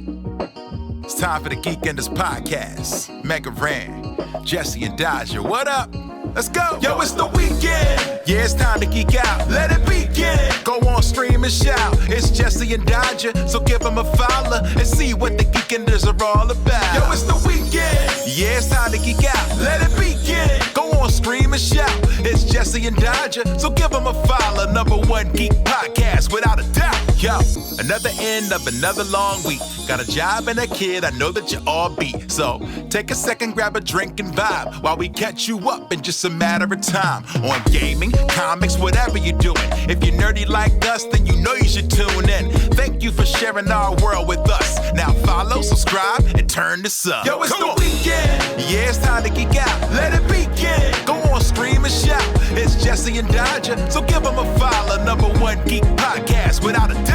It's time for the Geekenders podcast. MegaRan, Jesse and Dodger, what up? Let's go. Yo, it's the weekend. Yeah, it's time to geek out. Let it begin. Go on, stream and shout. It's Jesse and Dodger, so give them a follow and see what the Geekenders are all about. Yo, it's the weekend. Yeah, it's time to geek out. Let it begin. Go on, stream and shout. It's Jesse and Dodger, so give them a follow. #1 geek podcast, without a doubt. Yo, another end of another long week. Got a job and a kid, I know that you all beat. So take a second, grab a drink and vibe while we catch you up in just a matter of time. On gaming, comics, whatever you're doing. If you're nerdy like us, then you know you should tune in. Thank you for sharing our world with us. Now follow, subscribe, and turn this up. Yo, it's the weekend. Yeah, it's time to geek out. Let it begin. Go on, scream and shout. It's Jesse and Dodger, so give them a follow. #1 geek podcast, without a doubt.